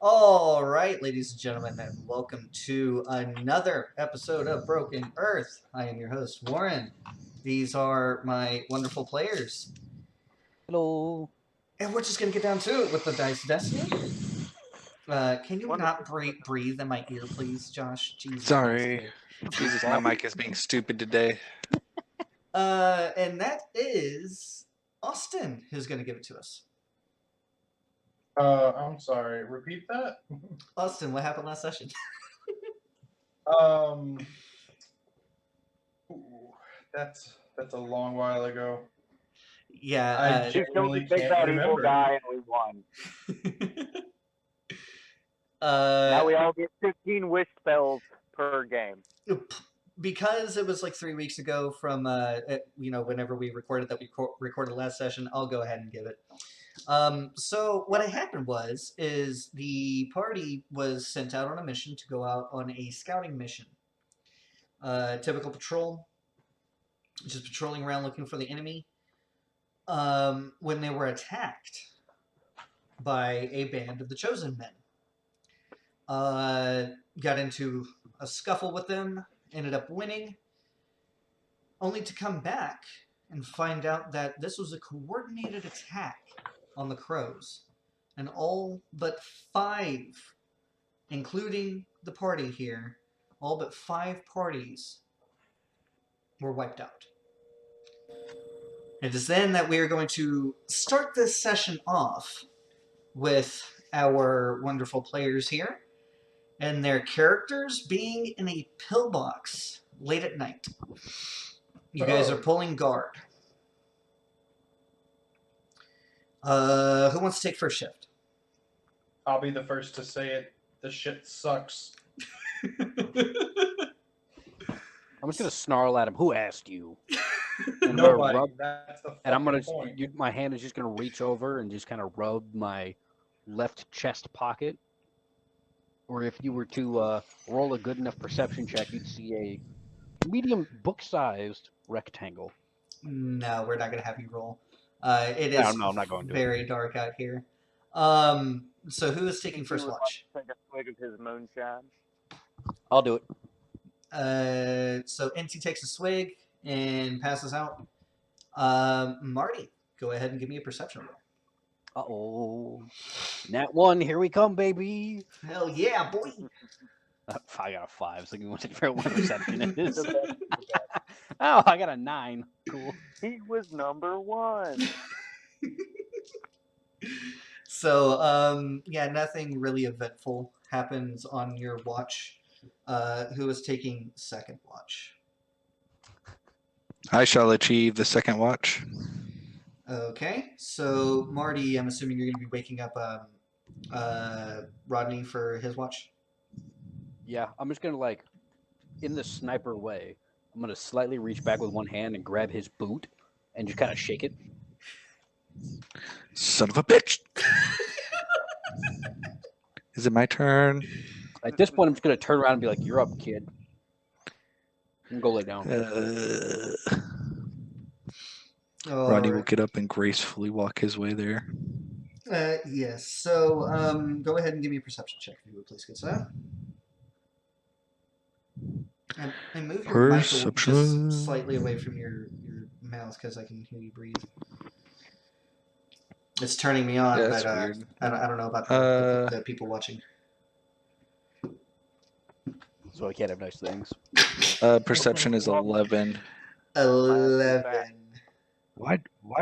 All right, ladies and gentlemen, and welcome to another episode of Broken Earth. I am your host, Warren. These are my wonderful players. Hello. And we're just going to get down to it with the Dice Destiny. Can you not breathe in my ear, please, Josh? Jesus Sorry. Christ. Jesus, my mic is being stupid today. And that is Austin who's going to give it to us. I'm sorry. Repeat that. Austin, what happened last session? That's a long while ago. Yeah, I genuinely can't remember. Evil guy and we won. Now we all get 15 wish spells per game. Because it was like 3 weeks ago from whenever we recorded that we recorded last session, I'll go ahead and give it. So what had happened is the party was sent out on a mission to go out on a scouting mission. Typical patrol, just patrolling around looking for the enemy. When they were attacked by a band of the Chosen Men. Got into a scuffle with them, ended up winning, only to come back and find out that this was a coordinated attack on the Crows. And all but 5, including the party here, all but 5 parties were wiped out. It is then that we are going to start this session off with our wonderful players here and their characters being in a pillbox late at night. You guys are pulling guard. Who wants to take first shift? I'll be the first to say it. The shit sucks. I'm just gonna snarl at him. Who asked you? And nobody. That's the and I'm gonna. point. My hand is just gonna reach over and just kind of rub my left chest pocket. Or if you were to roll a good enough perception check, you'd see a medium book-sized rectangle. No, we're not gonna have you roll. It is no, I'm not going to. Very dark out here. So who is taking first watch? Take a swig of his moonshine. I'll do it. So NT takes a swig and passes out. Marty, go ahead and give me a perception roll. Uh-oh. Nat 1, here we come, baby. Hell yeah, boy. I got a 5, so you want to figure out what perception it is. Oh, I got a 9. Cool. He was number 1. So, nothing really eventful happens on your watch. Who is taking second watch? I shall achieve the second watch. Okay, so Marty, I'm assuming you're going to be waking up Rodney for his watch? Yeah, I'm just going to, in the sniper way, I'm going to slightly reach back with one hand and grab his boot and just kind of shake it. Son of a bitch! Is it my turn? At this point, I'm just going to turn around and be like, you're up, kid. And go lay down. Rodney will get up and gracefully walk his way there. Yes. So, go ahead and give me a perception check, if you would, please, good sir. And move your mic just slightly away from your mouth, because I can hear you breathe. It's turning me on, that's but weird. I don't know about the people watching. So I can't have nice things. Perception is 11. 11. Why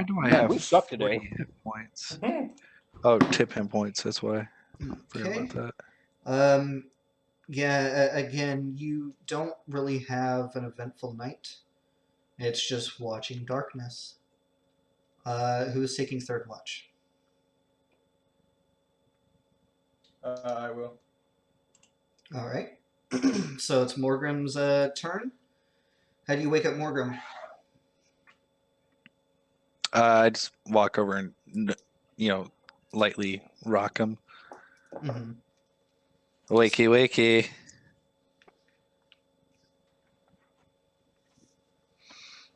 do I have we suck today. 40 hit points? Oh, tip hit points, that's why. Forgot about that. Again, you don't really have an eventful night. It's just watching darkness. Who is taking third watch? I will. All right. So it's Morgrim's turn. How do you wake up Morgrim? I just walk over and, lightly rock him. Mm-hmm. Wakey, wakey.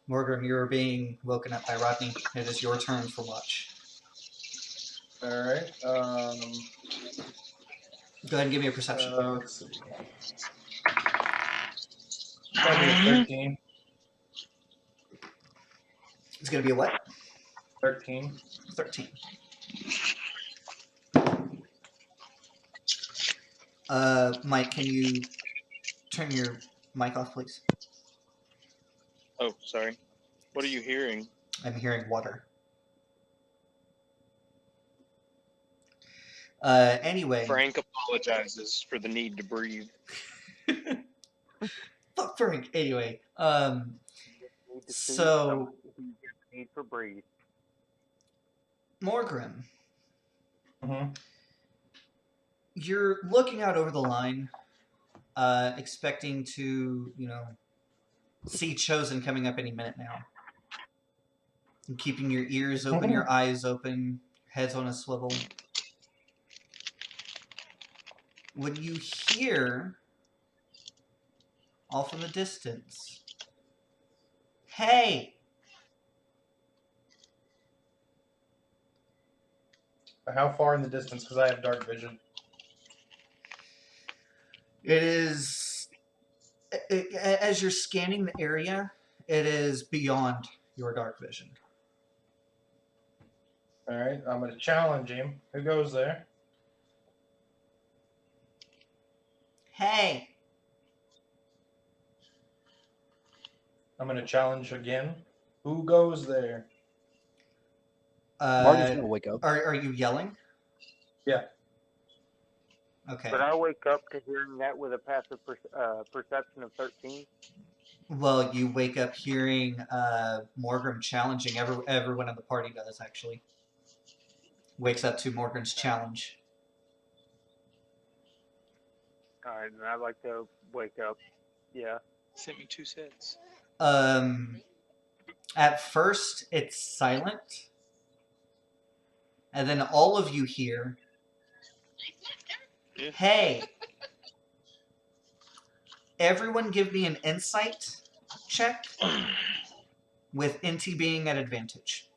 Morgrim, you are being woken up by Rodney. It is your turn for watch. All right. Go ahead and give me a perception. Let's see. That'll be a 13. It's going to be a what? 13. 13. Mike, can you turn your mic off, please? Oh, sorry. What are you hearing? I'm hearing water. Anyway. Frank apologizes for the need to breathe. Fuck Frank. Anyway. Need to see So. someone who need for breathe. Morgrim. Mm-hmm. You're looking out over the line, expecting to, see Chosen coming up any minute now. And keeping your ears open, your eyes open, heads on a swivel. When you hear, off in the distance, hey! How far in the distance? Because I have dark vision. It is, as you're scanning the area, it is beyond your dark vision. All right, I'm going to challenge him. Who goes there? Hey! I'm going to challenge again. Who goes there? Marty's gonna wake up. Are you yelling? Yeah. Okay. But I wake up to hearing that with a passive perception of 13. Well, you wake up hearing Morgrim challenging. Everyone in the party does, actually. Wakes up to Morgrim's challenge. All right, and I'd like to wake up. Yeah. Sent me 2 cents. At first, it's silent. And then all of you hear, Yeah. hey! Everyone give me an insight check with Inti being at advantage.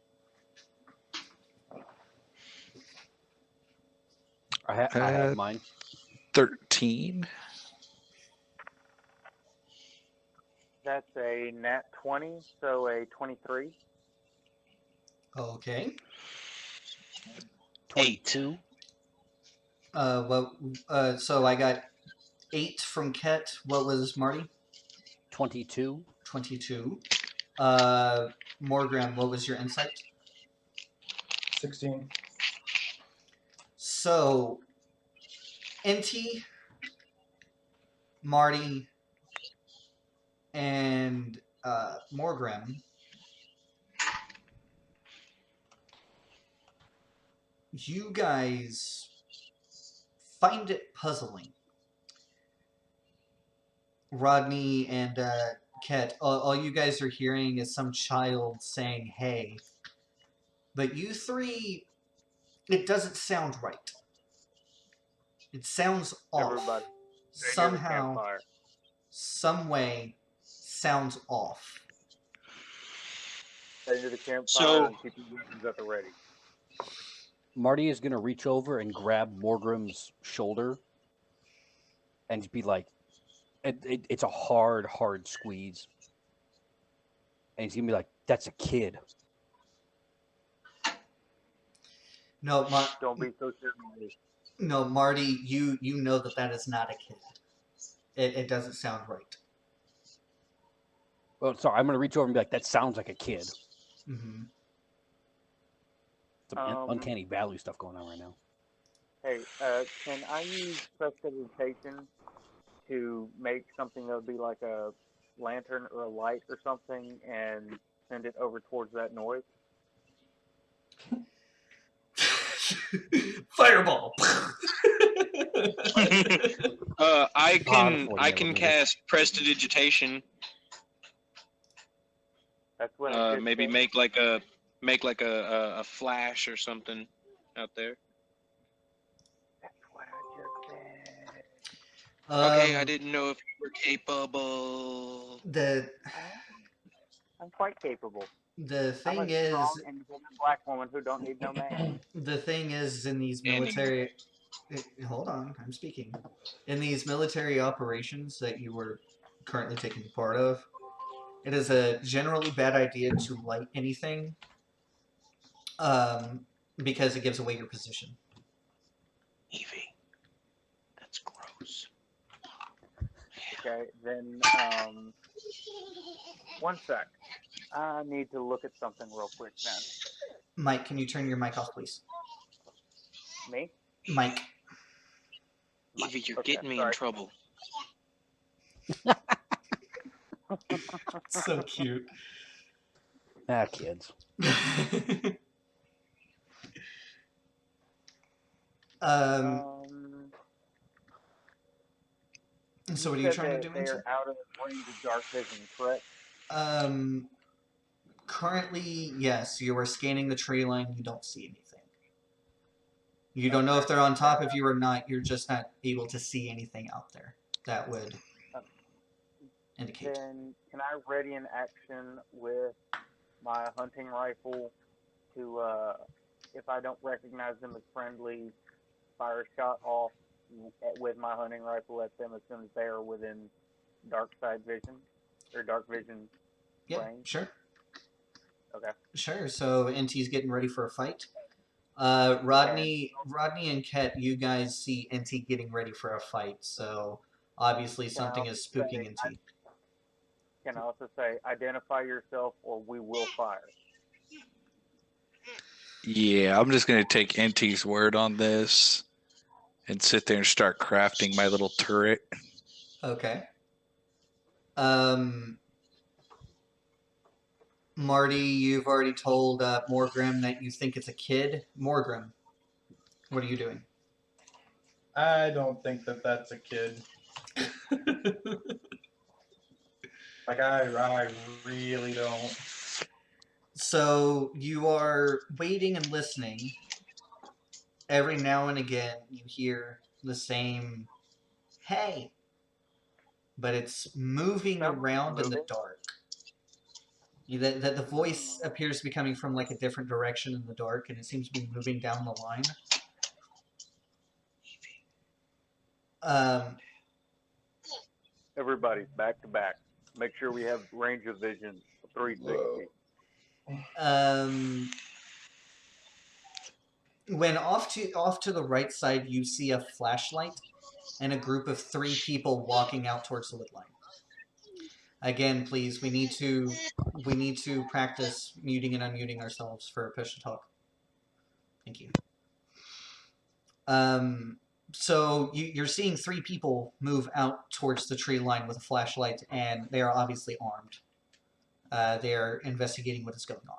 I have mine. 13. That's a nat 20, so a 23. Okay. 22. So I got 8 from Ket. What was Marty? 22. 22. Morgram, what was your insight? 16. So, Inti, Marty, and Morgram, you guys find it puzzling. Rodney and Ket, all you guys are hearing is some child saying, hey. But you three, it doesn't sound right. It sounds off. Everybody. Somehow, some way, sounds off. Stay to the campfire So- and keep your weapons at the ready. Marty is gonna reach over and grab Morgrim's shoulder, and just be like, "It's a hard squeeze." And he's gonna be like, "That's a kid." No, Don't be so ceremonious. no, Marty, you know that is not a kid. It doesn't sound right. Well, sorry, I'm gonna reach over and be like, "That sounds like a kid." Mm-hmm. Some uncanny valley stuff going on right now. Hey, can I use prestidigitation to make something that would be like a lantern or a light or something and send it over towards that noise? Fireball. I before the can elevator. cast prestidigitation. That's what I did. Maybe make like a flash or something out there. That's what I just said. Okay, I didn't know if you were capable. I'm quite capable. The I'm thing a is, strong, independent black woman who don't need no man. the thing is, in these Standing. military, hold on, I'm speaking. In these military operations that you were currently taking part of, it is a generally bad idea to light anything, because it gives away your position. Evie, that's gross. Okay, then one sec. I need to look at something real quick then. Mike, can you turn your mic off, please? Me? Mike. Evie, you're Okay, getting me in sorry. trouble. So cute. Ah, kids. So You what are you said trying to that do, they are out of range of dark vision, correct? Currently, yes, you are scanning the tree line, you don't see anything. You don't know if they're on top of you or not, you're just not able to see anything out there that would indicate. Then can I ready an action with my hunting rifle to, if I don't recognize them as friendly, fire a shot off with my hunting rifle at them as soon as they are within dark side vision or dark vision Yeah, range? sure. Okay. Sure, so NT's getting ready for a fight. Rodney and Ket, you guys see NT getting ready for a fight, so obviously something is spooking NT. Can I also say, identify yourself or we will fire? Yeah, I'm just gonna take NT's word on this and sit there and start crafting my little turret. Okay. Marty, you've already told Morgrim that you think it's a kid. Morgrim, what are you doing? I don't think that that's a kid. Like, I really don't. So you are waiting and listening. Every now and again, you hear the same, hey, but it's moving around in the dark. That the voice appears to be coming from like a different direction in the dark, and it seems to be moving down the line. Everybody, back to back. Make sure we have range of vision 360. When off to the right side, you see a flashlight and a group of 3 people walking out towards the lit line. Again, please, we need to practice muting and unmuting ourselves for push to talk. Thank you. So you're seeing 3 people move out towards the tree line with a flashlight, and they are obviously armed. They are investigating what is going on.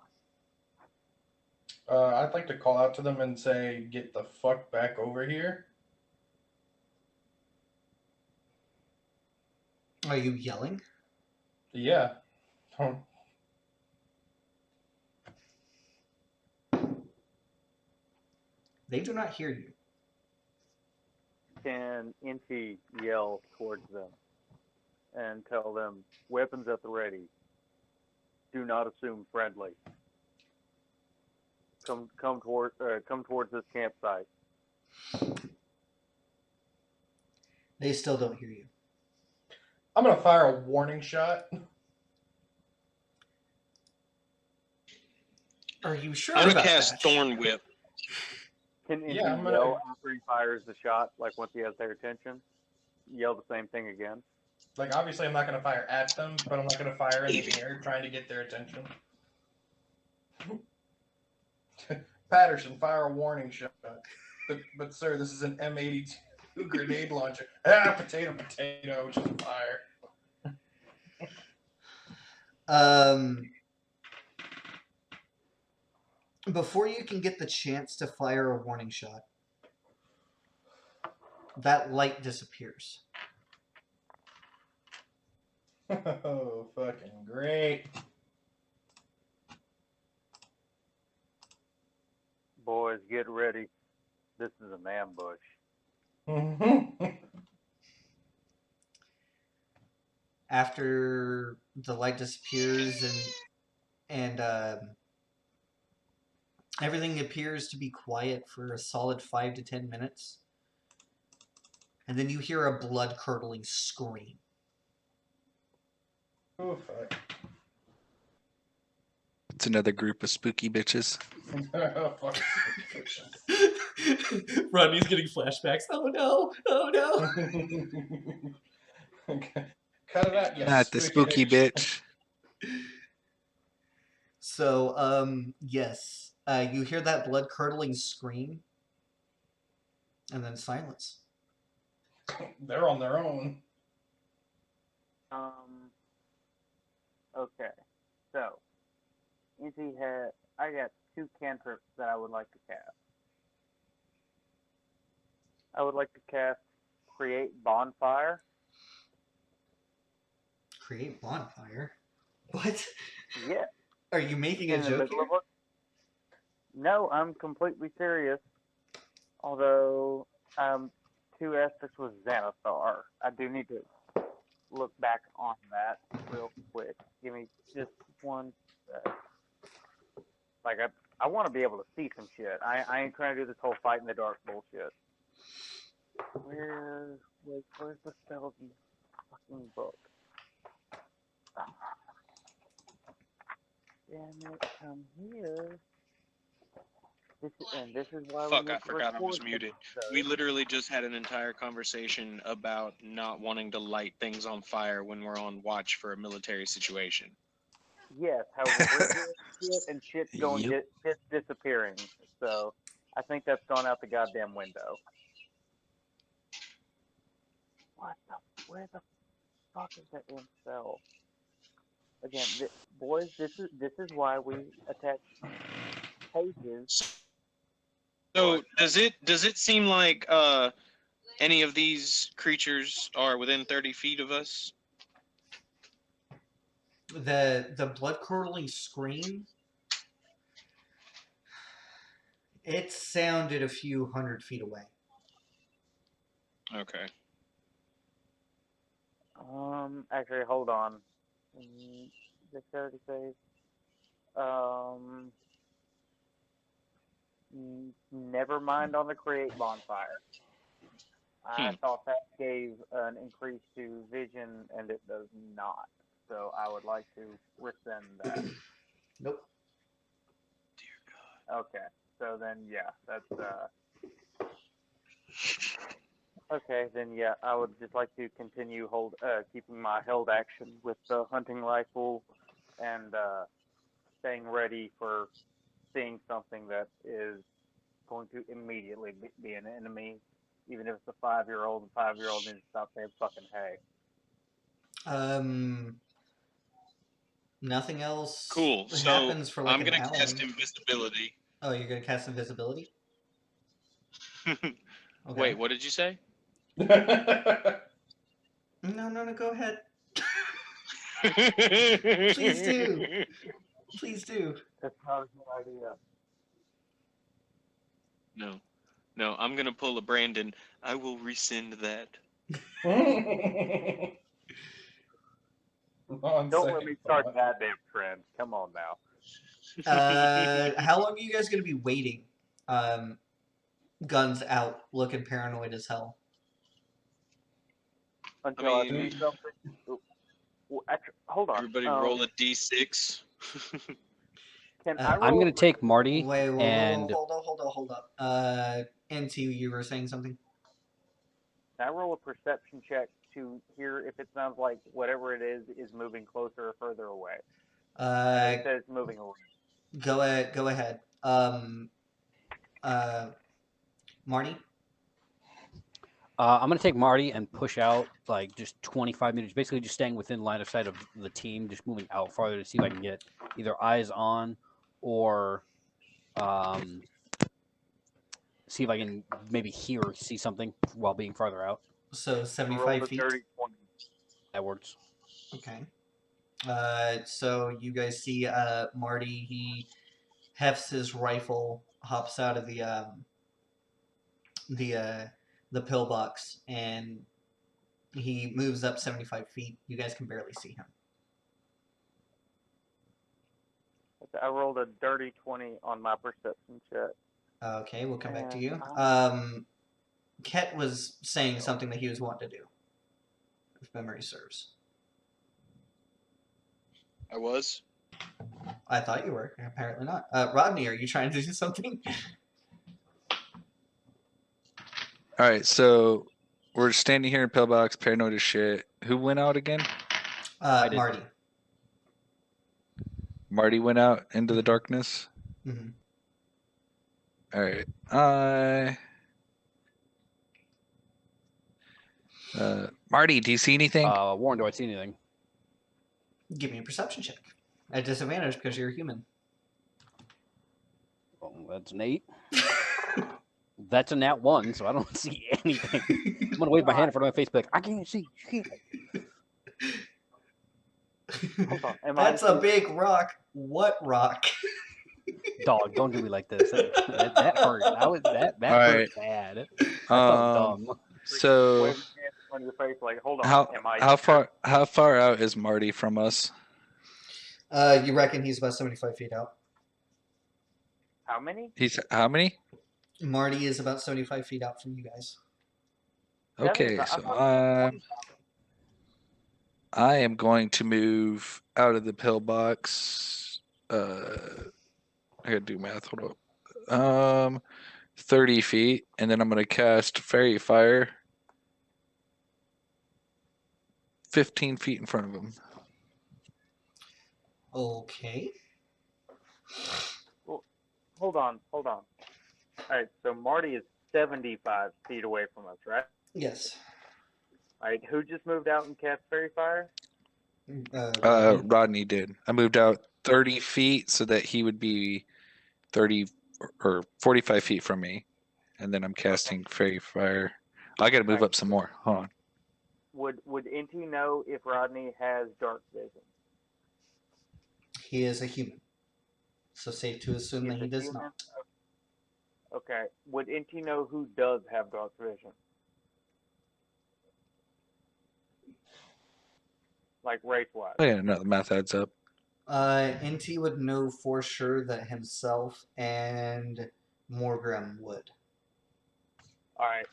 I'd like to call out to them and say, get the fuck back over here. Are you yelling? Yeah. They do not hear you. Can NT yell towards them and tell them, weapons at the ready. Do not assume friendly. Come towards this campsite. They still don't hear you. I'm gonna fire a warning shot. Are you sure I'm about gonna cast that? Thorn Whip. Can NT Yeah, I'm gonna- yell after he fires the shot, like once he has their attention? Yell the same thing again? Like, obviously I'm not gonna fire at them, but I'm not gonna fire in the air trying to get their attention. Patterson, fire a warning shot. But sir, this is an M82 grenade launcher. Potato, just fire. Before you can get the chance to fire a warning shot, that light disappears. Oh, fucking great. Boys, get ready. This is an ambush. After the light disappears and everything appears to be quiet for a solid 5 to 10 minutes, and then you hear a blood-curdling scream. Oh, fuck. It's another group of spooky bitches. Oh, fuck. Rodney's getting flashbacks. Oh no! Oh no! Okay. Cut it out, you Not the spooky bitch. So, yes, you hear that blood-curdling scream, and then silence. They're on their own. Okay. So, I got 2 cantrips that I would like to cast. I would like to cast Create Bonfire. Create bonfire? What? Yeah. Are you making a In the joke middle here? of it. No, I'm completely serious. Although, 2 Estes was Xanathar. I do need to look back on that real quick. Give me just one sec. Like, I want to be able to see some shit. I ain't trying to do this whole fight in the dark bullshit. Where's the spells in the fucking book? Damn it, come here. This is why we Fuck, need I to forgot I was record muted. this We episode. literally just had an entire conversation about not wanting to light things on fire when we're on watch for a military situation. Yes, however, we're doing shit and shit's Yep. shit's disappearing. So I think that's gone out the goddamn window. Where the fuck is that incel? Again, boys, this is why we attach pages. So does it seem like any of these creatures are within 30 feet of us? The blood-curdling scream, it sounded a few 100 feet away. Okay. Actually, hold on. Dexterity save. Never mind on the create bonfire. I thought that gave an increase to vision, and it does not. So I would like to rescind that. Nope. Okay. So then, yeah, that's okay. Then, yeah, I would just like to continue keeping my held action with the hunting rifle, and staying ready for seeing something that is going to immediately be an enemy, even if it's a 5-year-old. The 5-year-old needs to stop saying fucking hey. Nothing else Cool. So happens for like I'm an gonna hour. cast invisibility. Oh, you're gonna cast invisibility? Okay. Wait, what did you say? No, go ahead. Please do. Please do. That's not a good idea. No, I'm gonna pull a Brandon. I will rescind that. Don't let me start that damn trend. Come on now. How long are you guys gonna be waiting? Guns out, looking paranoid as hell. Until I mean, see something. Actually, hold on. Everybody roll a d6. Can I I'm roll? going to take Marty Wait, and hold up. NT, you were saying something? Can I roll a perception check to hear if it sounds like whatever it is moving closer or further away? It says moving away. Go ahead. Marty? I'm going to take Marty and push out like just 25 meters, basically just staying within line of sight of the team, just moving out farther to see if I can get either eyes on or see if I can maybe hear or see something while being farther out. So Roll 75 the feet? 30, 20. That works. Okay. So you guys see Marty, he hefts his rifle, hops out of the pillbox, and he moves up 75 feet. You guys can barely see him. I rolled a dirty 20 on my perception check. Okay, we'll come back to you. And Ket was saying something that he was wanting to do, if memory serves. I was. I thought you were. Apparently not. Rodney, are you trying to do something? All right, so we're standing here in pillbox, paranoid as shit. Who went out again? I did. Marty. Marty went out into the darkness. Mm-hmm. All right, Marty, do you see anything? Warren, do I see anything? Give me a perception check. At disadvantage because you're a human. Oh, that's an 8. That's a nat 1, so I don't see anything. I'm gonna wave my hand in front of my face, like I can't see. You can't. Hold on. That's a big rock. What rock? Dog, don't do me like this. That hurt. That All hurt right. bad. I felt dumb. So Wave your hand in front of your face, like, hold on. how far out is Marty from us? You reckon he's about 75 feet out? How many? He's how many? Marty is about 75 feet out from you guys. Okay, Seven? so I am going to move out of the pillbox. I gotta do math. Hold up. 30 feet, and then I'm gonna cast Fairy Fire 15 feet in front of him. Okay. Hold on. All right, so Marty is 75 feet away from us, right? Yes. All right, who just moved out and cast Fairy Fire? Rodney did. I moved out 30 feet so that he would be 30 or 45 feet from me, and then I'm casting Fairy Fire. I got to move Right. up some more. Hold on. Would Inti know if Rodney has dark vision? He is a human. So safe to assume that He's he a does human? not. Okay. Would Inti know who does have dark vision? Like race-wise? Oh yeah, no, the math adds up. Inti would know for sure that himself and Morgrim would. All right.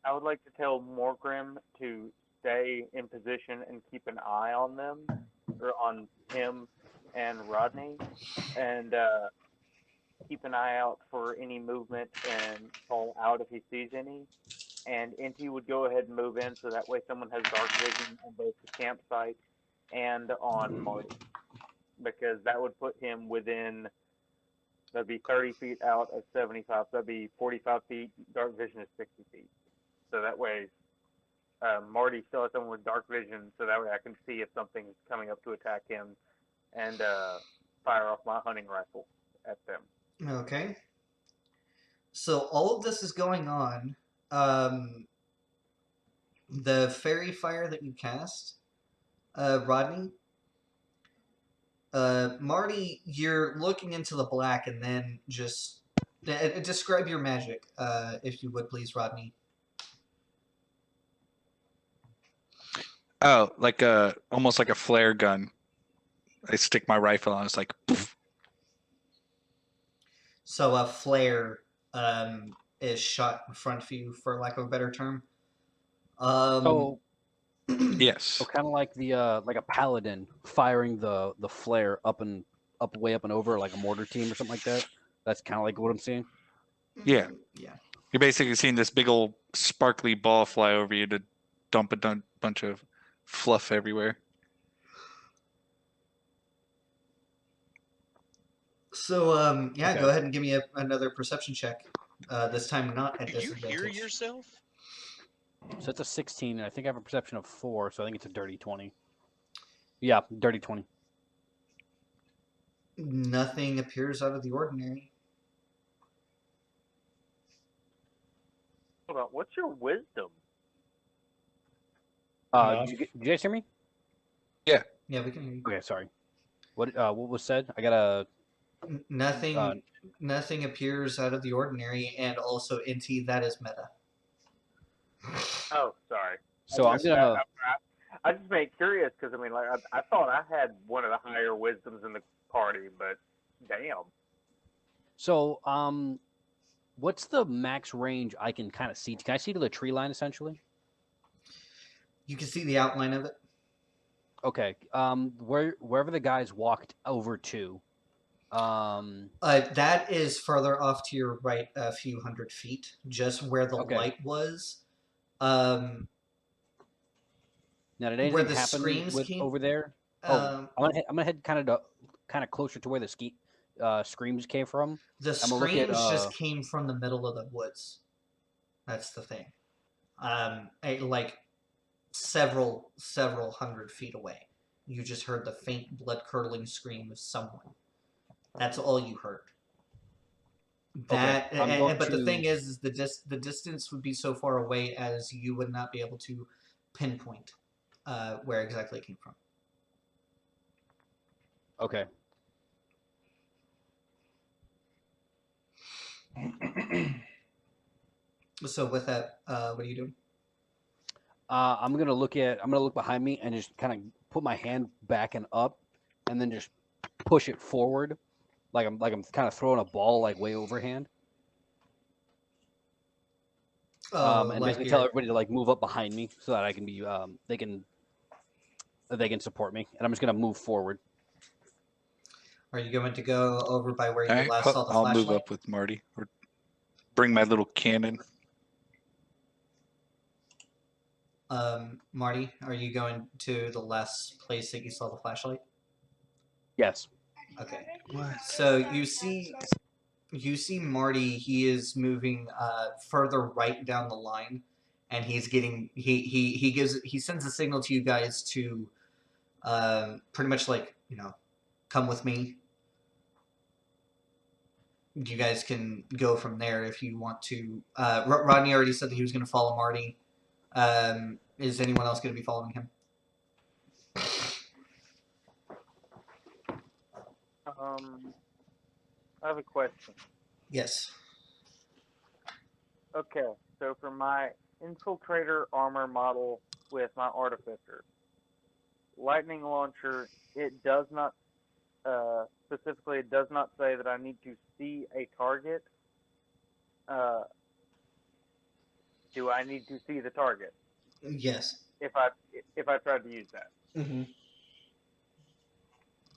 I would like to tell Morgrim to stay in position and keep an eye on them, or on him and Rodney, and keep an eye out for any movement and call out if he sees any. And Inti would go ahead and move in so that way someone has dark vision on both the campsite and on Marty, because that would put him within. That'd be 30 feet out of 75. That'd be 45 feet. Dark vision is 60 feet. So that way, Marty still has someone with dark vision, so that way I can see if something's coming up to attack him, and fire off my hunting rifle at them. Okay. So all of this is going on. The fairy fire that you cast, Rodney. Marty, you're looking into the black, and then just describe your magic, if you would, please, Rodney. Oh, like almost like a flare gun. I stick my rifle on. It's like poof. So a flare is shot in front of you, for lack of a better term. So Yes. So kind of like like a paladin firing the flare up way up and over like a mortar team or something like that. That's kind of like what I'm seeing. Yeah. Yeah. You're basically seeing this big old sparkly ball fly over you to dump a bunch of fluff everywhere. So yeah, Okay. go ahead and give me another perception check. This time not at Do you disadvantage. hear yourself? So it's a 16, and I think I have a perception of 4, so I think it's a dirty 20. Yeah, dirty 20. Nothing appears out of the ordinary. Hold on, what's your wisdom? Did you guys hear me? Yeah, we can hear you. Okay, sorry. What was said? I got a Nothing. Nothing appears out of the ordinary, and also Inti, that is meta. Oh, sorry. So I'm gonna. I just made curious because I mean, like, I thought I had one of the higher wisdoms in the party, but damn. So What's the max range I can kind of see? Can I see to the tree line essentially? You can see the outline of it. Okay. Wherever the guys walked over to. That is further off to your right a few hundred feet, just where the Okay. light was. Um, Now, did where anything the happen screams with came. over there? Um, I'm gonna head kind of closer to where the screams came from. the I'm gonna look at screams just came from the middle of the woods. That's the thing. Like several hundred feet away, you just heard the faint, blood-curdling scream of someone. That's all you heard. That, I'm going but the to- thing is the distance would be so far away as you would not be able to pinpoint where exactly it came from. Okay. So with that, what are you doing? I'm gonna look behind me and just kind of put my hand back and up, and then just push it forward, like I'm kind of throwing a ball like way overhand. And like basically tell everybody to like move up behind me so that I can be they can support me, and I'm just gonna move forward. Are you going to go over by where you All right, last saw the I'll flashlight? move up with Marty or bring my little cannon. Marty, are you going to the last place that you saw the flashlight? Yes. Okay. So you see Marty. He is moving further right down the line, and he's getting he sends a signal to you guys to pretty much like come with me. You guys can go from there if you want to. Rodney already said that he was going to follow Marty. Is anyone else going to be following him? I have a question. Yes. Okay, so for my infiltrator armor model with my artificer, lightning launcher, it does not specifically. It does not say that I need to see a target. Do I need to see the target Yes. if I tried to use that? Mm-hmm.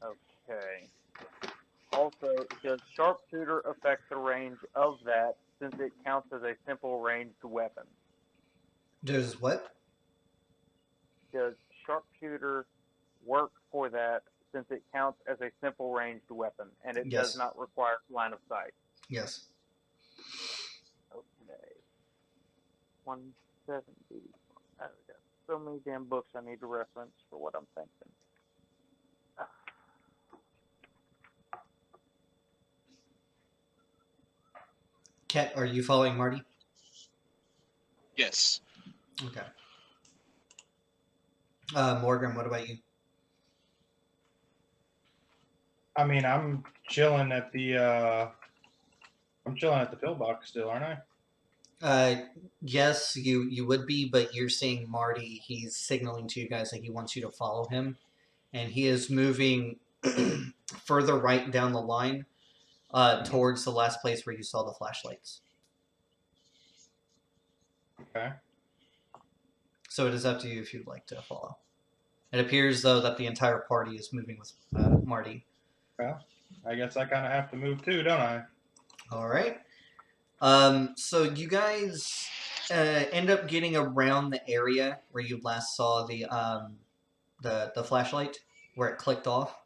Okay. Also, does sharpshooter affect the range of that since it counts as a simple ranged weapon? Does what? Does sharpshooter work for that since it counts as a simple ranged weapon and it Yes. does not require line of sight? Yes. Okay. 170. I've got so many damn books I need to reference for what I'm thinking. Ket, are you following Marty? Yes. Okay. Morgan, what about you? I mean, I'm chilling at the pillbox still, aren't I? Yes, you would be, but you're seeing Marty. He's signaling to you guys that he wants you to follow him, and he is moving further right down the line towards the last place where you saw the flashlights. Okay. So it is up to you if you'd like to follow. It appears, though, that the entire party is moving with Marty. Well, I guess I kind of have to move too, don't I? All right. So you guys end up getting around the area where you last saw the flashlight where it clicked off.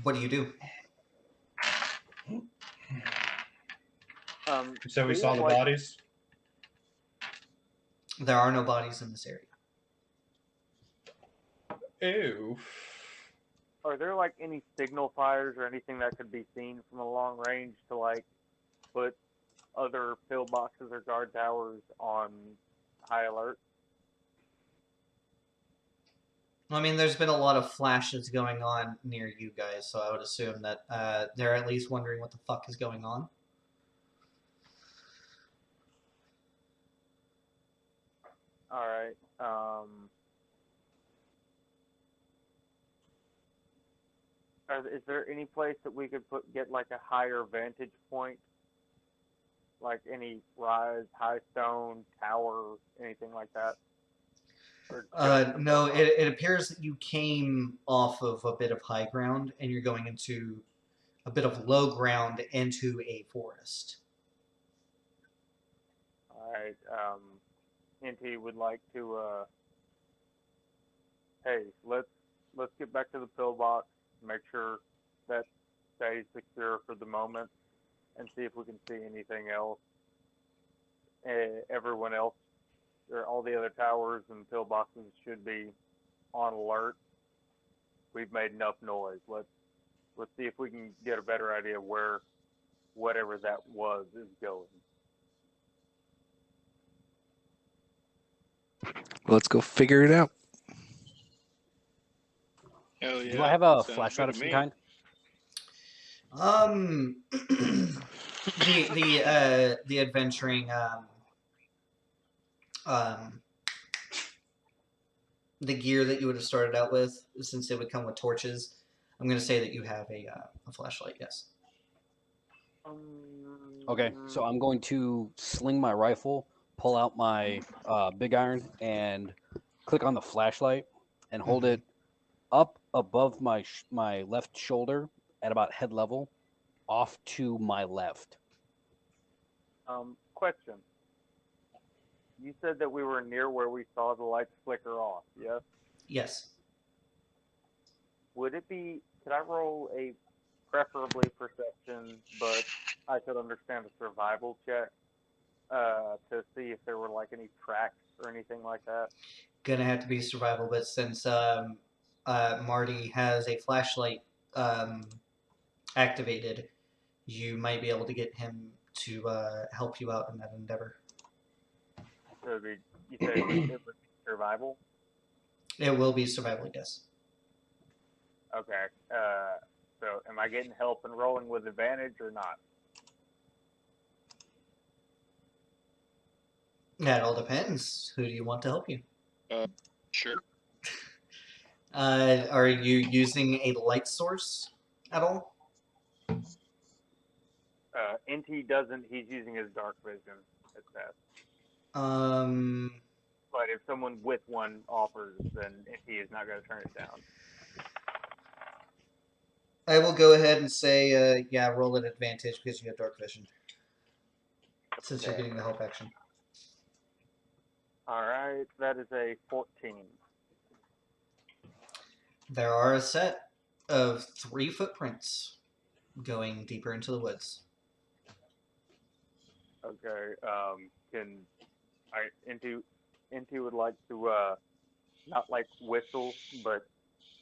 What do you do? So we do saw you the like- bodies. There are no bodies in this area. Ew. Are there like any signal fires or anything that could be seen from a long range to like put other pillboxes or guard towers on high alert? I mean, there's been a lot of flashes going on near you guys, so I would assume that they're at least wondering what the fuck is going on. All right. Is there any place that we could get like a higher vantage point? Like any rise, high stone, tower, anything like that? Or just the No, pillbox? it appears that you came off of a bit of high ground and you're going into a bit of low ground into a forest. All right. NT would like to. Hey, let's get back to the pillbox. Make sure that stays secure for the moment, and see if we can see anything else. Everyone else, or all the other towers and pillboxes should be on alert. We've made enough noise. Let's see if we can get a better idea of where whatever that was is going. Let's go figure it out. Hell yeah. Do I have a Sounds flashlight good of to some me. kind? The adventuring the gear that you would have started out with, since it would come with torches, I'm going to say that you have a flashlight. Yes. Okay, so I'm going to sling my rifle, pull out my big iron, and click on the flashlight, and hold it up above my left shoulder at about head level, off to my left. Question. You said that we were near where we saw the lights flicker off, yes? Yes. Could I roll a preferably perception, but I could understand a survival check to see if there were like any tracks or anything like that? Gonna have to be survival, but since Marty has a flashlight activated, you might be able to get him to help you out in that endeavor. So you said it was survival? It will be survival, yes. Okay. So am I getting help and rolling with advantage or not? That all depends. Who do you want to help you? Sure. Are you using a light source at all? NT doesn't. He's using his dark vision at best. But if someone with one offers, then NT is not going to turn it down. I will go ahead and say, yeah, roll at advantage because you have dark vision. Since you're getting the help action. All right, that is a 14. There are a set of 3 footprints going deeper into the woods. Okay. NT would like to not like whistle, but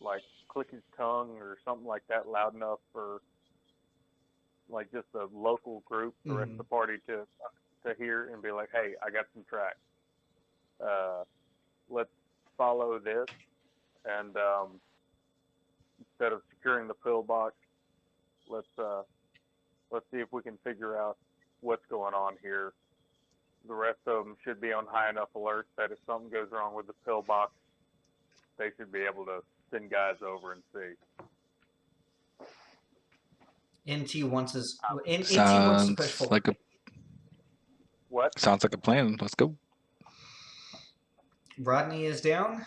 like click his tongue or something like that loud enough for like just a local group, the rest of the party to hear and be like, hey, I got some tracks. Let's follow this, and instead of securing the pillbox, let's see if we can figure out what's going on here. The rest of them should be on high enough alert that if something goes wrong with the pillbox, they should be able to send guys over and see. NT wants to push forward. What? Sounds like a plan. Let's go. Rodney is down.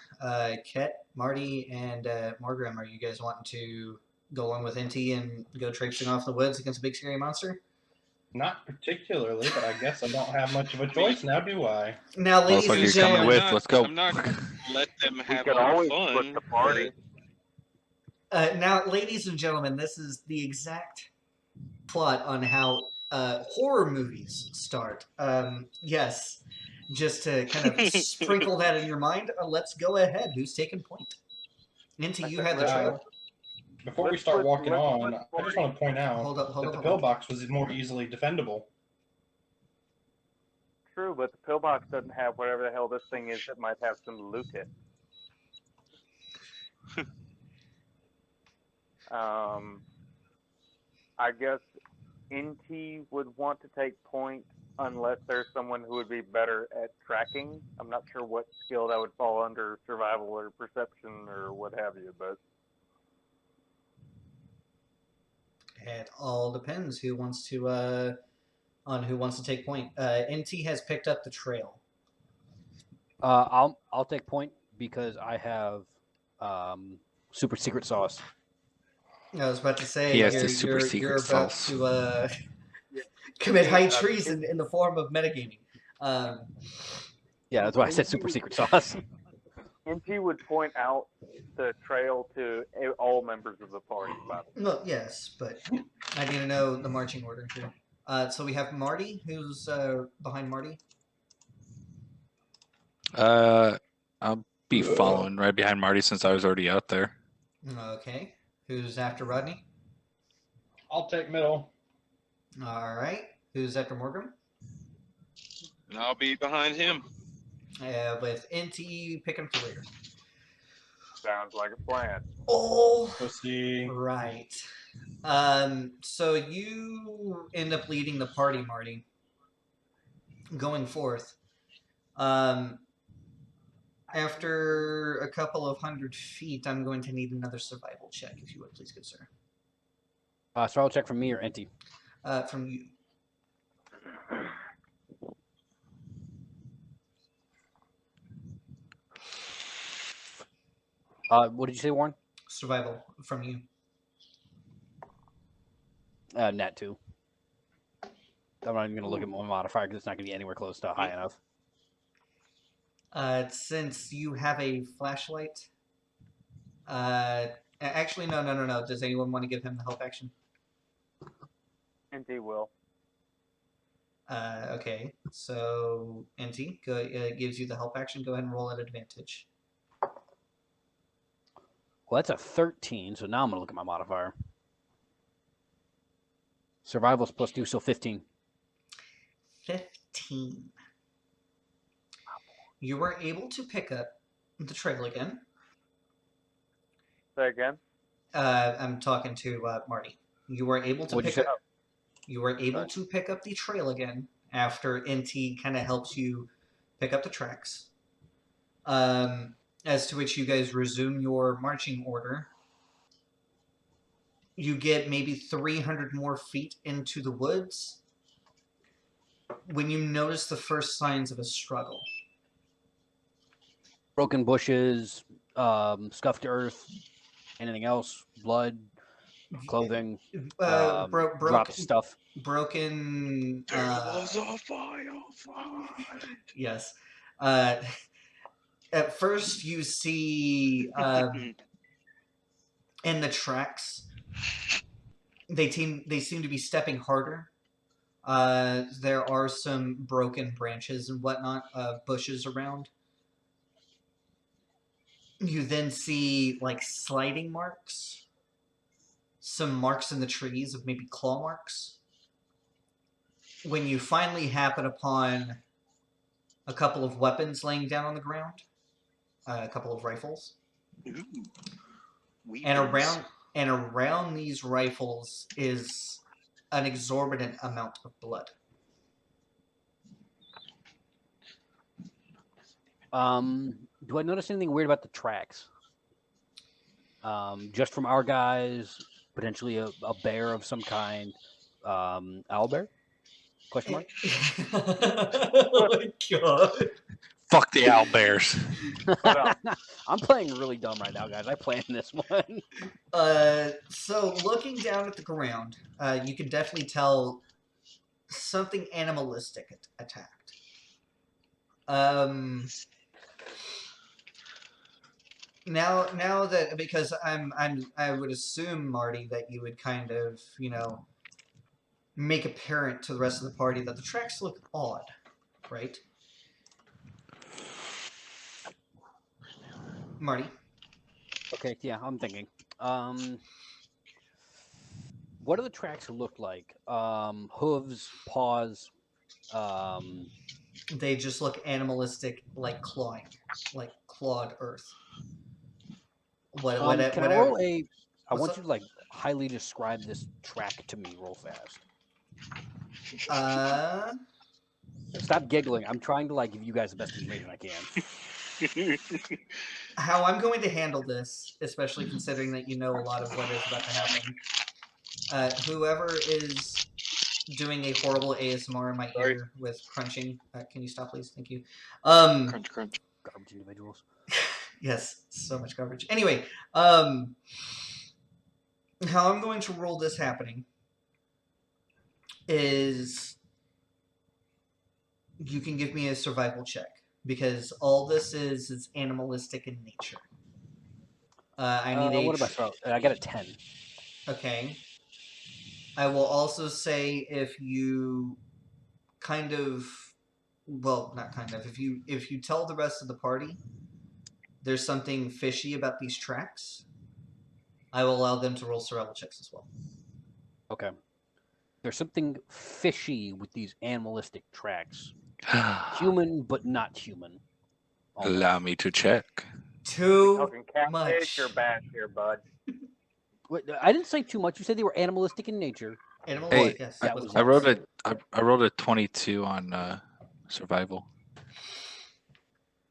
Ket, Marty, and Morgrim, are you guys wanting to go along with NT and go traipsing off the woods against a big scary monster? Not particularly, but I guess I don't have much of a choice now, do I? Now, ladies and Motherfucker, coming gentlemen, with. Let's go. I'm not gonna let them We have could all always the fun. split the party. now, ladies and gentlemen, this is the exact plot on how horror movies start. Yes, just to kind of sprinkle that in your mind, let's go ahead. Who's taking point? NT, you had the trail. Before we start walking on, I just want to point out that the hold pillbox was more easily defendable. True, but the pillbox doesn't have whatever the hell this thing is that might have some loot in. I guess NT would want to take point unless there's someone who would be better at tracking. I'm not sure what skill that would fall under, survival or perception or what have you, but It all depends who wants to on who wants to take point. NT has picked up the trail. I'll take point because I have super secret sauce. I was about to say He has the you're super you're, secret you're about sauce. to commit high Yeah, treason in the form of metagaming. Yeah, that's why I said super secret sauce. NT would point out the trail to all members of the party, by the way. Well, yes, but I need to know the marching order here. So we have Marty, who's behind Marty. I'll be following right behind Marty since I was already out there. Okay. Who's after Rodney? I'll take middle. All right. Who's after Morgan? And I'll be behind him. With NT picking up the rear. Sounds like a plan. Oh, Pussy. right. So you end up leading the party, Marty. Going forth. After a couple of 100 feet, I'm going to need another survival check, if you would, please, good sir. Survival check from me or Enti? From you. What did you say, Warren? Survival from you. Nat 2. I'm not even going to look at my modifier because it's not going to be anywhere close to high enough. Since you have a flashlight. Actually, no. Does anyone want to give him the help action? NT will. Okay. So NT gives you the help action. Go ahead and roll at advantage. Well, that's a 13, so now I'm going to look at my modifier. Survival's +2, so 15. 15. You were able to pick up the trail again. Say again? I'm talking to Marty. You were able to What'd pick you up. You were able Right. to pick up the trail again after NT kind of helps you pick up the tracks. As to which you guys resume your marching order. You get maybe 300 more feet into the woods when you notice the first signs of a struggle. Broken bushes, scuffed earth, anything else, blood, clothing, dropped stuff. Broken. There's a fire. Yes. At first, you see in the tracks, they seem to be stepping harder. There are some broken branches and whatnot, bushes around. You then see like sliding marks, some marks in the trees of maybe claw marks. When you finally happen upon a couple of weapons laying down on the ground, a couple of rifles, and around these rifles is an exorbitant amount of blood. Do I notice anything weird about the tracks? Just from our guys, potentially a bear of some kind. Owlbear? Question mark? Oh my god. Fuck the owlbears. I'm playing really dumb right now, guys. I planned this one. So looking down at the ground, you can definitely tell something animalistic attacked. Now that, because I would assume, Marty, that you would kind of, make apparent to the rest of the party that the tracks look odd, right? Marty? Okay, yeah, I'm thinking. What do the tracks look like? Hooves, paws. They just look animalistic, like clawing, like clawed earth. Can I roll a? I want you to highly describe this track to me, real fast. Stop giggling. I'm trying to give you guys the best information I can. How I'm going to handle this, especially considering that you know a lot of what is about to happen. Whoever is doing a horrible ASMR in my Sorry. ear with crunching, can you stop, please? Thank you. Crunch, crunch. Garbage individuals. Yes, so much garbage. Anyway, how I'm going to roll this happening is you can give me a survival check because all this is animalistic in nature. I need a. What about throw? I got a 10. Okay. I will also say if you kind of, well, not kind of, if you tell the rest of the party there's something fishy about these tracks, I will allow them to roll survival checks as well. Okay. There's something fishy with these animalistic tracks. Human, but not human. Almost. Allow me to check. Too Talking catfish or much. bass here, bud. Wait, I didn't say too much. You said they were animalistic in nature. Animalistic, Hey, yes. that with was- I claws. rolled a 22 on survival.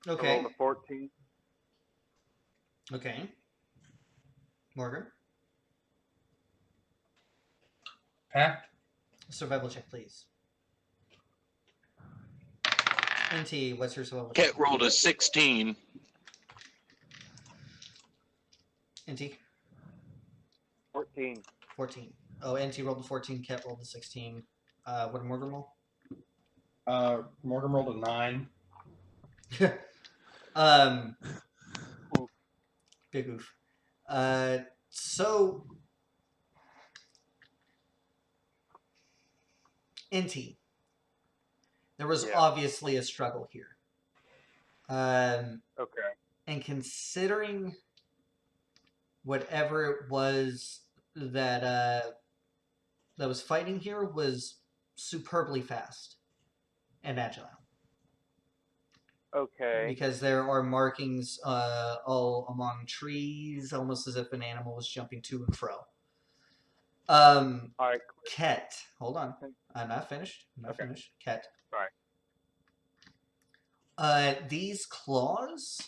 I Okay. rolled a 14. Okay. Morgan, Pat? survival check, please. NT, what's your survival check? Cat rolled a 16. NT, 14. 14. Oh, NT rolled a 14, Cat rolled a 16. What did Morgan roll? Morgan rolled a 9. Big oof. So NT, there was Yeah. obviously a struggle here. Okay. And considering whatever it was that was fighting here was superbly fast and agile. Okay. Because there are markings all along trees, almost as if an animal was jumping to and fro. All right. Ket, hold on. I'm not finished. Okay. Ket. Sorry. These claws.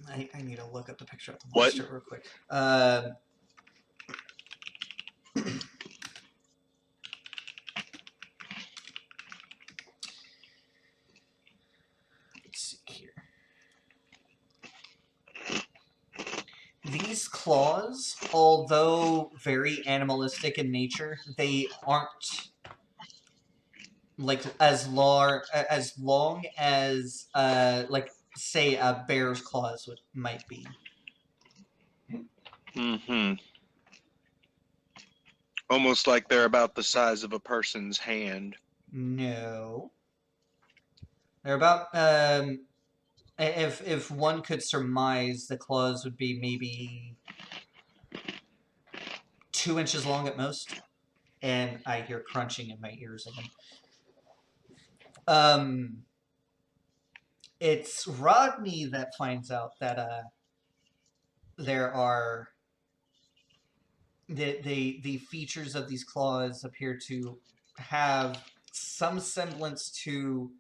I need to look up the picture of the What? monster real quick. Let's see here. These claws, although very animalistic in nature, they aren't like as long as like say a bear's claws might be. Mm-hmm. Almost like they're about the size of a person's hand. No. They're about if one could surmise, the claws would be maybe 2 inches long at most. And I hear crunching in my ears again. It's Rodney that finds out that there are the features of these claws appear to have some semblance to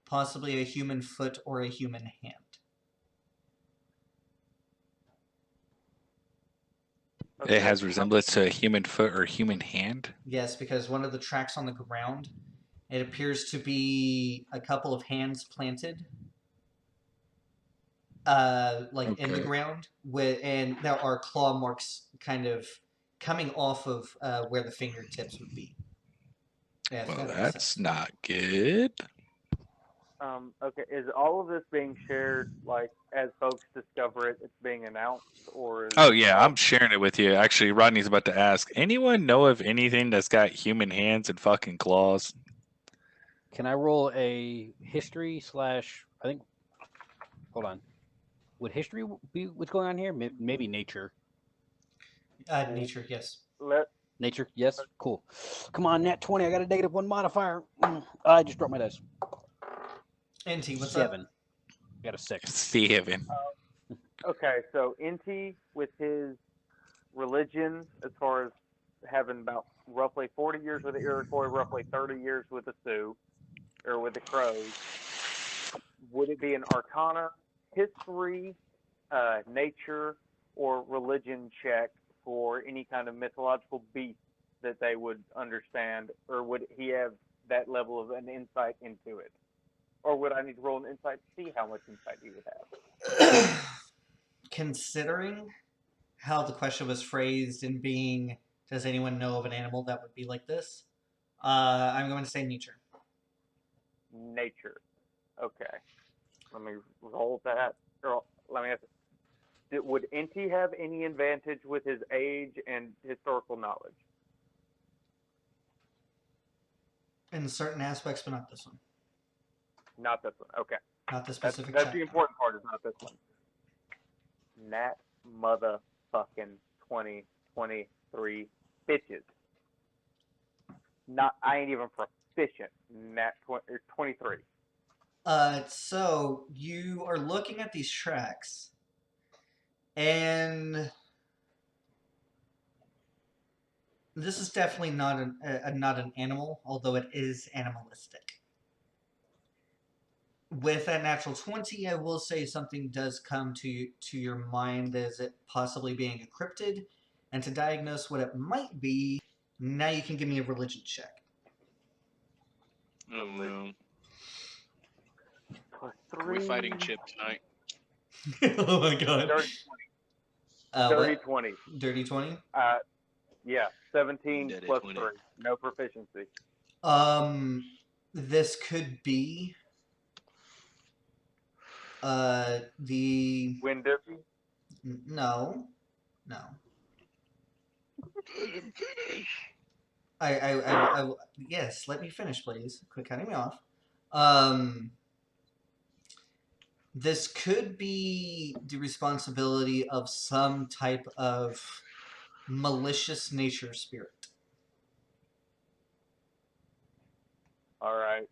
possibly a human foot or a human hand. Okay. It has resemblance to a human foot or human hand. Yes, because one of the tracks on the ground, it appears to be a couple of hands planted, in the Okay. ground, and there are claw marks kind of coming off of where the fingertips would be. Yeah, if Well, that makes that's sense. not good. Okay. Is all of this being shared, like, as folks discover it, it's being announced, or is Oh yeah, I'm sharing it with you. Actually, Rodney's about to ask. Anyone know of anything that's got human hands and fucking claws? Can I roll a history / I think. Hold on. Would history be what's going on here? Maybe nature. Nature, yes. Nature, yes. Cool. Come on, nat 20. I got a -1 modifier. I just dropped my dice. NT, what's 7. up? Got a 6. 7. Okay, so Inti, with his religion, as far as having about roughly 40 years with the Iroquois, roughly 30 years with the Sioux, or with the Crows, would it be an Arcana, history, nature, or religion check for any kind of mythological beast that they would understand, or would he have that level of an insight into it? Or would I need to roll an insight to see how much insight he would have? Considering how the question was phrased and being, does anyone know of an animal that would be like this? I'm going to say nature. Nature. Okay. Let me roll that. Or let me ask. Would Inti have any advantage with his age and historical knowledge? In certain aspects, but not this one. Not this one. Okay. Not the That's specific the chapter. important part. Is not this one. Nat motherfucking 2023 bitches. Not. I ain't even proficient. Nat 23. So you are looking at these tracks, and this is definitely not an animal, although it is animalistic. With that natural 20, I will say something does come to your mind as it possibly being a cryptid, and to diagnose what it might be, now you can give me a religion check. Oh no. Plus Are we 3. fighting Chip tonight? Oh my god. Dirty What? 20. Dirty 20? Yeah. 17 Dirty plus 20. 3. No proficiency. This could be the Wind Derby? no. I yes, let me finish, please. Quit cutting me off. This could be the responsibility of some type of malicious nature spirit. All right.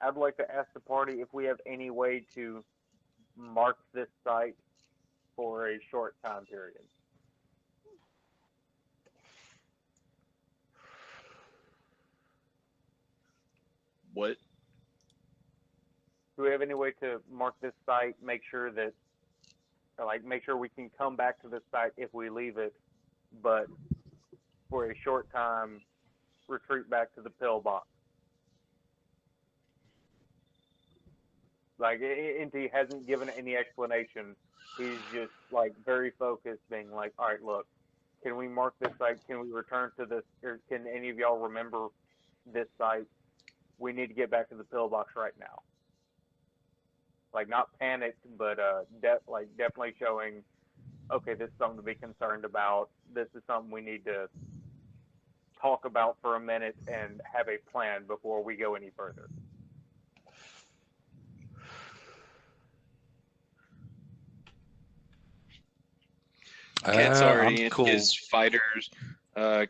I'd like to ask the party if we have any way to mark this site for a short time period. What? Do we have any way to mark this site, make sure we can come back to this site if we leave it, but for a short time, retreat back to the pillbox? Like, Inti hasn't given any explanation. He's just, like, very focused, being like, all right, look, can we mark this site? Can we return to this? Or can any of y'all remember this site? We need to get back to the pillbox right now. Like, not panicked, but definitely showing, okay, this is something to be concerned about. This is something we need to talk about for a minute and have a plan before we go any further. Ket's already I'm in cool. his fighters.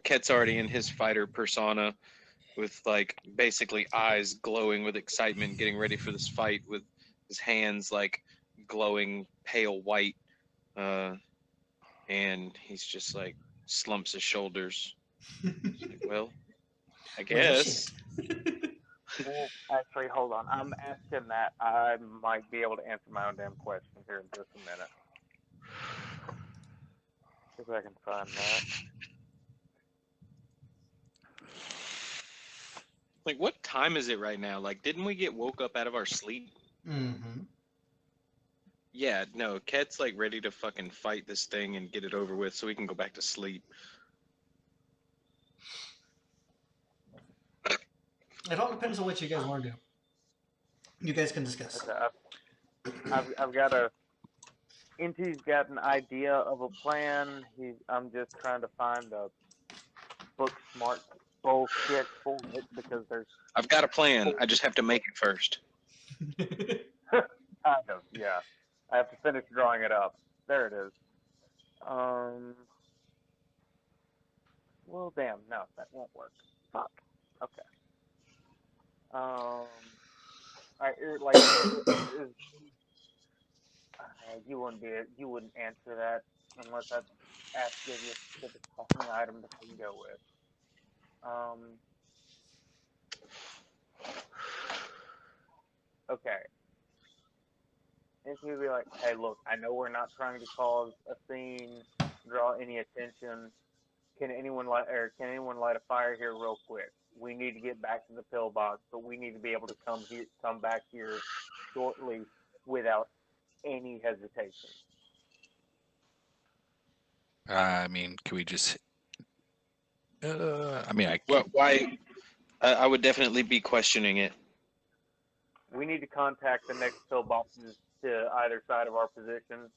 Ket's already in his fighter persona, with like basically eyes glowing with excitement, getting ready for this fight, with his hands like glowing pale white, and he's just like slumps his shoulders. He's like, well, I Well, guess. Well, actually, hold on. I'm asking that. I might be able to answer my own damn question here in just a minute. See if I can find that. Like, what time is it right now? Like, didn't we get woke up out of our sleep? Mm-hmm. Yeah, no, Ket's like ready to fucking fight this thing and get it over with so we can go back to sleep. It all depends on what you guys want to do. You guys can discuss. Okay, I've got a. Inti's got an idea of a plan. I'm just trying to find the book smart bullshit for it because there's I've got a plan. I just have to make it first. kind of, yeah. I have to finish drawing it up. There it is. Well, damn, no, that won't work. Fuck. Okay. You wouldn't answer that unless I asked you a specific fucking item that I can go with. Okay. And she'd be like, "Hey, look, I know we're not trying to cause a scene, draw any attention. Can anyone light a fire here real quick? We need to get back to the pillbox, but we need to be able to come back here shortly without any hesitation." I mean, can we just? I mean, Well, why? I would definitely be questioning it. We need to contact the next pillboxes to either side of our position.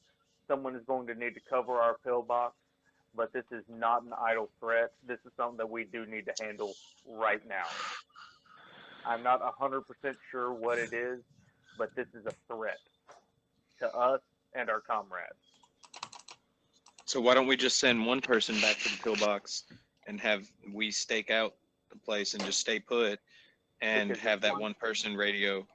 Someone is going to need to cover our pillbox, but this is not an idle threat. This is something that we do need to handle right now. I'm not 100% sure what it is, but this is a threat to us and our comrades. So why don't we just send one person back to the pillbox and have we stake out the place and just stay put and Because have that one person radio?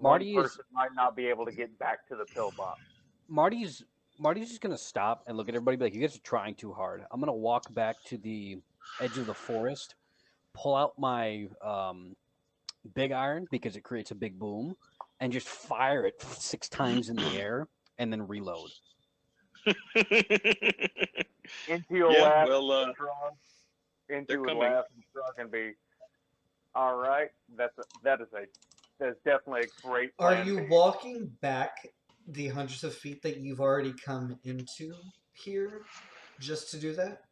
Marty One is- person might not be able to get back to the pillbox. Marty's just gonna stop and look at everybody and be like, "You guys are trying too hard." I'm gonna walk back to the edge of the forest, pull out my big iron because it creates a big boom, and just fire it 6 times in the air and then reload. Into your Yeah, laugh, well, shrug. they're Into would coming. laugh and shrug and be, "All right, that's definitely a great Are plan you B." walking back the hundreds of feet that you've already come into here just to do that?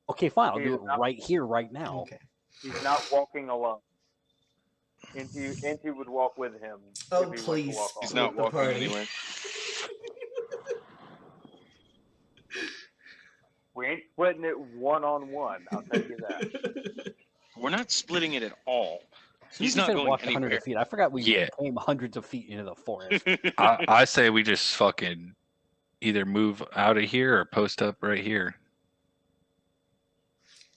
Okay, fine. I'll He do is it not- right here, right now. Okay. He's not walking alone. Into would walk with him. Oh, if he went to please. walk He's alone. not the walking party. anywhere. We ain't splitting it 1-on-1. I'll tell you that. We're not splitting it at all. So He's you not said going walk anywhere. 100 feet. I forgot we Yeah. came hundreds of feet into the forest. I say we just fucking either move out of here or post up right here.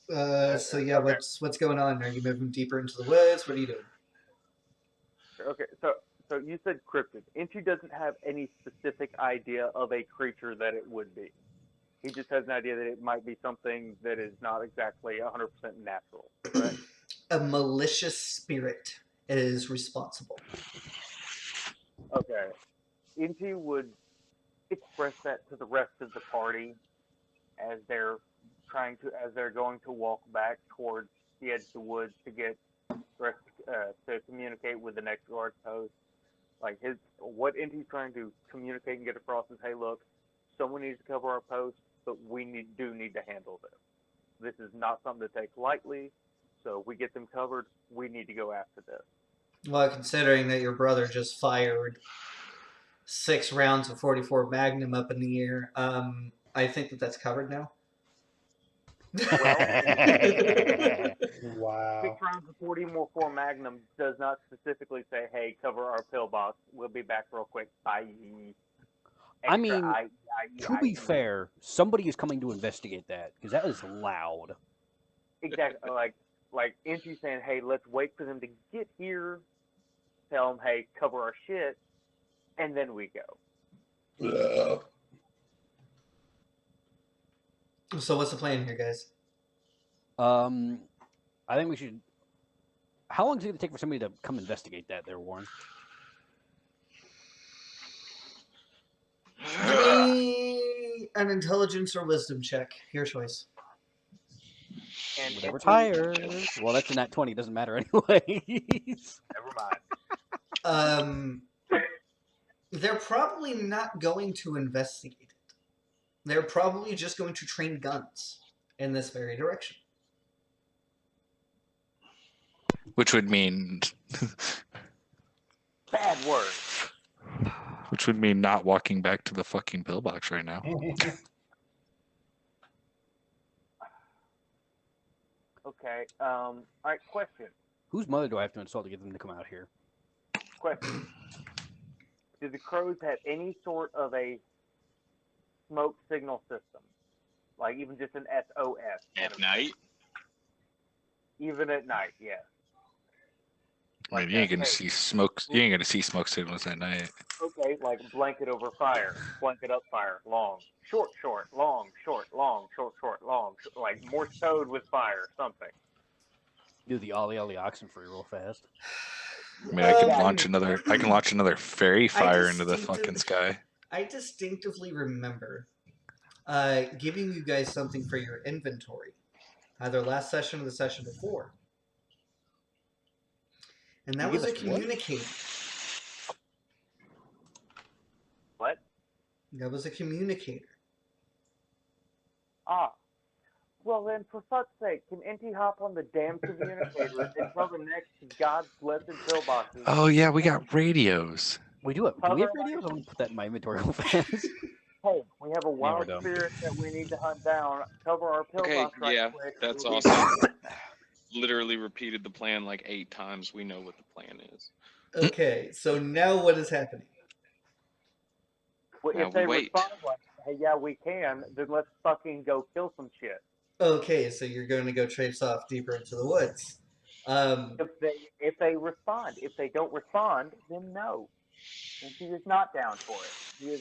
So yeah, Okay. what's going on? Are you moving deeper into the woods? What are you doing? Okay, so you said cryptid. Inchi doesn't have any specific idea of a creature that it would be. He just has an idea that it might be something that is not exactly 100% natural, correct? A malicious spirit is responsible. Okay. Inchi would express that to the rest of the party as they're going to walk back towards the edge of the woods to get to communicate with the next guard post. Like what Inti's trying to communicate and get across is, hey, look, someone needs to cover our post, but we do need to handle this. This is not something to take lightly. So if we get them covered, we need to go after this. Well, considering that your brother just fired 6 rounds of 44 Magnum up in the air, I think that's covered now. Wow. 6 rounds of 44 Magnum does not specifically say, hey, cover our pillbox. We'll be back real quick. Bye. I mean, Extra To be fair, somebody is coming to investigate that because that was loud. Exactly. Like Inchi saying, hey, let's wait for them to get here. Tell them, hey, cover our shit, and then we go. So what's the plan here, guys? I think we should. How long is it going to take for somebody to come investigate that there, Warren? Give me an intelligence or wisdom check. Your choice. And Whatever's Inchi- higher. Well, that's a nat 20. It doesn't matter anyways. Never mind. They're probably not going to investigate it. They're probably just going to train guns in this very direction. Which would mean Bad word. which would mean not walking back to the fucking pillbox right now. Okay. All right. Question. Whose mother do I have to insult to get them to come out here? Question. Do the crows have any sort of a smoke signal system? Like even just an SOS? At night? Even at night, yes. I mean, you ain't gonna see smoke. You ain't gonna see smoke signals at night. Okay, like blanket over fire, blanket up fire, long, short, long, short, long, short, long, like Morse code with fire, something. Do the ollie ollie oxen free real fast. I mean, I can Um, launch another. I can launch another fairy fire into the distinctive- fucking sky. I distinctively remember giving you guys something for your inventory, either last session or the session before, and that You was give a us what? communicator. What? That was a communicator. Ah. Well then, for fuck's sake, can NT hop on the damn communicator and tell the next God's blessed pillboxes? Oh yeah, we got radios. We do have. Do we have radios? I'm gonna put that in my inventory real fast. Hey, we have a we're wild done. spirit that we need to hunt down. Cover our pillbox Okay, right yeah, quick. that's We'll be- awesome. Literally repeated the plan like 8 times. We know what the plan is. Okay, so now what is happening? Well, Now if they we wait. respond like, "Hey, yeah, we can," then let's fucking go kill some shit. Okay, so you're going to go traipse off deeper into the woods. If they respond, if they don't respond, then no. And he is not down for it. He is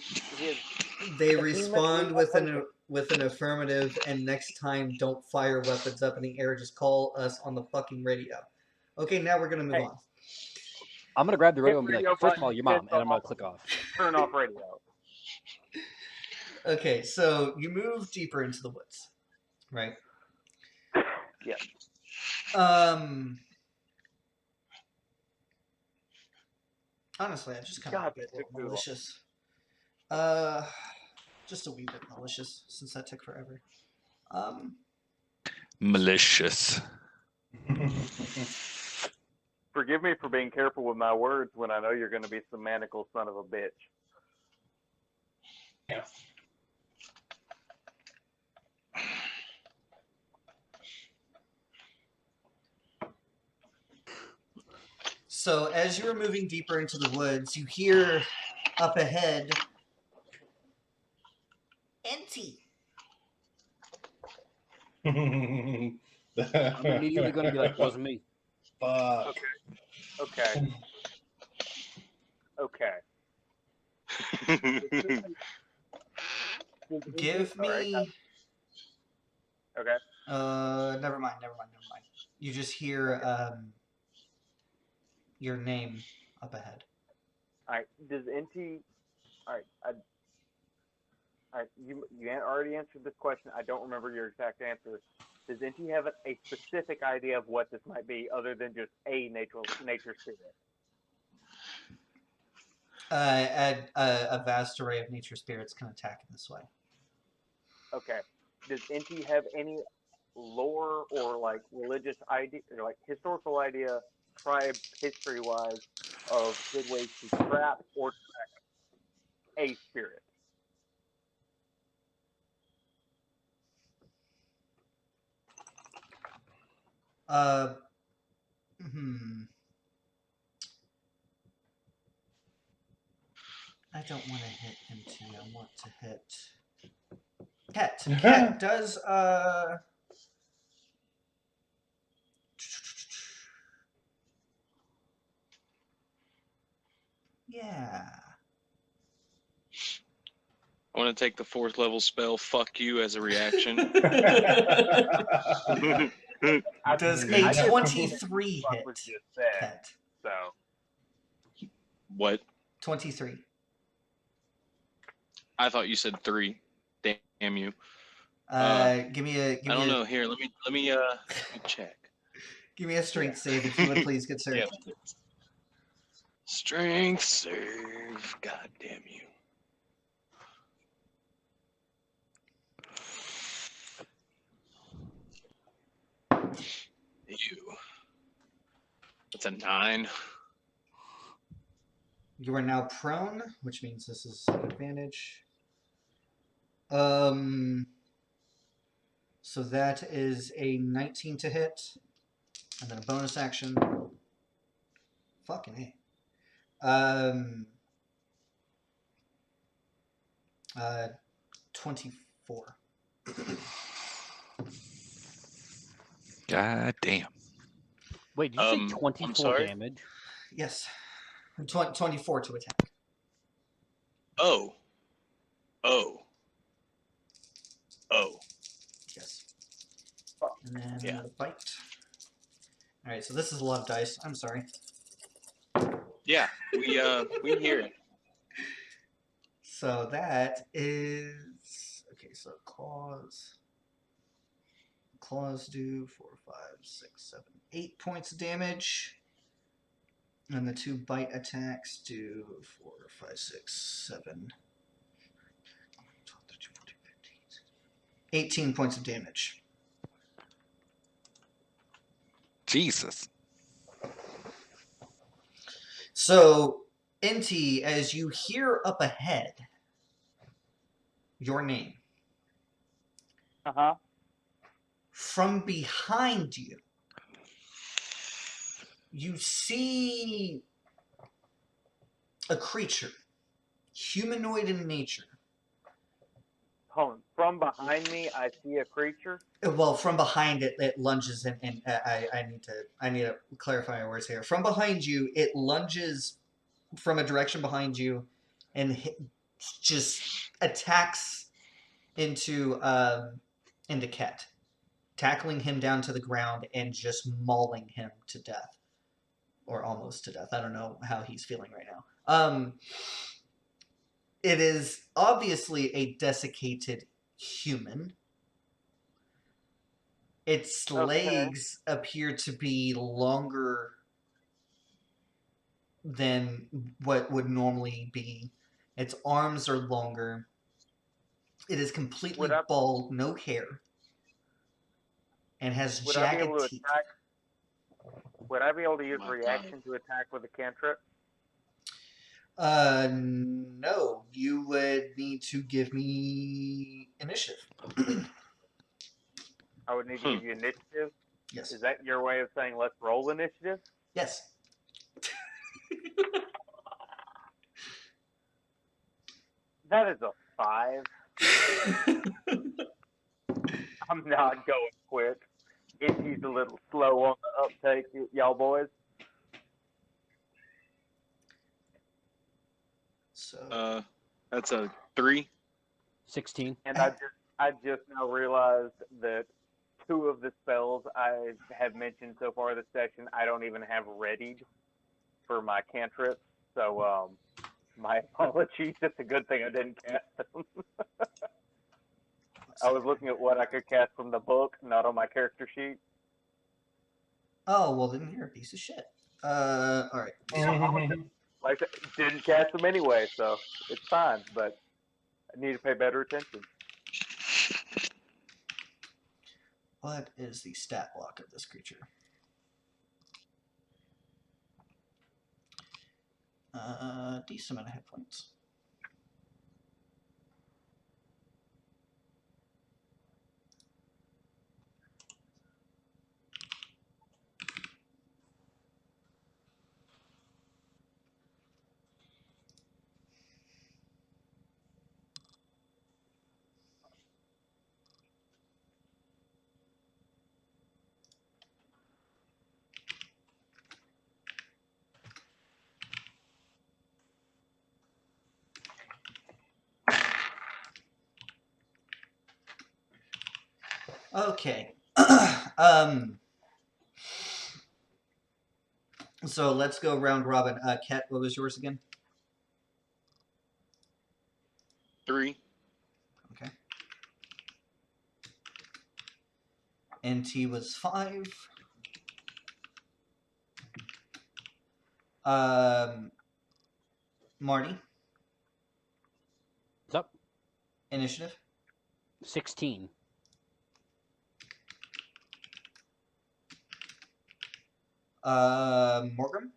They vehemently respond with opposed. an affirmative, and next time, don't fire weapons up in the air. Just call us on the fucking radio. Okay, now we're gonna move Hey. on. I'm gonna grab the radio Hit and be radio like, first of all, button, your mom, piss and I'm gonna off. click off. Turn off radio. Okay, so you move deeper into the woods, right? Yeah. Honestly, I just kind of God, get a that little took too long. malicious. Just a wee bit malicious since that took forever. Malicious. Forgive me for being careful with my words when I know you're going to be some maniacal son of a bitch. So as you're moving deeper into the woods, you hear up ahead, "Enti." I'm immediately gonna be like, wasn't me. Fuck. Okay. Okay. Give me. Alright. Okay. Never mind. You just hear your name up ahead. All right. Does NT? All right. All right. You already answered this question. I don't remember your exact answer. Does NT have a specific idea of what this might be, other than just a nature spirit? A vast array of nature spirits can attack in this way. Okay. Does NT have any lore or like religious idea or like historical idea, tribe history wise, of good ways to trap or track a spirit? I don't want to hit MT. I want to hit Ket. Ket does yeah. I want to take the 4th level spell, fuck you, as a reaction. Does I a just- 23 what hit was just said, Ket? so What? 23. I thought you said 3. Damn you. Give me a I don't know. Here, let me check. Give me a strength save if you would please, good sir. Yeah. Strength save. God damn you. Ew. That's a 9. You are now prone, which means this is an advantage. So that is a 19 to hit, and then a bonus action. Fucking A. 24. God damn. Wait, did you say I'm 24 sorry? damage? Yes. 24 to attack. Oh. Yes. And then Yeah. another bite. Alright, so this is a lot of dice. I'm sorry. Yeah, we hear it. So that is okay. So claws do 4, 5, 6, 7, 8 points of damage, and the 2 bite attacks do 4, 5, 6, 7, 12, 13, 14, 15, 18 points of damage. Jesus. So, Inti, as you hear up ahead your name, Uh-huh. from behind you, you see a creature, humanoid in nature. Hold on. From behind me, I see a creature. Well, from behind it, it lunges in, and I need to clarify my words here. From behind you, it lunges from a direction behind you, and just attacks into Ket, tackling him down to the ground and just mauling him to death, or almost to death. I don't know how he's feeling right now. It is obviously a desiccated human. Its Okay. legs appear to be longer than what would normally be. Its arms are longer. It is completely Would I bald, no hair, and has would I be able jagged to teeth. attack? Would I be able to use My God. reaction to attack with a cantrip? No. You would need to give me initiative. I would need to give you initiative. Yes. Is that your way of saying let's roll initiative? Yes. That is a 5. I'm not going quick. Itchy's a little slow on the uptake, y'all boys. So That's a 3. 16. And I just now realized that 2 of the spells I have mentioned so far this session I don't even have readied for my cantrips. So my apologies. It's a good thing I didn't cast them. I was looking at what I could cast from the book, not on my character sheet. Oh, well, then you're a piece of shit. All right. Like, didn't cast them anyway, so it's fine. But I need to pay better attention. What is the stat block of this creature? Decent amount of hit points. Okay. So let's go round robin. Ket, what was yours again? 3. Okay. NT was 5. Marty, What's up? initiative. 16. Morgan,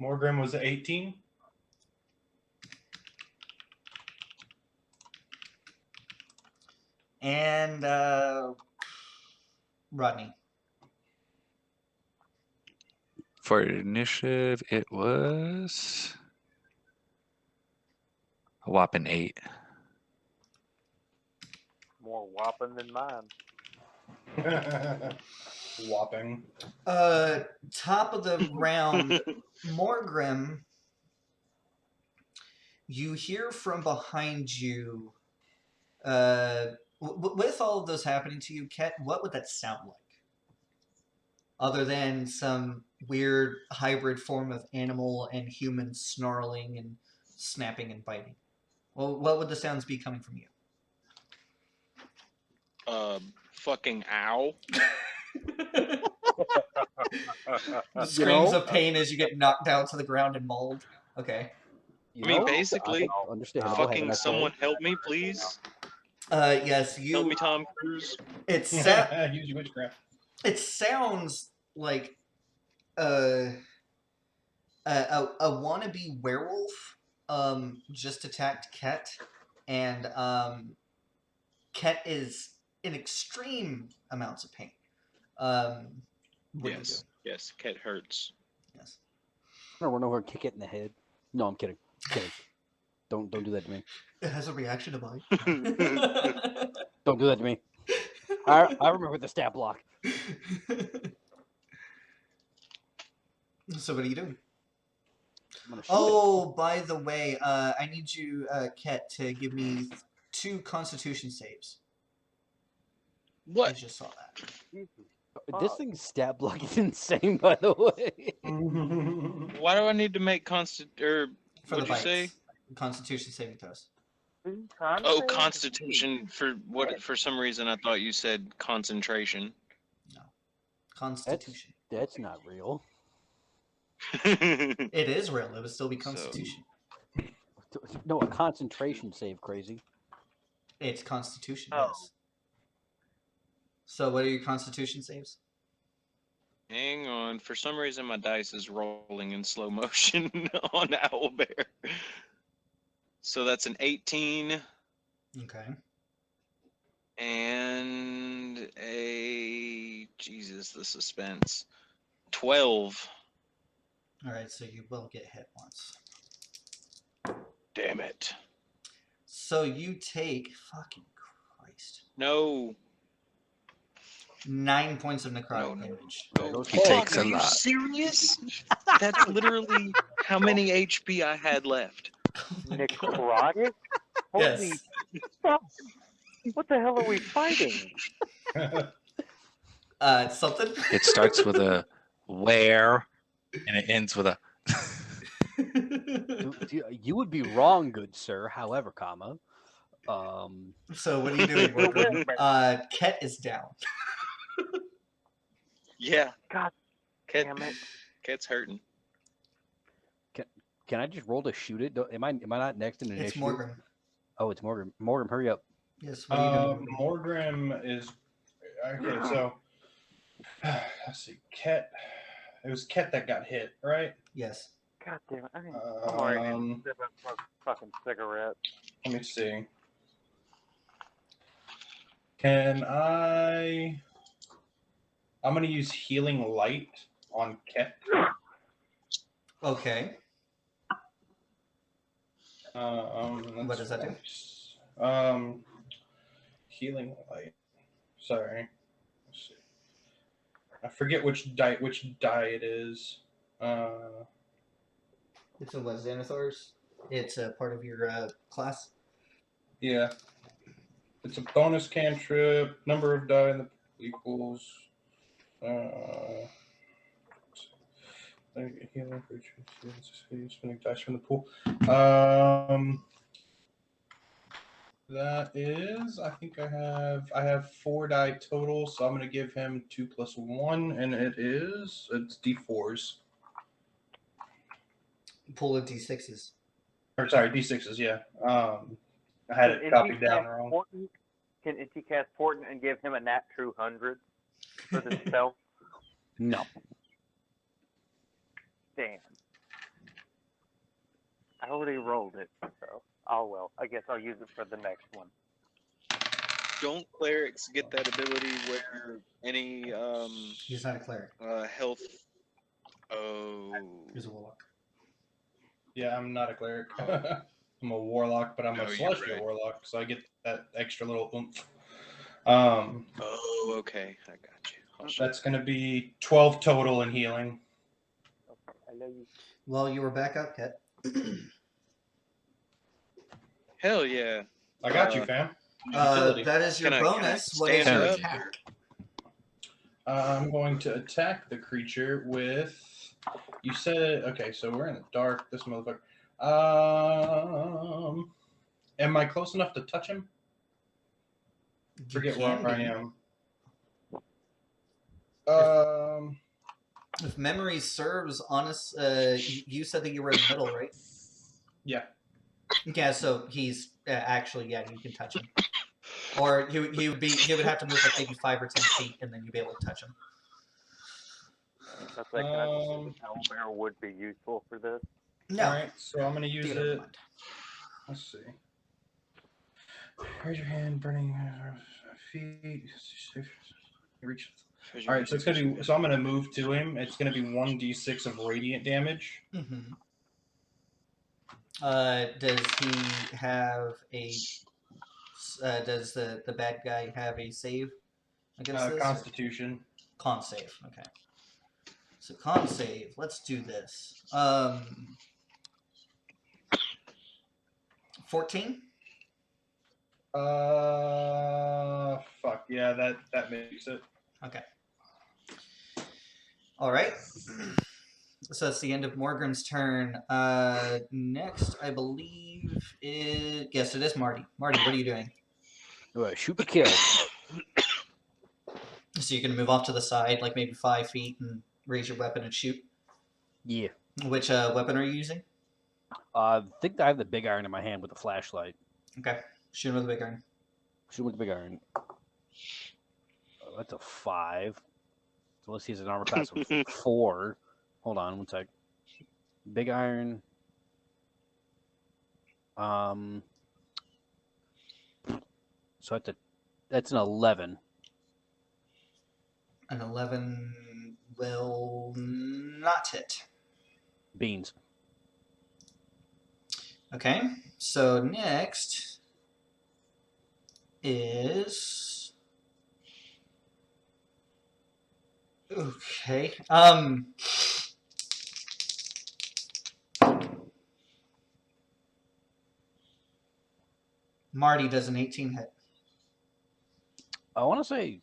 Morgrim was 18. and Rodney. For initiative, it was a whopping 8. More whopping than mine. Whopping. Top of the round, Morgrim, you hear from behind you, with all of those happening to you, Ket, what would that sound like? other than some weird hybrid form of animal and human snarling and snapping and biting. Well, what would the sounds be coming from you? Fucking ow. The screams of pain as you get knocked down to the ground and mauled. Okay. I mean, basically, understandable. fucking someone help me, please. Yes, Help you. me, Tom Cruise. It Use your witchcraft. It sounds like a wannabe werewolf just attacked Ket, and Ket is in extreme amounts of pain. What do you do? Yes, Ket hurts. Yes. I'm gonna run over and kick it in the head. No, I'm kidding. Kidding. Don't do that to me. It has a reaction to bite. Don't do that to me. I remember the stat block. So what are you doing? I'm gonna shoot Oh, by the way, I need you, Ket, to give me 2 Constitution saves. I What? just saw that. it. This thing's stat block is insane, by the way. Why do I need to make For what'd the you say? bites. Constitution saving throws. Oh, Constitution. For some reason, I thought you said concentration. No. Constitution. That's not real. It is real. It would still be So- Constitution. No, a concentration save, crazy. It's Constitution, Oh. yes. So what are your Constitution saves? Hang on. For some reason, my dice is rolling in slow motion on Owlbear. So that's an 18 Okay. and a Jesus, the suspense. 12. Alright, so you will get hit once. Damn it. So you take, fucking Christ, No. 9 points of necrotic No. damage. Oh, He takes are a you lot. serious? That's literally how many HP I had left. Necrotic? Holy Yes. fuck! What the hell are we fighting? Something? It starts with a where and it ends with a. You would be wrong, good sir. However, So what are you doing, Morgan? Ket is down. Yeah. God Ket, damn it. Ket's hurting. can I just roll to shoot it? Am I not next in initiative? It's Morgan. Oh, it's Morgan. Morgan, hurry up. Yes, what are you doing? Morgrim is okay. So let's see, Ket. It was Ket that got hit, right? Yes. God damn it. I'm already Um, sip a fucking cigarette. Let me see. Can I? I'm gonna use healing light on Ket. Okay. What does that do? Healing light. Sorry. Let's see. I forget which die it is. It's a what, Xanathar's? It's a part of your class? Yeah. It's a bonus cantrip. Number of die in the equals. Healing creatures. Spinning dice from the pool. That is, I think I have 4 die total, so I'm gonna give him 2 + 1, and it's D4s. Pull of D6s. Or sorry, D6s. Yeah. I had it copied down wrong. Can Inti cast Portent and give him a nat true 100 for the spell? No. Damn. I already rolled it, so oh well. I guess I'll use it for the next one. Don't clerics get that ability where any He's not a cleric. health? Oh. He's a warlock. Yeah, I'm not a cleric. I'm a warlock, but I'm a Oh, you're celestial right. warlock, so I get that extra little oomph. Oh, okay. I got you. I'll show That's gonna be 12 total in healing. Okay, I love you. Well, you were back up, Ket. Hell yeah. I got you, fam. That is your Can I bonus. What is stand your up? attack? I'm going to attack the creature with. You said okay, so we're in the dark. This motherfucker. Am I close enough to touch him? Forget where I am. If memory serves, honest, you said that you were in the middle, right? Yeah. Yeah, so he's actually, yeah, you can touch him. Or he would have to move like maybe 5 or 10 feet, and then you'd be able to touch him. I was like, can I think the owlbear would be useful for this? No. All right, so I'm going to use Never it. mind. Let's see. Raise your hand, burning feet. Reach. All right, so it's gonna be. So I'm gonna move to him. It's gonna be 1d6 of radiant damage. Mm-hmm. Does he have a? Does the bad guy have a save against this? Constitution. Con save. Okay. So con save. Let's do this. 14. Fuck yeah, that makes it. Okay. All right. So that's the end of Morgrim's turn. Next, I believe yes, it is Marty. Marty, what are you doing? Shoot to kill. So you're gonna move off to the side, like maybe 5 feet, and raise your weapon and shoot. Yeah. Which weapon are you using? I think I have the big iron in my hand with the flashlight. Okay, shoot him with the big iron. Shoot with the big iron. Oh, that's a 5. So let's see, it's an armor class of 4. Hold on, one sec. Big iron. So that's an 11. An 11 will not hit. Beans. Okay, so next is okay. Marty does an 18 hit. I want to say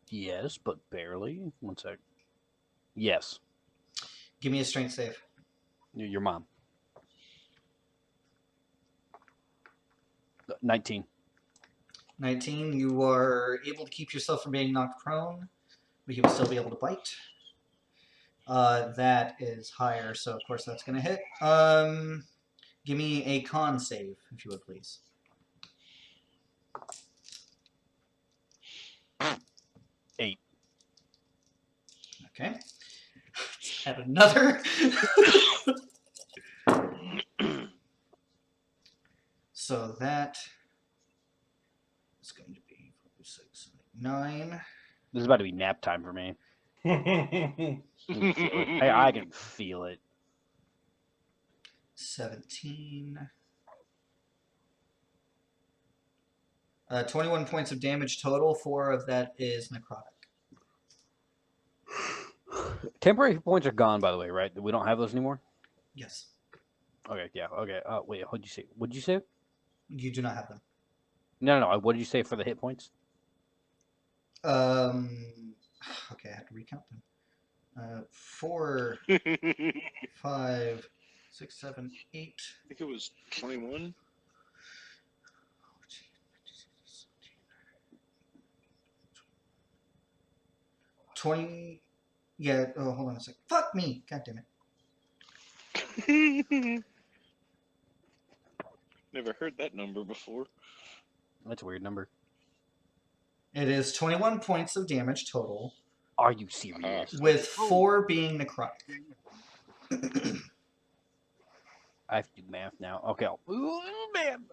yes, but barely. One sec. Yes. Give me a strength save. Your mom. 19. 19. You are able to keep yourself from being knocked prone, but you will still be able to bite. That is higher, so of course that's going to hit. Give me a con save, if you would, please. 8. Okay. Add another. So that is going to be 4, 6, 9. This is about to be nap time for me. Hey, I can feel it. 17. 21 points of damage total. 4 of that is necrotic. Temporary points are gone, by the way, right? We don't have those anymore? Yes. Okay, yeah, okay. Wait, what'd you say? What'd you say? You do not have them. No. What did you say for the hit points? Okay, I have to recount them. 4, 5, 6, 7, 8. I think it was 21. 20. Yeah. Oh, hold on a second. Fuck me. God damn it. Never heard that number before. That's a weird number. It is 21 points of damage total, Are you serious? with 4 being necrotic. I have to do math now. Okay. Ooh, man.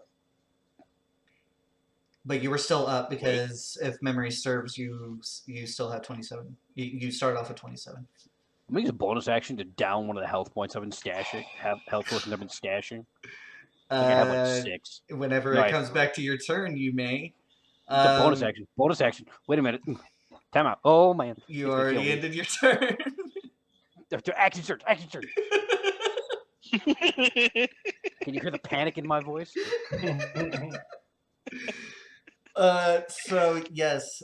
But you were still up because if memory serves, you still have 27. You start off at 27. I'm gonna use a bonus action to down one of the health points I've been stashing. Health potions I've been stashing. I have like 6. Whenever it comes back to your turn, you may. It's a bonus action. Bonus action. Wait a minute. Time out. Oh man. You already ended your turn. Action search. Action search. Can you hear the panic in my voice? So yes.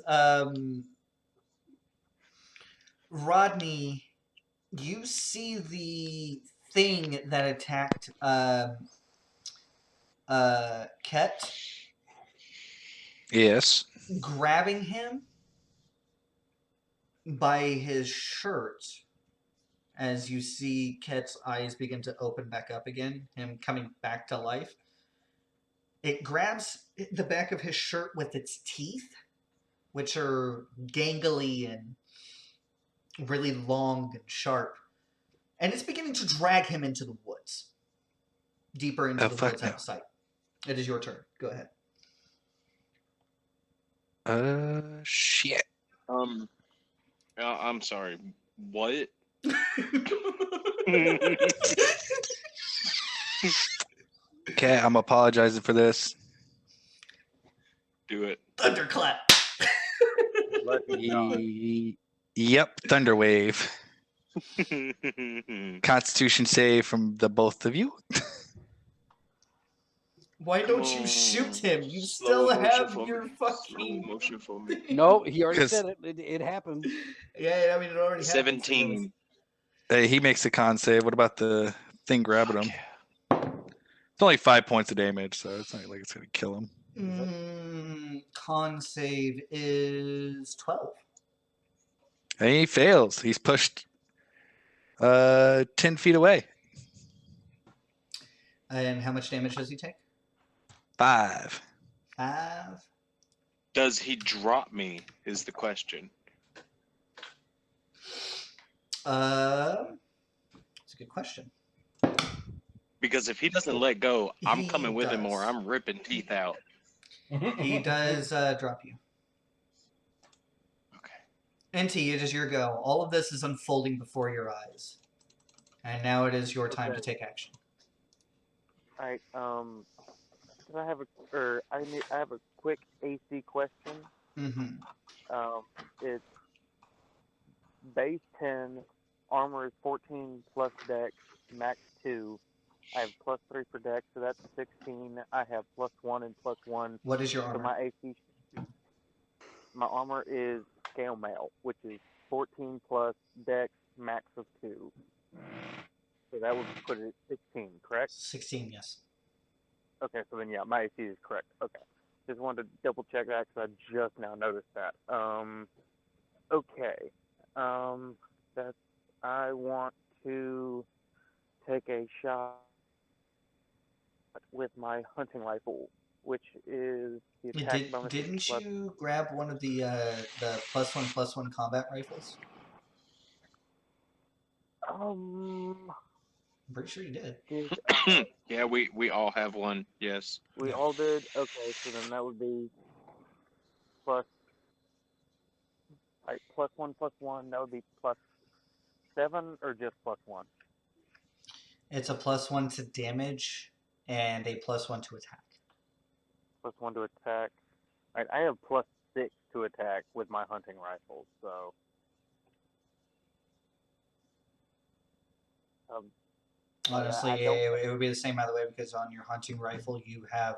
Rodney, you see the thing that attacked Ket Yes. grabbing him by his shirt as you see Ket's eyes begin to open back up again, him coming back to life. It grabs the back of his shirt with its teeth, which are gangly and really long and sharp, and it's beginning to drag him into the woods, deeper into Oh, the fuck woods no. out of sight. It is your turn. Go ahead. Shit. I'm sorry. What? Okay, I'm apologizing for this. Do it. Thunderclap. Lucky not. Yep, Thunderwave. Constitution save from the both of you. Why don't you shoot him? You Slow still motion have for your me. fucking. Slow motion for me. No, he already 'Cause- said it. It happened. Yeah, I mean it already happened. So 17. He makes a con save. What about the thing grabbing him? It's only 5 points of damage, so it's not like it's gonna kill him. Con save is 12. And he fails. He's pushed 10 feet away. And how much damage does he take? 5. 5. Does he drop me? Is the question. It's a good question. Because if he doesn't let go, I'm He coming with him, or does. I'm ripping teeth out. He does drop you. Okay. NT, it is your go. All of this is unfolding before your eyes. And now it is your time to take action. Alright, I have I have a quick AC question. Mm-hmm. It's base 10, armor is 14 plus dex, max 2. I have plus 3 for dex, so that's 16. I have plus 1 and plus 1. What is your So armor? my armor is scale mail, which is 14 plus dex, max of 2. So that would put it at 16, correct? 16, yes. Okay, so then yeah, my AC is correct. Okay, just wanted to double check that because I just now noticed that. Okay, that's I want to take a shot with my hunting rifle, which is the attack bonus. Didn't you grab one of the +1/+1 combat rifles? I'm pretty sure you did. Yeah, we all have one. Yes. We Yeah. all did? Okay, so then that would be plus, like, +1/+1, that would be +7 or just +1? It's a +1 to damage and a +1 to attack. +1 to attack. Alright, I have +6 to attack with my hunting rifle, so. Honestly, I don't- it would be the same either way because on your hunting rifle you have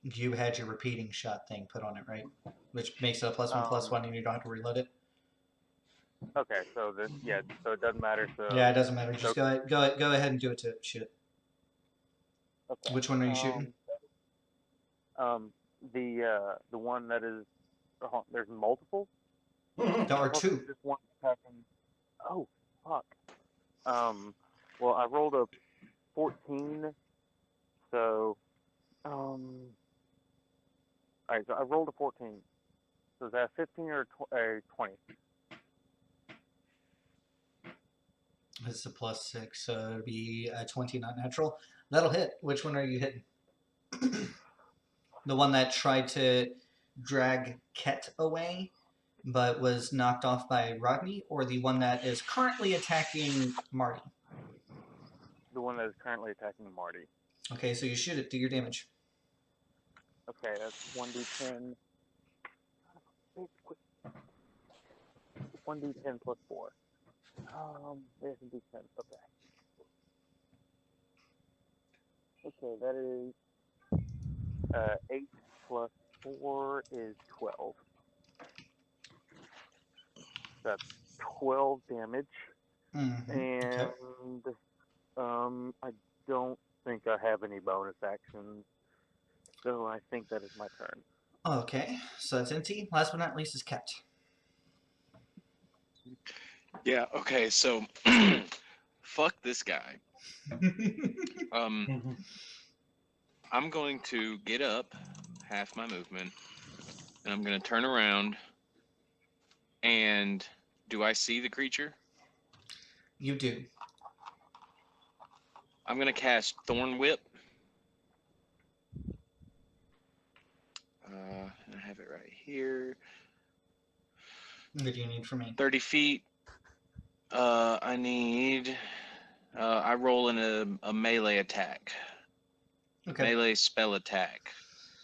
you had your repeating shot thing put on it, right? Which makes it a +1/+1 and you don't have to reload it. Okay, so this, yeah, so it doesn't matter. So Yeah, it doesn't matter. Just okay. go ahead and do it to shoot it. Okay. Which one are you shooting? The one that is there's multiple. There are 2. Just one attacking. Oh fuck. Well, I rolled a 14, so alright, so I rolled a 14. So is that a 15 or a 20? It's a +6, so it'd be a 20, not natural. That'll hit. Which one are you hitting? The one that tried to drag Ket away, but was knocked off by Rodney, or the one that is currently attacking Marty? The one that is currently attacking Marty. Okay, so you shoot it. Do your damage. Okay, that's 1d10. 1d10 plus 4. There's a d10. Okay. Okay, that is 8 plus 4 is 12. That's 12 damage. Mm-hmm. And Okay. I don't think I have any bonus actions. So I think that is my turn. Okay, so that's Inti. Last but not least is Ket. Yeah. Okay. So, fuck this guy. I'm going to get up half my movement, and I'm going to turn around. And do I see the creature? You do. I'm going to cast Thorn Whip. I have it right here. What do you need from me? 30 feet. I need. I roll in a melee attack. Okay. Melee spell attack.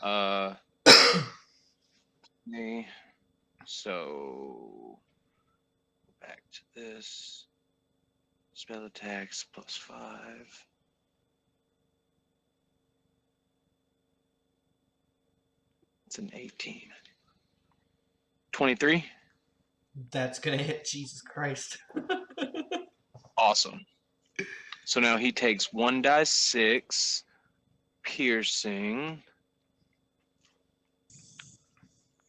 Okay. So back to this. Spell attacks +5. It's an 18. 23. That's gonna hit. Jesus Christ. Awesome. So now he takes 1d6 piercing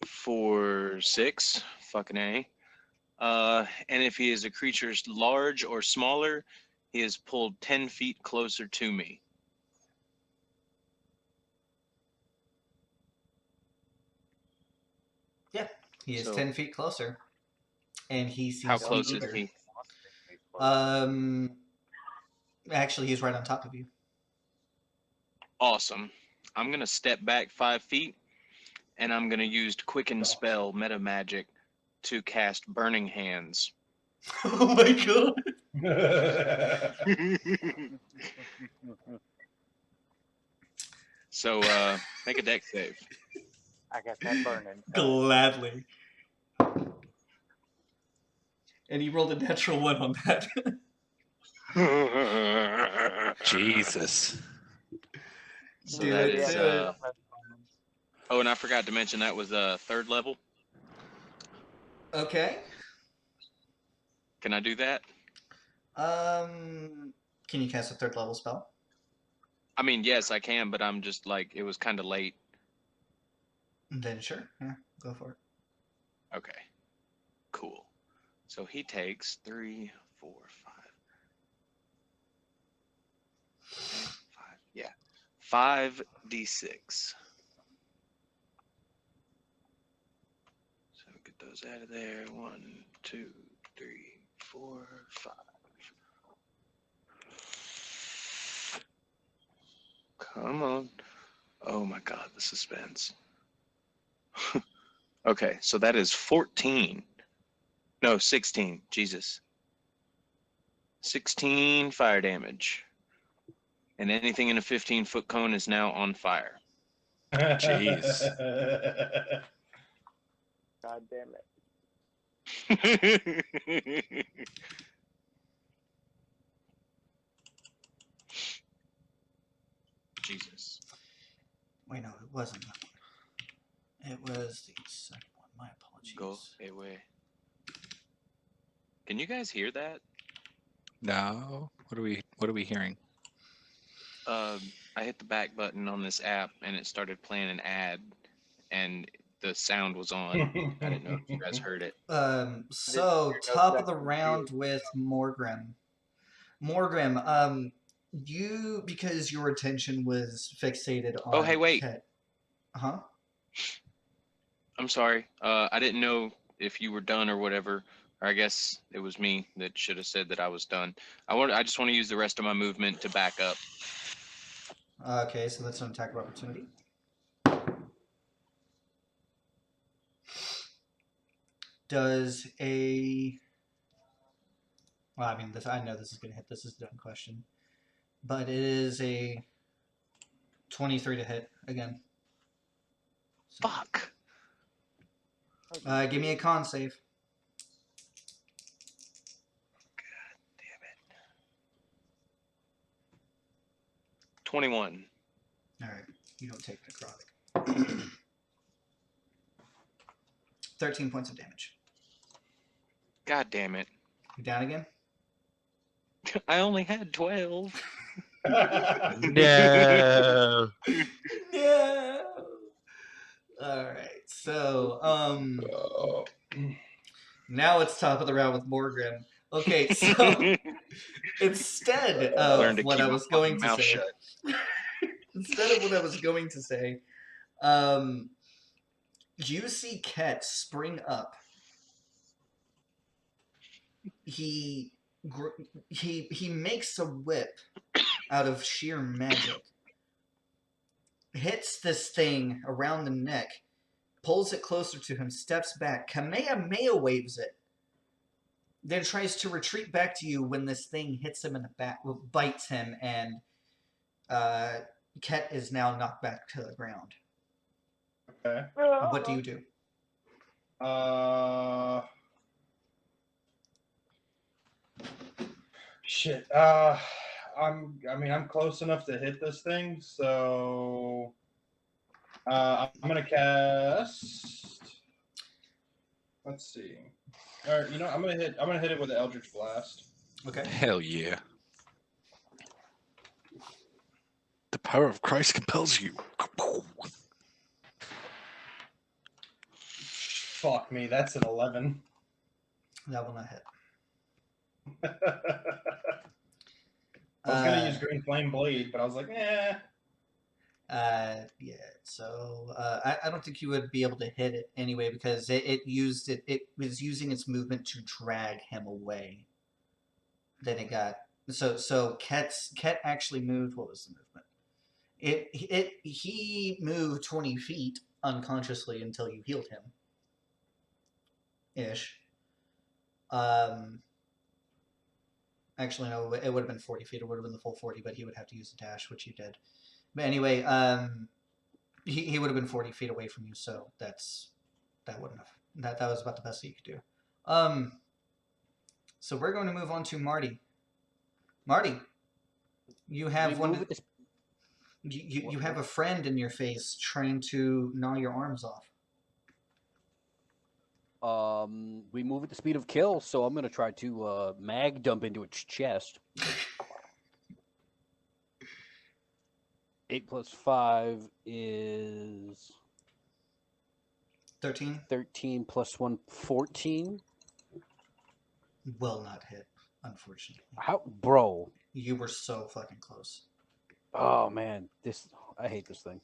for 6. Fucking A. And if he is a creature large or smaller, he is pulled 10 feet closer to me. Yeah, he is So- 10 feet closer. And he sees How close you is he? Actually, he's right on top of you. Awesome. I'm going to step back 5 feet, and I'm going to use Quicken Spell, Meta Magic, to cast Burning Hands. Oh my god. So, make a deck save. I got that burning. Gladly. And he rolled a natural 1 on that. Jesus. So Do that it, is, do it. oh, and I forgot to mention that was 3rd level. Okay. Can I do that? Can you cast a 3rd level spell? I mean, yes, I can, but I'm just like, it was kind of late. Then sure. Yeah, go for it. Okay. Cool. So he takes 3, 4, 5. 5. Yeah. 5d6. So get those out of there. 1, 2, 3, 4, 5. Come on. Oh my god, the suspense. Okay, so that is 14. No, 16. Jesus. 16 fire damage. And anything in a 15-foot cone is now on fire. Jeez. God damn it. Jesus. Wait, no, it wasn't that one. It was the second one. My apologies. Go away. Can you guys hear that? No. What are we hearing? I hit the back button on this app and it started playing an ad and the sound was on. I didn't know if you guys heard it. So top of the round with Morgrim. Morgrim, you, because your attention was fixated on Oh, hey, wait. Ket. Huh? I'm sorry. I didn't know if you were done or whatever. Or I guess it was me that should have said that I was done. I just want to use the rest of my movement to back up. Okay, so that's an attack of opportunity. Does a... Well, I mean, I know this is going to hit. This is a dumb question. But it is a 23 to hit again. So, Fuck. give me a con save. Damn it. 21. All right, you don't take necrotic. 13 points of damage. God damn it. You down again? I only had 12. No. No. All right. So, Oh. now it's top of the round with Morgan. Okay, so instead Learn of to what keep I my was going fucking to mouth say, shut. instead of what I was going to say, you see Ket spring up. He he makes a whip out of sheer magic, hits this thing around the neck, pulls it closer to him, steps back, Kamehameha waves it, then tries to retreat back to you when this thing hits him in the back, bites him, and Ket is now knocked back to the ground. Okay. What do you do? Shit. I'm close enough to hit this thing, so I'm gonna cast. Let's see. All right, I'm gonna hit it with the Eldritch Blast. Okay. Hell yeah. The power of Christ compels you. Fuck me, that's an 11. That will not hit. I was gonna use Green Flame Blade, but I was like, eh. Yeah. So I don't think you would be able to hit it anyway because it was using its movement to drag him away. Then it got so Ket actually moved. What was the movement? He moved 20 feet unconsciously until you healed him. Ish. Actually, no, it would have been 40 feet. It would have been the full 40, but he would have to use a dash, which you did. But anyway, he would have been 40 feet away from you, so that wouldn't have. That was about the best that you could do. So we're going to move on to Marty. Marty, you have you have a friend in your face trying to gnaw your arms off. We move at the speed of kill, so I'm gonna try to mag dump into its chest. 8 plus 5 is 13 13 plus 1, 14. will not hit, unfortunately. How, bro? You were so fucking close. Oh man, I hate this thing.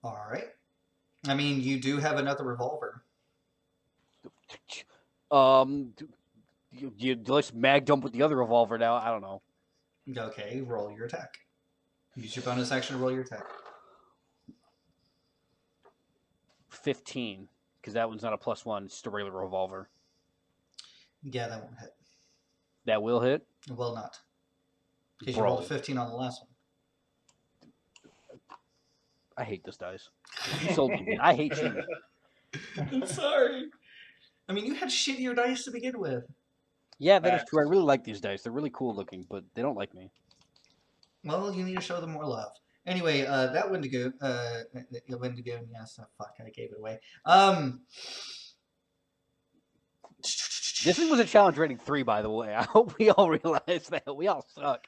All right. I mean, you do have another revolver. Let's mag dump with the other revolver now. I don't know. Okay, roll your attack. Use your bonus action to roll your attack. 15, because that one's not a +1. It's just a regular revolver. Yeah, that won't hit. That will hit. It will not. Because you Bro. rolled a 15 on the last one. I hate this dice. You sold me. I hate you. I'm sorry. I mean, you had shittier dice to begin with. Yeah, that is true. I really like these dice. They're really cool looking, but they don't like me. Well, you need to show them more love. Anyway, that Wendigo, yes, oh, fuck, I gave it away. This thing was a challenge rating 3, by the way. I hope we all realize that. We all suck.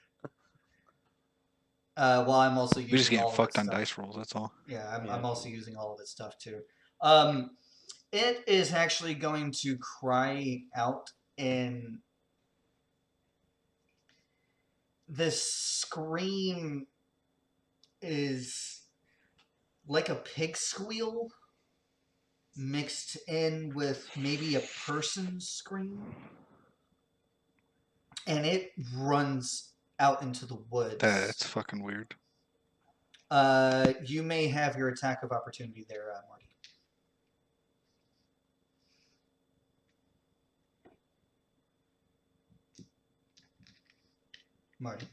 Well, I'm also using We just all getting of fucked its on stuff. dice rolls, that's all. Yeah, Yeah. I'm also using all of its stuff too. It is actually going to cry out in this scream is like a pig squeal mixed in with maybe a person's scream, and it runs out into the woods. That's fucking weird. You may have your attack of opportunity there, Marty. Marty,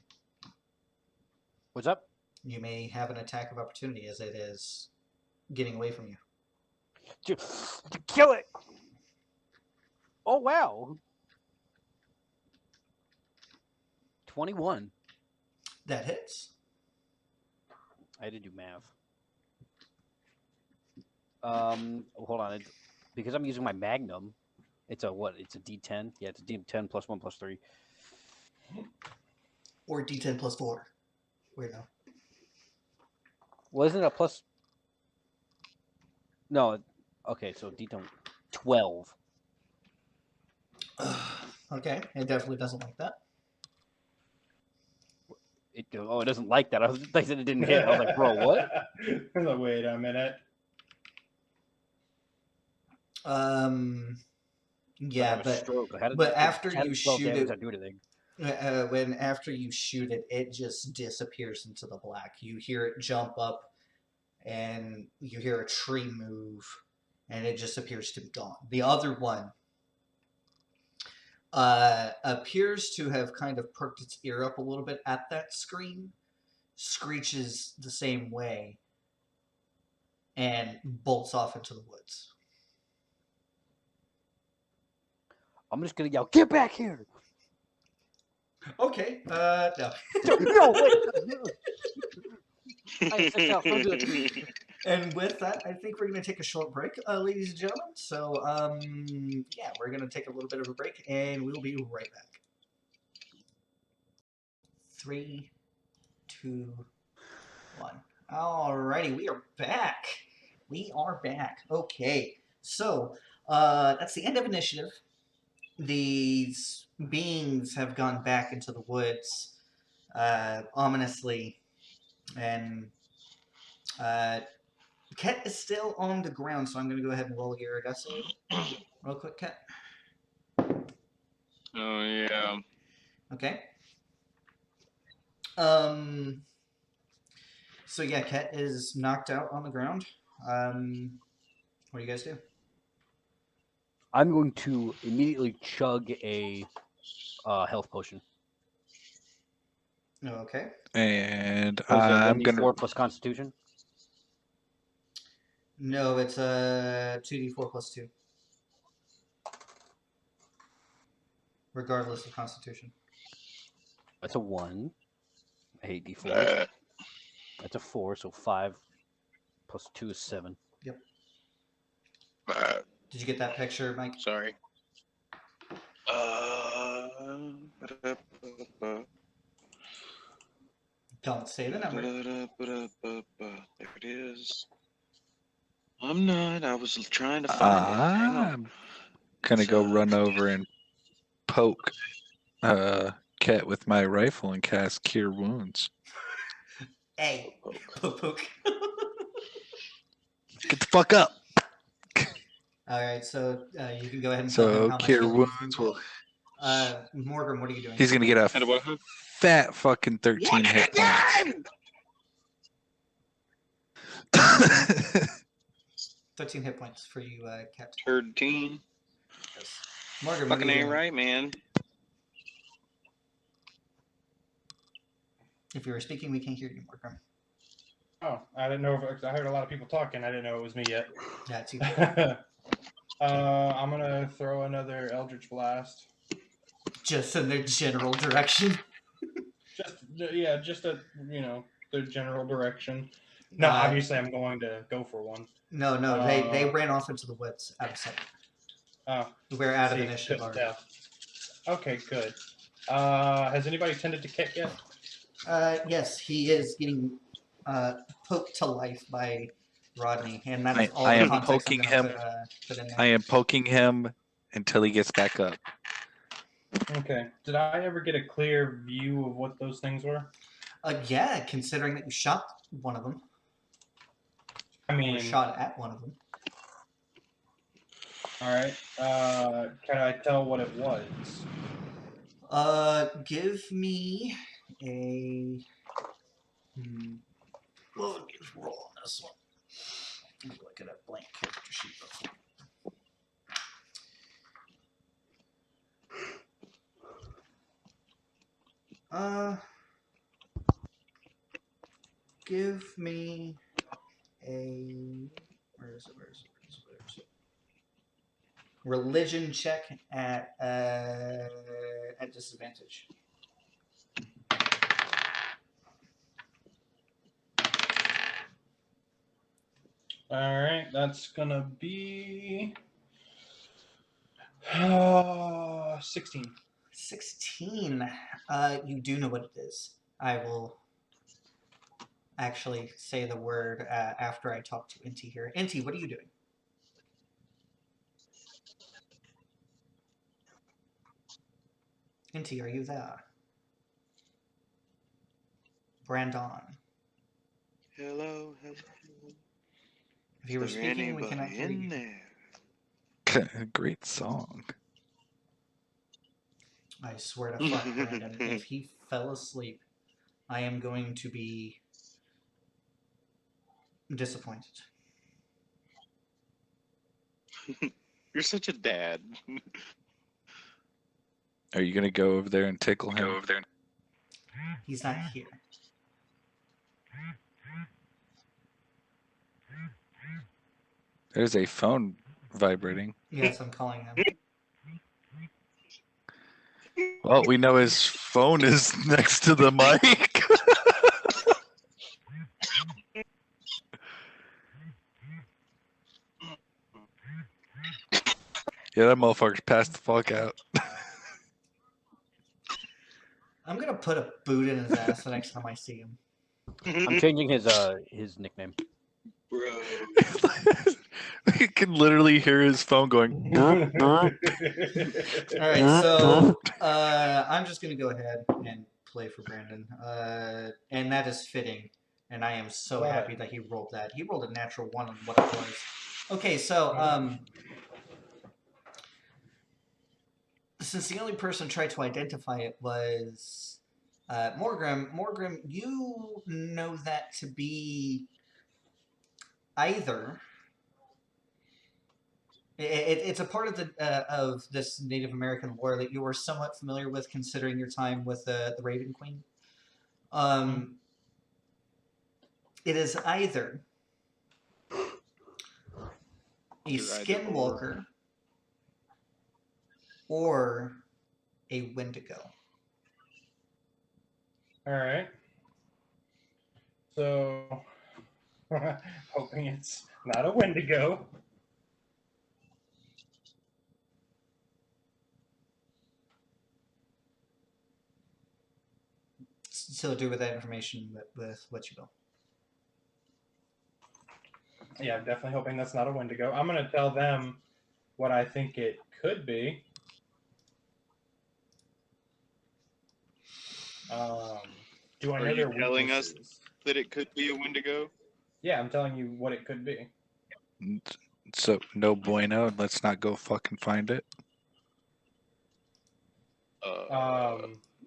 What's up? you may have an attack of opportunity as it is getting away from you. Kill it! Oh, wow. 21. That hits. I had to do math. Hold on. because I'm using my Magnum. It's a what? It's a D10. Yeah, it's a D10 plus 1 plus 3. Or D10 plus 4. Weird no. Well, isn't it a plus? No. Okay, so D10 12. Okay, it definitely doesn't like that. It doesn't like that. They said it didn't hit. I was like, bro, what? Wait a minute. Yeah, I have a but stroke. How did but after 10, you 12 shoot damage it, not do anything? when after you shoot it, it just disappears into the black. You hear it jump up, and you hear a tree move, and it just appears to be gone. The other one appears to have kind of perked its ear up a little bit at that scream, screeches the same way, and bolts off into the woods. I'm just gonna yell, "Get back here!" Okay, no. No, wait. I said, no, don't do that to me. And with that, I think we're going to take a short break, ladies and gentlemen. So, yeah, we're going to take a little bit of a break, and we'll be right back. 3, 2, 1. Alrighty, we are back. We are back. Okay, so that's the end of initiative. These beings have gone back into the woods, ominously, and Ket is still on the ground, so I'm going to go ahead and roll your death save. Real quick, Ket. Oh yeah. Okay. So yeah, Ket is knocked out on the ground. What do you guys do? I'm going to immediately chug a health potion. Okay. And What is it, I'm 1d4 gonna. plus Constitution? No, it's a 2d4 plus 2. Regardless of Constitution. That's a 1. I hate D4. That's a 4, so 5 plus 2 is 7. Yep. Did you get that picture, Mike? Sorry. Don't say the number. There it is. I'm not. I was trying to find it. Hang on. I'm gonna go run over and poke Ket with my rifle and cast Cure Wounds. Hey. Poke. Get the fuck up. Alright, so you can go ahead and tell So him how much Cure healing Wounds will. Morgan, what are you doing? He's gonna get a fat fucking 13 hit points. 13 hit points for you, Ket. 13. Yes. Morgan, what are Fucking you ain't doing? right, man. If you were speaking, we can't hear you, Morgan. Oh, I didn't know if I heard a lot of people talking. I didn't know it was me yet. Yeah, it's you. I'm gonna throw another Eldritch Blast. Just in their general direction. Just a the general direction. No, obviously I'm going to go for one. No, they ran off into the woods out of sight. Oh, We're out of see, initiative couldn't already. tell. Okay, good. Has anybody tended to Ket yet? Yes, he is getting poked to life by Rodney, and that's all I the am context poking I'm gonna him. put in there. I am poking him until he gets back up. Okay. Did I ever get a clear view of what those things were? Yeah, considering that you shot one of them. I Or mean, shot at one of them. all right. Can I tell what it was? Give me a. Well, let me just roll on this one. Let me look at a blank character sheet before. Give me a. Where is it? Religion check at disadvantage. All right, that's gonna be 16. 16. You do know what it is. I will actually say the word after I talk to Inti here. Inti, what are you doing? Inti, are you there? Brandon. Hello, hello. If you were Is there speaking, we cannot anybody hear in you. there? Great song. I swear to fuck, Brandon, if he fell asleep, I am going to be disappointed. You're such a dad. Are you gonna go over there and tickle him? He's not here. There's a phone vibrating. Yes, I'm calling him. Well, we know his phone is next to the mic. Yeah, that motherfucker's passed the fuck out. I'm gonna put a boot in his ass the next time I see him. I'm changing his nickname. Bro. You can literally hear his phone going. "Burp, burp." All right, so I'm just gonna go ahead and play for Brandon, and that is fitting. And I am so Love happy it. that he rolled that. He rolled a natural 1 on what it was. Okay, so since the only person tried to identify it was Morgrim, you know that to be either. It's a part of of this Native American lore that you are somewhat familiar with, considering your time with the Raven Queen. It is either a You're either skinwalker or a Wendigo. All right. So, hoping it's not a Wendigo. So do with that information with what you will. Yeah, I'm definitely hoping that's not a Wendigo. I'm going to tell them what I think it could be. Do I Are know you their telling us weaknesses? that it could be a Wendigo? Yeah, I'm telling you what it could be. So no bueno. Let's not go fucking find it.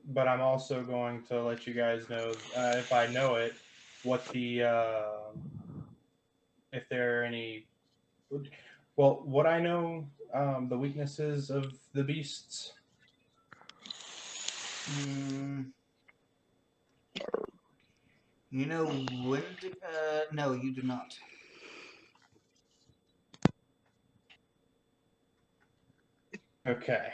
But I'm also going to let you guys know, if I know it, what the if there are any. Well, what I know, the weaknesses of the beasts. You know Wendigo? No, you do not. Okay.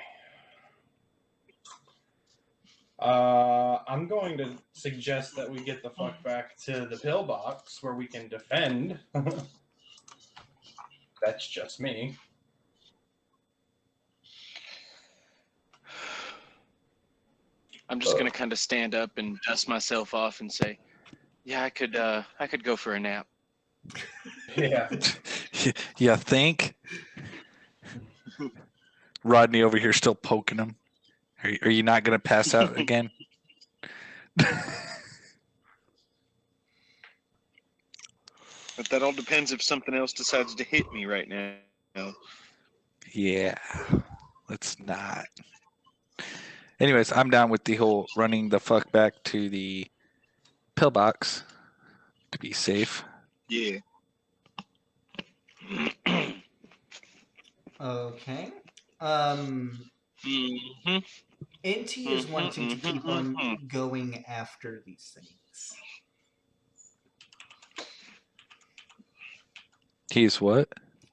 I'm going to suggest that we get the fuck back to the pillbox where we can defend. That's just me. I'm just gonna kind of stand up and dust myself off and say, "Yeah, I could go for a nap." Yeah. You think? Rodney over here still poking him. Are you not gonna pass out again? But that all depends if something else decides to hit me right now. Yeah. Let's not. Anyways, I'm down with the whole running the fuck back to the pillbox to be safe. Yeah. Okay. Mm-hmm. Inti is wanting to keep on going after these things. He's what?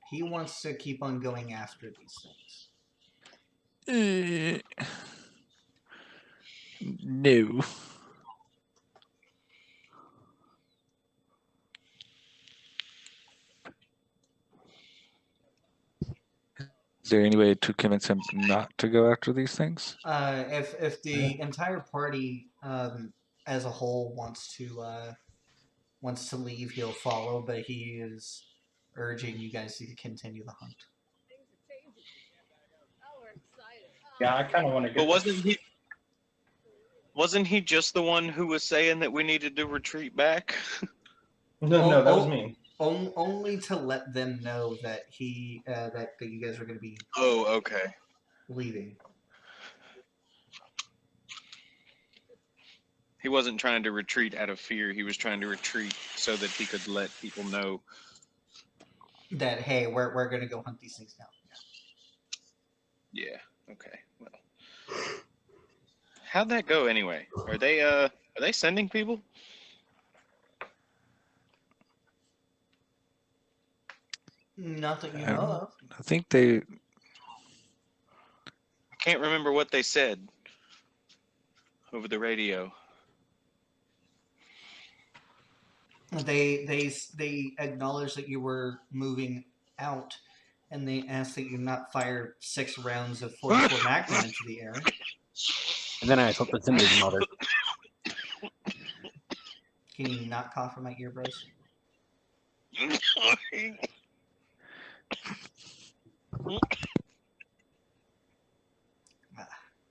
He wants to keep on going after these things. No. Is there any way to convince him not to go after these things? If the entire party as a whole wants to leave, he'll follow, but he is urging you guys to continue the hunt. Yeah, I kind of want to get. But wasn't he just the one who was saying that we needed to retreat back? No, that was me. Only to let them know that that you guys are going to be Oh, okay. leaving. He wasn't trying to retreat out of fear. He was trying to retreat so that he could let people know That hey, we're going to go hunt these things down. Yeah. Okay. Well, how'd that go anyway? Are they sending people? Not that you I know don't- of. I think they. I can't remember what they said over the radio. They acknowledged that you were moving out, and they asked that you not fire 6 rounds of 44 Magnum into the air. And then I thought that's in his mother. Can you not cough from my ear, bros?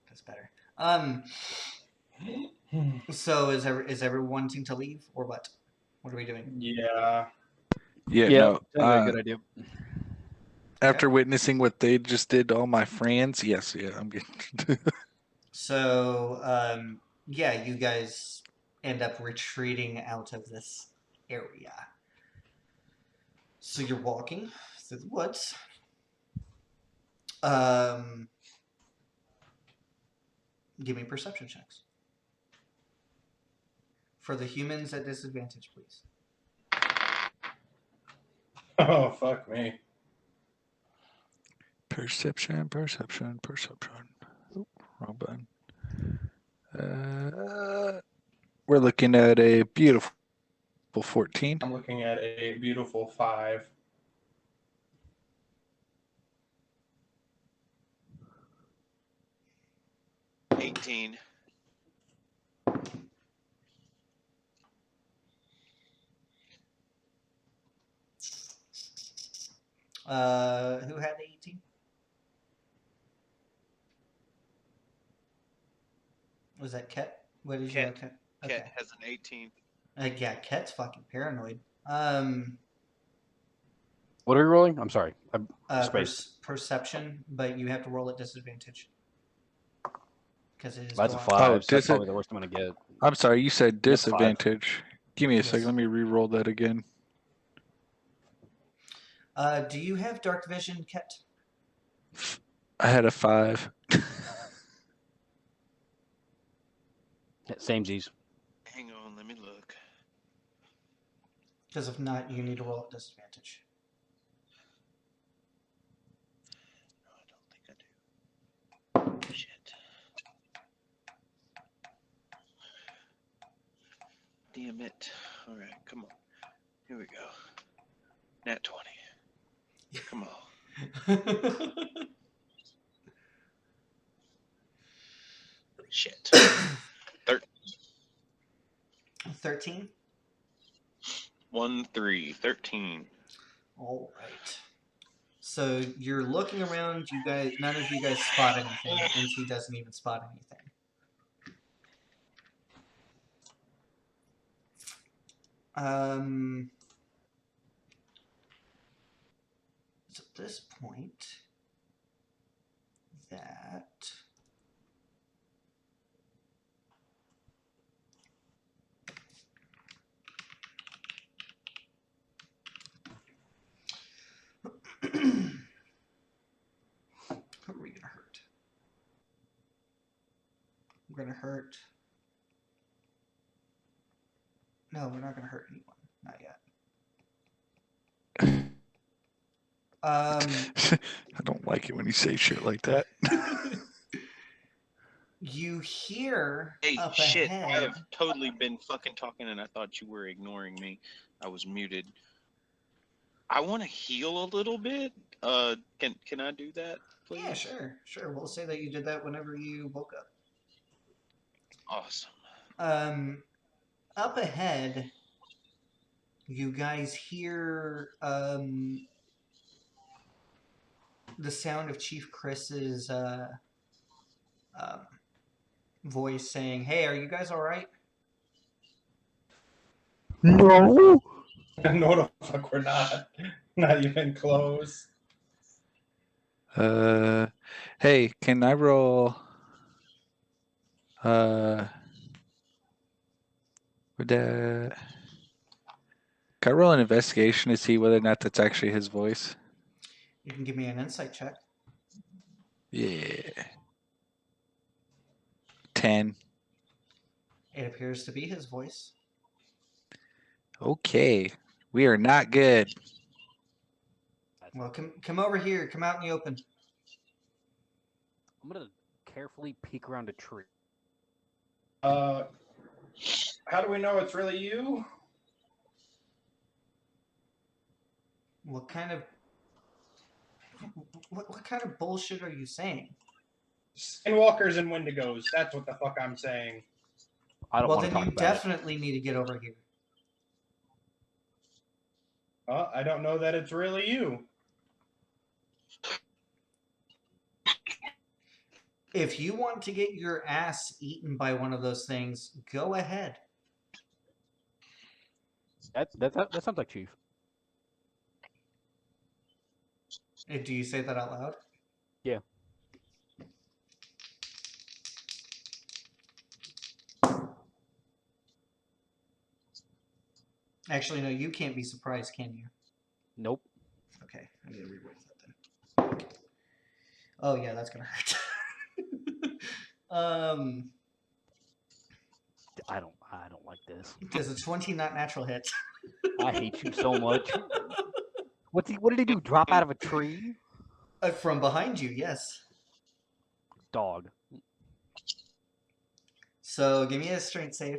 That's better. So is everyone wanting to leave or what? What are we doing? Yeah. Yeah, Yeah, no. sounds like a good idea. After witnessing what they just did to all my friends, yes, yeah, I'm good. So yeah, you guys end up retreating out of this area. So you're walking through the woods. Give me perception checks. For the humans at disadvantage, please. Oh, fuck me. Perception. Oop, wrong button. We're looking at a beautiful 14. I'm looking at a beautiful 5. $18. Who had the 18? Was that Ket? What did you have, Ket? Ket has an 18. Yeah, Ket's fucking paranoid. What are we rolling? I'm sorry. Space. Perception, but you have to roll at disadvantage. Because it is That's a going- 5. Oh, So that's probably the worst I'm going to get. I'm sorry, you said That's 5. disadvantage. Give me a Yes. second. Let me re-roll that again. Do you have dark vision, Ket? I had a 5. Samesies. Hang on, let me look. Because if not, you need to roll at disadvantage. No, I don't think I do. Shit. Damn it. Alright, come on. Here we go. Nat 20. Come on. Shit. 13? 13. All right. So you're looking around. You guys, none of you guys spot anything. NT doesn't even spot anything. So at this point, that who are we gonna hurt? We're gonna hurt. No, we're not gonna hurt anyone. Not yet. I don't like it when you say shit like that. You hear Hey, up shit. I ahead. have totally been fucking talking and I thought you were ignoring me. I was muted. I want to heal a little bit. Can I do that, please? Yeah, sure. We'll say that you did that whenever you woke up. Awesome. Up ahead, you guys hear the sound of Chief Chris's voice saying, "Hey, are you guys all right?" No. No, the fuck, we're not. Not even close. Hey, can I roll? Would can I roll an investigation to see whether or not that's actually his voice? You can give me an insight check. Yeah. 10. It appears to be his voice. Okay. We are not good. Well, come over here. Come out in the open. I'm gonna carefully peek around a tree. How do we know it's really you? What kind of bullshit are you saying? Skinwalkers and Wendigos. That's what the fuck I'm saying. I don't Well, want to then talk you about it. definitely need to get over here. I don't know that it's really you. If you want to get your ass eaten by one of those things, go ahead. That sounds like Chief. Do you say that out loud? Yeah. Actually, no, you can't be surprised, can you? Nope. Okay, I need to reword that then. Oh yeah, that's gonna hurt. I don't like this. Does a 20 not natural hit? I hate you so much. What did he do? Drop out of a tree? From behind you, yes. Dog. So give me a strength save.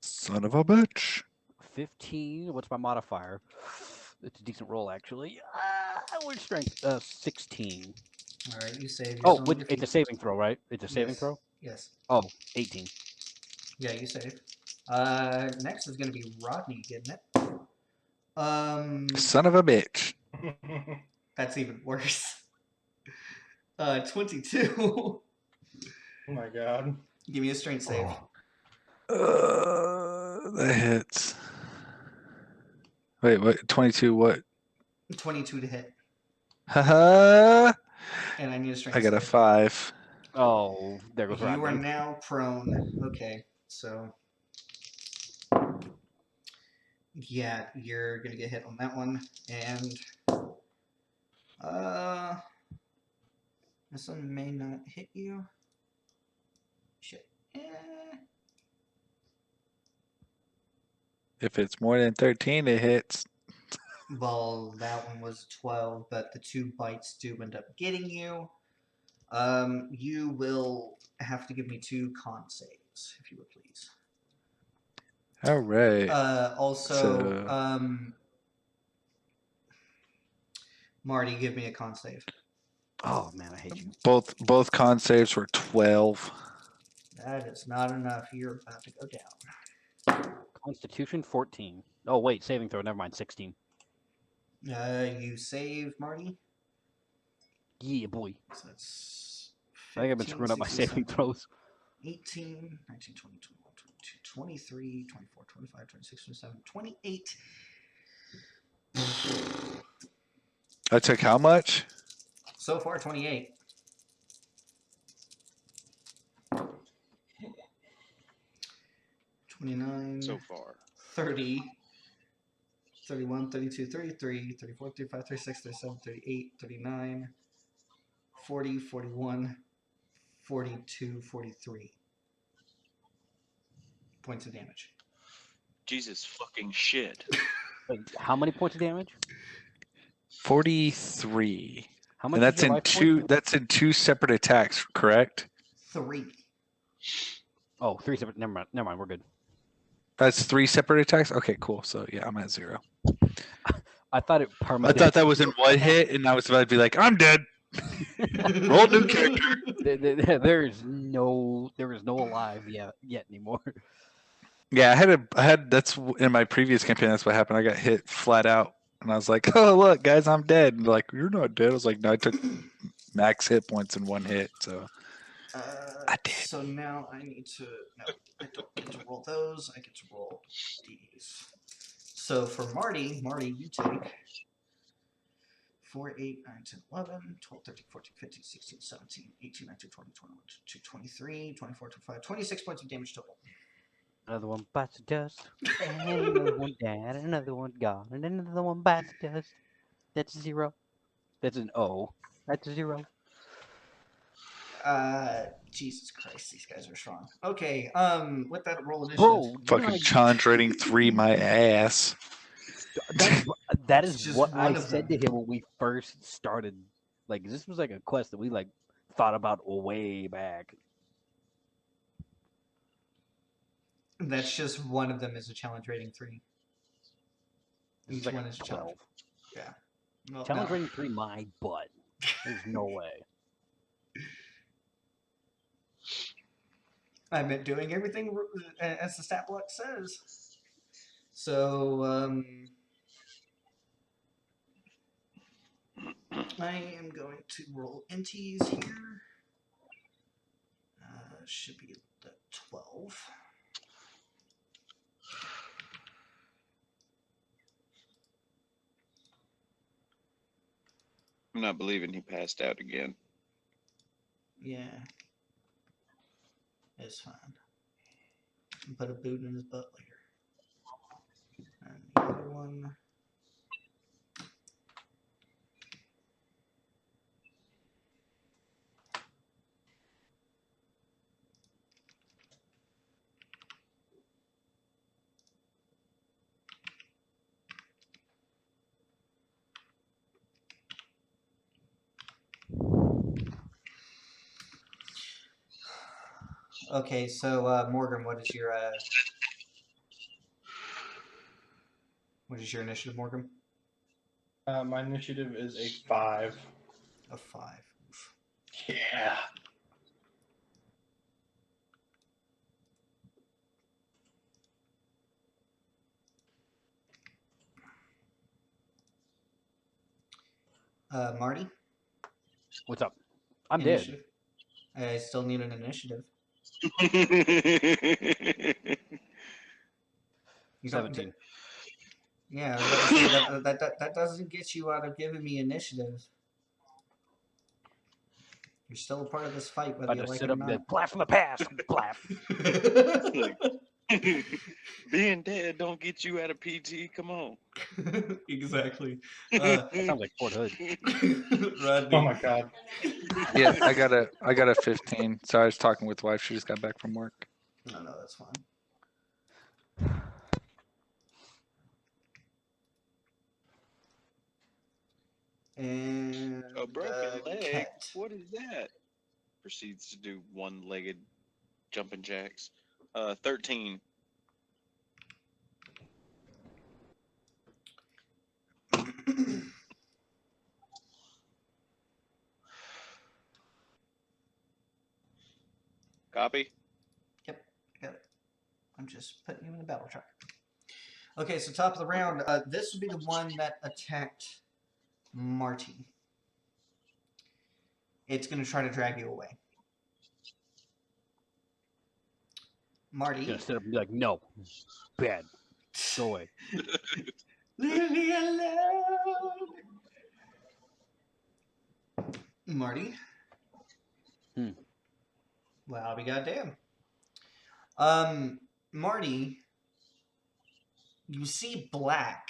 Son of a bitch. 15. What's my modifier? It's a decent roll, actually. Which strength? 16. All right, you save. Oh, it's a saving throw, right? It's a saving Yes. throw? Yes. Oh, 18. Yeah, you save. Next is gonna be Rodney getting it. Son of a bitch. That's even worse. 22. Oh my god. Give me a strength save. That hits. Wait, what? 22 what? 22 to hit. Haha. And I need a strength I got a save. 5. Oh, there goes You are Rodney. now prone. Okay, so yeah, you're gonna get hit on that one, and this one may not hit you. Shit. If it's more than 13, it hits. Well, that one was 12, but the 2 bites do end up getting you. You will have to give me 2 con saves, if you would please. All right. Also, So- Marty, give me a con save. Oh, man, I hate you. Both con saves were 12. That is not enough. You're about to go down. Constitution, 14. Oh, wait, saving throw. Never mind, 16. You save, Marty. Yeah, boy. So that's I think I've been 15, screwing up my 16, saving 17, throws. 18, 19, 20, 21, 22, 23, 24, 25, 26, 27, 28. I took how much? So far, 28. So far. 30, 31, 32, 33, 34, 35, 36, 37, 38, 39, 40, 41, 42, 43 points of damage. Jesus fucking shit. Wait, how many points of damage? 43. How much And that's is your in life two. point? That's in 2 separate attacks, correct? 3. Oh, 3 separate. Never mind. We're good. That's 3 separate attacks. Okay, cool. So yeah, I'm at 0. I thought it I permanent. thought that was in one hit, and I was about to be like, I'm dead. Roll new character. There is no alive yet anymore. Yeah, that's in my previous campaign. That's what happened. I got hit flat out, and I was like, "Oh, look, guys, I'm dead." And they're like, "You're not dead." I was like, "No, I took max hit points in one hit." So I did. So now I need to. No, I don't get to roll those. I get to roll these. So for Marty, you take 4, 8, 9, 10, 11, 12, 13, 14, 15, 16, 17, 18, 19, 20, 21, 22, 23, 24, 25, 26 points of damage total. Another one bites the dust, and another one dead, and another one gone, and another one bites the dust. That's 0. That's an O. That's 0. Jesus Christ, these guys are strong. Okay, with that roll initiative. Bro, Fucking challenge rating 3, my ass. that It's is just what one I of said them. to him when we first started. Like, this was like a quest that we like thought about way back. That's just one of them is a challenge rating 3. This Each is like one a is a challenge. 12. Yeah. Well, Challenge no. rating 3, my butt. There's no way. I've been doing everything as the stat block says. So, I am going to roll NTs here. Should be the 12. I'm not believing he passed out again. Yeah. It's fine. Put a boot in his butt later. And the other one. Okay, so Morgan, what is your initiative, Morgan? My initiative is a 5. A 5. Oof. Yeah. Marty? What's up? I'm initiative. I still need an initiative. dead. You 17. Yeah, I was about to say that doesn't get you out of giving me initiative. You're still a part of this fight, whether About you to like sit it or up and not. be blast from the past. Blast. Being dead don't get you out of PG. Come on. Exactly. That sounds like Fort Hood. Rodney. Oh my god. Yeah, I got a 15. So I was talking with wife. She just got back from work. No, that's fine. And A broken leg? Ket. What is that? Proceeds to do one-legged jumping jacks. 13. Copy? Yep, I got it. I'm just putting you in a battle track. Okay, so top of the round. This would be the one that attacked Marty. It's going to try to drag you away. Marty. He's gonna sit up and be like, no. Bad. Go away. Leave me alone. Marty. Well, I'll be goddamn. Marty, you see black,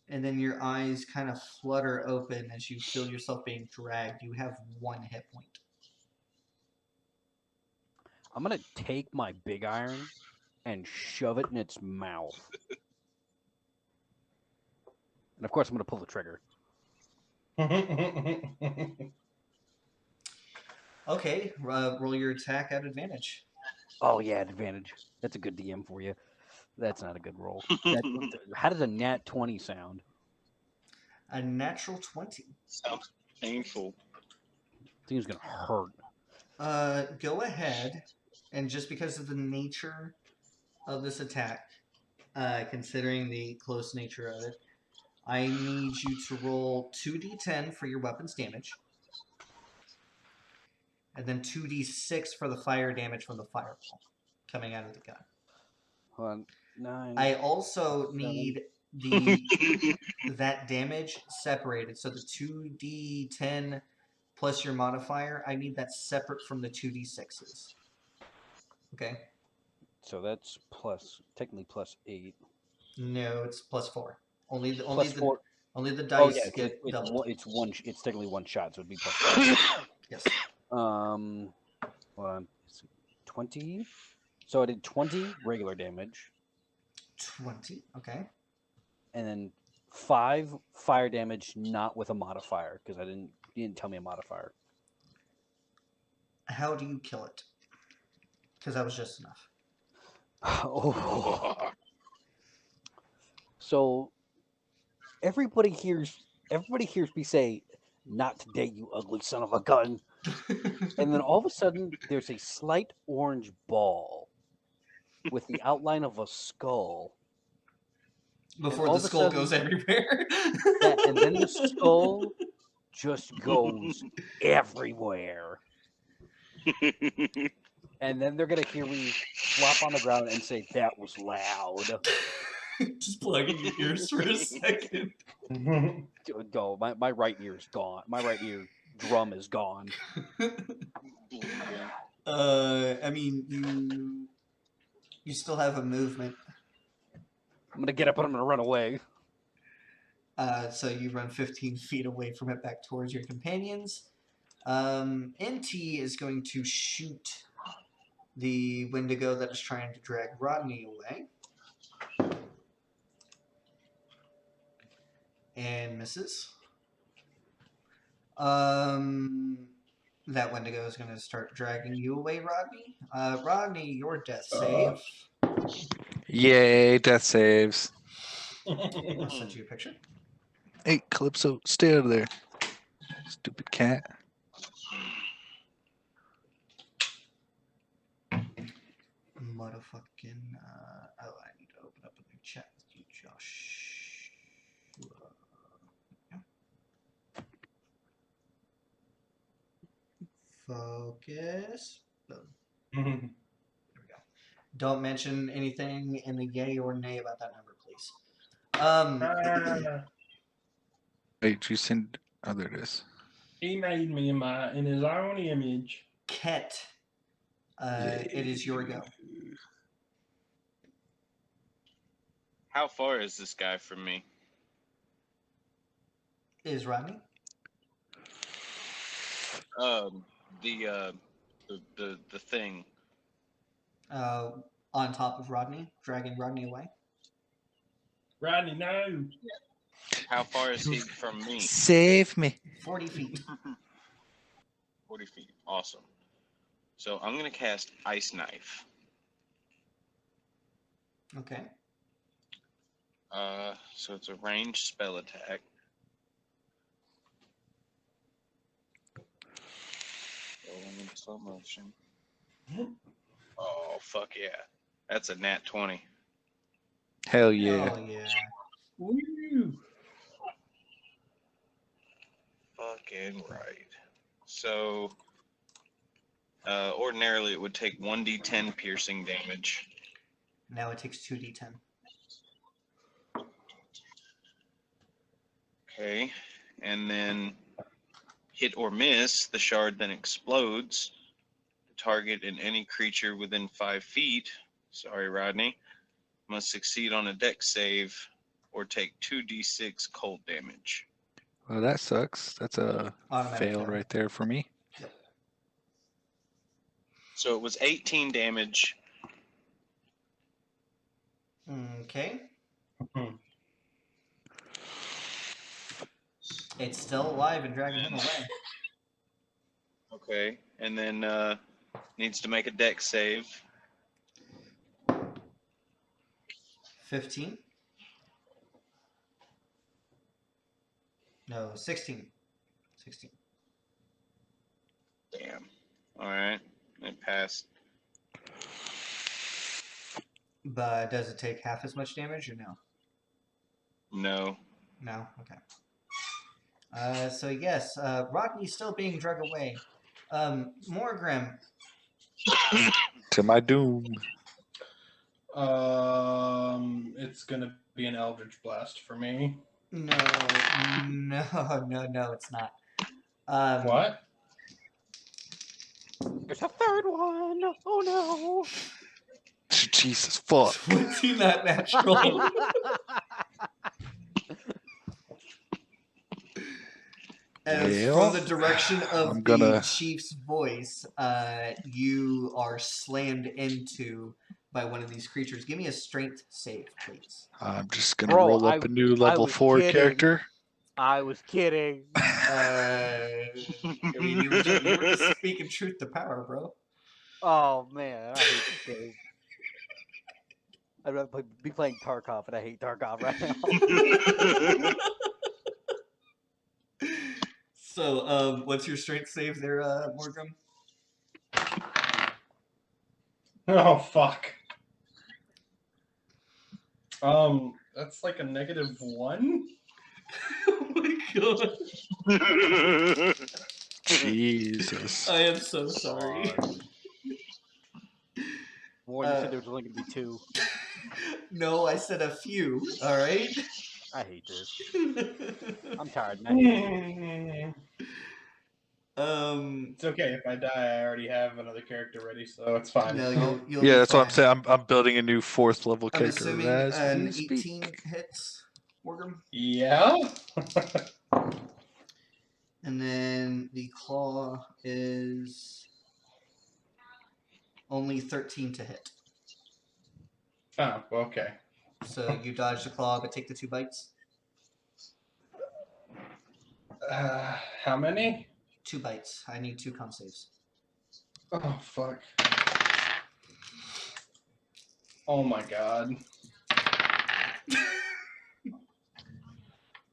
and then your eyes kind of flutter open as you feel yourself being dragged. You have 1 hit point. I'm gonna take my big iron and shove it in its mouth. And of course, I'm gonna pull the trigger. Okay, roll your attack at advantage. Oh yeah, advantage. That's a good DM for you. That's not a good roll. How does a nat 20 sound? A natural 20. Sounds painful. Seems gonna hurt. Go ahead, and just because of the nature of this attack, considering the close nature of it, I need you to roll 2d10 for your weapon's damage, and then 2d6 for the fire damage from the fireball coming out of the gun. Hold on. 9. I also need that damage separated. So the 2d10 plus your modifier, I need that separate from the 2d6s. Okay? So that's technically plus 8. No, it's plus 4. Only the Plus 4. dice Oh yeah, get doubled. it's technically one shot, so it'd be plus 4. Yes. Hold on. 20. So I did 20 regular damage, 20. Okay. and then 5 fire damage, not with a modifier, because you didn't tell me a modifier. How do you kill it? Because that was just enough. Oh. So everybody hears me say, "Not today, you ugly son of a gun." And then all of a sudden, there's a slight orange ball with the outline of a skull. Before all the of a skull sudden- goes everywhere. Yeah, and then the skull just goes everywhere. And then they're gonna hear me flop on the ground and say, "That was loud." Just plugging your ears for a second. No, my right ear's gone. My right ear drum is gone. I mean, you still have a movement. I'm gonna get up and I'm gonna run away. So you run 15 feet away from it back towards your companions. NT is going to shoot the Wendigo that is trying to drag Rodney away. And misses. That Wendigo is going to start dragging you away, Rodney. Rodney, your death save. Yay, death saves. I'll send you a picture. Hey, Calypso, stay out of there. Stupid cat. Motherfucking. I need to open up a new chat with you, Josh. Focus. Boom. There we go. Don't mention anything in the yay or nay about that number, please. Wait, did you send? Oh, there it is. He made me in his own image. Ket, it is your go. How far is this guy from me? Is Rodney? The thing. On top of Rodney, dragging Rodney away. Rodney, no. How far is he from me? Save me. 40 feet. 40 feet. Awesome. So I'm gonna cast Ice Knife. Okay. So it's a ranged spell attack. Rolling in slow motion. Oh fuck yeah! That's a nat 20. Hell yeah. Oh yeah. Woo! Fucking right. So, ordinarily it would take 1d10 piercing damage. Now it takes 2d10. Okay, and then hit or miss, the shard then explodes. The target and any creature within 5 feet, sorry Rodney, must succeed on a dex save or take 2d6 cold damage. Well, that sucks. That's a Automatic fail fail. right there for me. So it was 18 damage. Okay. It's still alive and dragging him away. Okay, and then needs to make a dex save. 15. No, 16. 16. Damn. All right. It passed. But does it take half as much damage or no? No. No? Okay. So yes, Rodney's still being drug away. Morgrim, To my doom. It's gonna be an Eldritch Blast for me. no, it's not. What? There's a third one. Oh no. Jesus fuck. 20 not natural. As Well, from the direction of I'm the gonna- chief's voice, you are slammed into by one of these creatures. Give me a strength save, please. I'm just gonna Bro, roll up a new level was 4 kidding. character. I was kidding. I mean, you were just speaking truth to power, bro. Oh man, I hate this game. I'd rather be playing Tarkov, and I hate Tarkov right now. So, what's your strength save there, Morgrim? Oh fuck. That's like a -1. Oh my god. Jesus. I am so sorry. Warren, you said there was only going to be 2. No, I said a few, alright? I hate this. I'm tired, and I hate this. It's okay if I die. I already have another character ready, so it's fine. No, you'll Yeah, be that's what I'm fine. saying. I'm building a new 4th level I'm character assuming as an we speak. 18 hits, Morgrim. Yeah. And then the claw is only 13 to hit. Oh, okay. So you dodge the claw, but take the 2 bites. How many? 2 bites. I need 2 con saves. Oh fuck. Oh my god.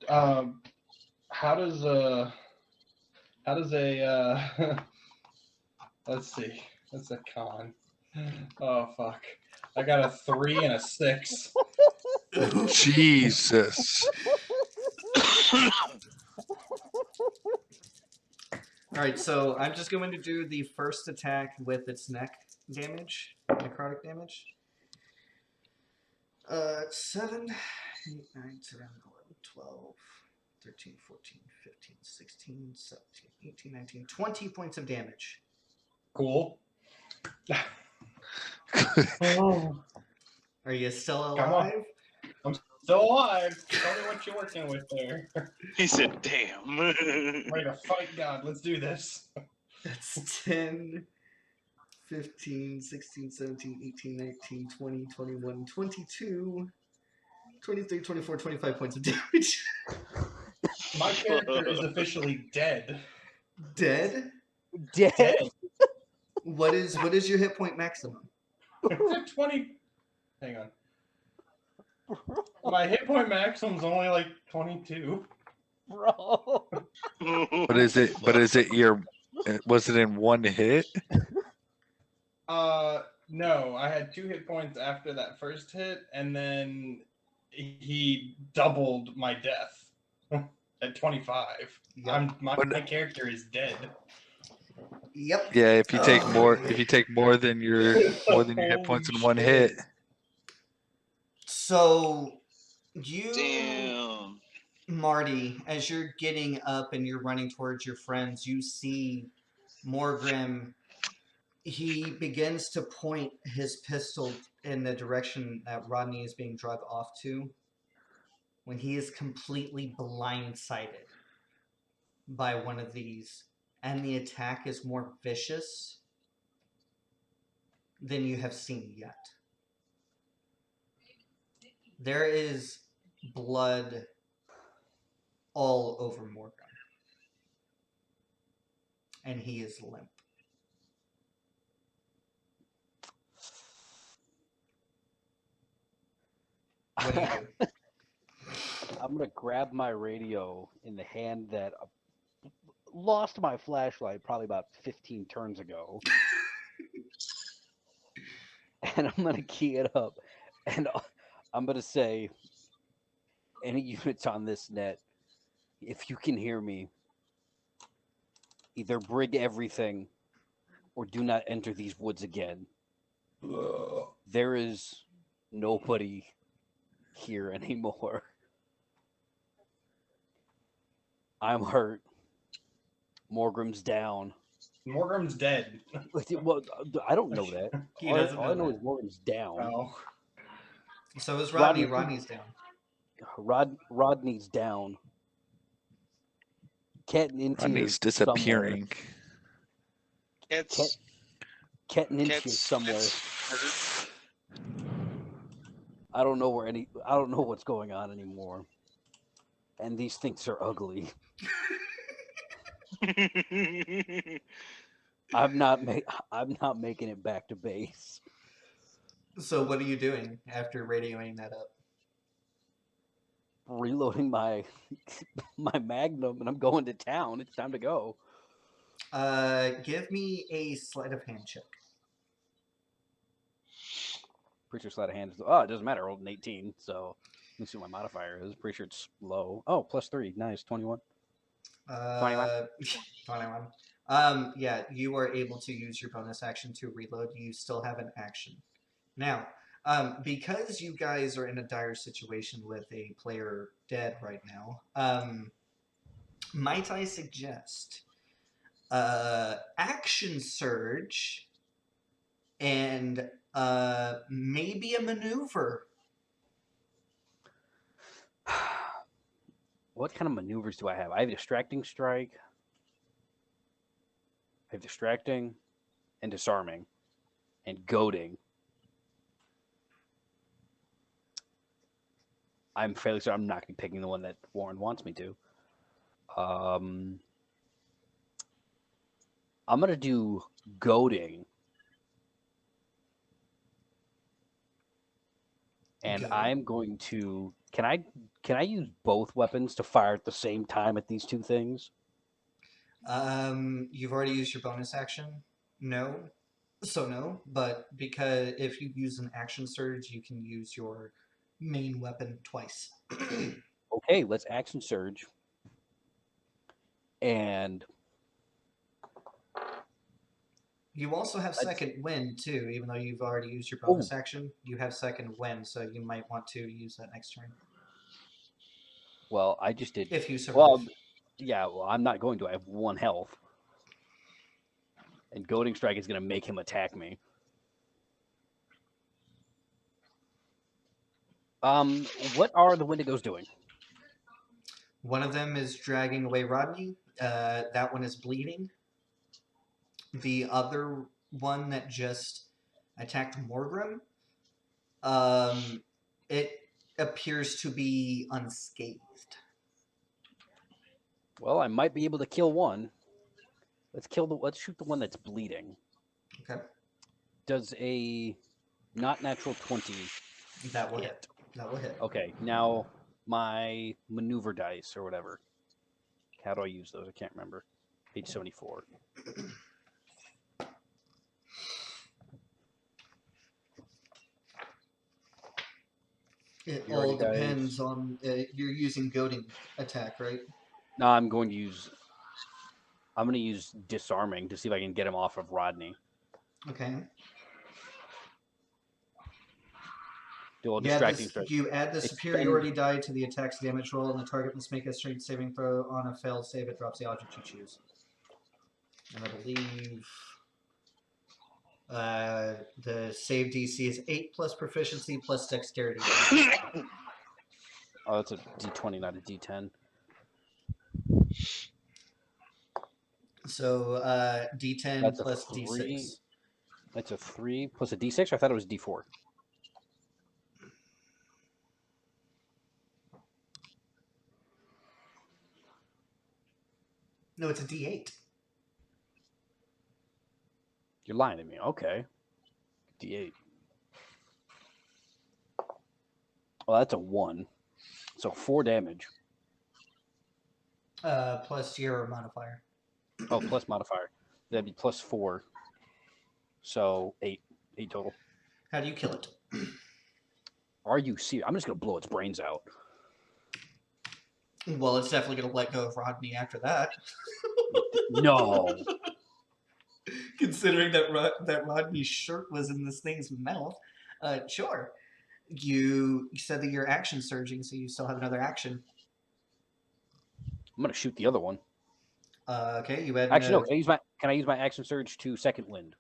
How does a let's see. That's a con. Oh fuck. I got a 3 and a 6. Jesus. Alright, so I'm just going to do the first attack with its neck damage, necrotic damage. 7, 8, 9, 10, 11, 12, 13, 14, 15, 16, 17, 18, 19, 20 points of damage. Cool. Are you still Come on. alive? I'm still alive. Tell me what you're working with there. He said, damn. Ready to fight God. Let's do this. That's 10, 15, 16, 17, 18, 19, 20, 21, 22, 23, 24, 25 points of damage. My character is officially dead. Dead? Dead? What is your hit point maximum? It's at 20. Hang on. My hit point maximum's only like 22. Bro. But is it your was it in 1 hit? No, I had 2 hit points after that first hit, and then he doubled my death at 25. Yep. My character is dead. Yep. Yeah, if you take more than your hit points in 1 hit. So you Damn. Marty, as you're getting up and you're running towards your friends, you see Morgrim. He begins to point his pistol in the direction that Rodney is being drugged off to when he is completely blindsided by one of these, and the attack is more vicious than you have seen yet. There is blood all over Morgan, and he is limp. What do you do? I'm gonna grab my radio in the hand that lost my flashlight probably about 15 turns ago, and I'm gonna key it up, and I'm gonna say, any units on this net, if you can hear me, either brig everything or do not enter these woods again. There is nobody here anymore. I'm hurt. Morgrim's down. Morgrim's dead. Well, I don't know that. He all doesn't all I know know that. is Morgrim's down. Oh. So is Rodney. Rodney- Rodney's down. Rodney's down. Cat Ninty Rodney's is disappearing. It's Cat Ninty is Cat's somewhere. hurt. I don't know what's going on anymore. And these things are ugly. I'm not making it back to base. So what are you doing after radioing that up? Reloading my my Magnum, and I'm going to town. It's time to go. Give me a sleight of hand check. Pretty sure sleight of hand is. Oh, it doesn't matter. I rolled an 18, so let me see what my modifier is. Pretty sure it's low. Oh, +3. Nice. 21. 21. 21. Yeah, you are able to use your bonus action to reload. You still have an action. Now, because you guys are in a dire situation with a player dead right now, might I suggest action surge and maybe a maneuver. What kind of maneuvers do I have? I have distracting strike. I have distracting and disarming and goading. I'm fairly certain I'm not going to be picking the one that Warren wants me to. I'm going to do goading. And Go. I'm going to. Can I use both weapons to fire at the same time at these two things? You've already used your bonus action. No, so no. But because if you use an action surge, you can use your main weapon twice. Okay, let's action surge. And You also have second wind too, even though you've already used your bonus action. You have second wind, so you might want to use that next turn well, I just did. if you survive. Well, yeah. Well, I'm not going to. I have 1 health, and goading strike is going to make him attack me. What are the Wendigos doing? One of them is dragging away Rodney. That one is bleeding. The other one that just attacked Morgrim, it appears to be unscathed. Well, I might be able to kill one. Let's shoot the one that's bleeding. Okay, Does a not natural 20 that will hit. That will hit. Okay, now my maneuver dice or whatever. How do I use those? I can't remember. Page 74. It You all already guys- depends on you're using goading attack, right? No, I'm going to use disarming to see if I can get him off of Rodney. Okay. Do a You add, distracting this, strike. you add the Expend- superiority die to the attack's damage roll, and the target must make a strength saving throw. On a failed save, it drops the object you choose. And I believe the save DC is 8 plus proficiency plus dexterity. Oh, that's a D20, not a D10. So D10 That's a plus 3. D6. That's a 3 plus a D6. I thought it was D4. No, it's a D8. You're lying to me. Okay. D8. Well, that's a 1. So 4 damage. Plus your modifier. Oh, plus modifier. That'd be plus 4. So 8. 8 total. How do you kill it? Are you serious? I'm just going to blow its brains out. Well, it's definitely going to let go of Rodney after that. No. Considering that Rodney's shirt was in this thing's mouth. Sure. You said that you're action surging, so you still have another action. I'm going to shoot the other one. Okay, you had Actually, no. Can I use my action surge to second wind?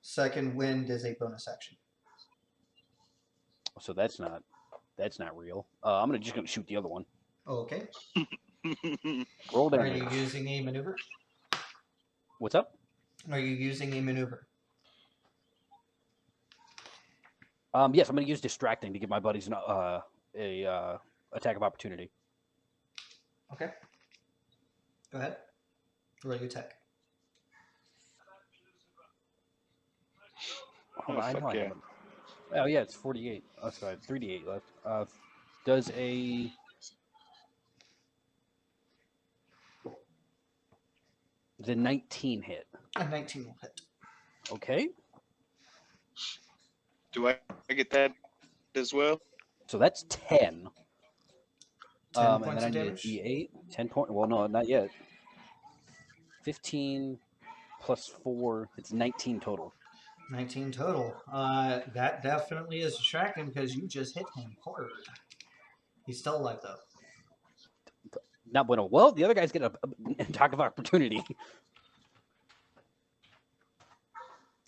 Second wind is a bonus action. So that's not real. I'm just going to shoot the other one. Okay. Roll Are damage. you using a maneuver? What's up? Are you using a maneuver? Yes, I'm going to use distracting to give my buddies a attack of opportunity. Okay. Go ahead. Roll your attack. Hold on, I know fuck I yeah. have it. Oh yeah, it's 48. Oh, sorry, 3d8 left. Does a the 19 hit? A 19 will hit. Okay, Do I get that as well? so that's 10. 10 And points then I of need a damage? d8. 10 point. Well, no, not yet. 15 plus 4. It's 19 total. 19 total. That definitely is distracting because you just hit him hard. He's still alive though. Not bueno. Well, the other guy's getting a attack of opportunity.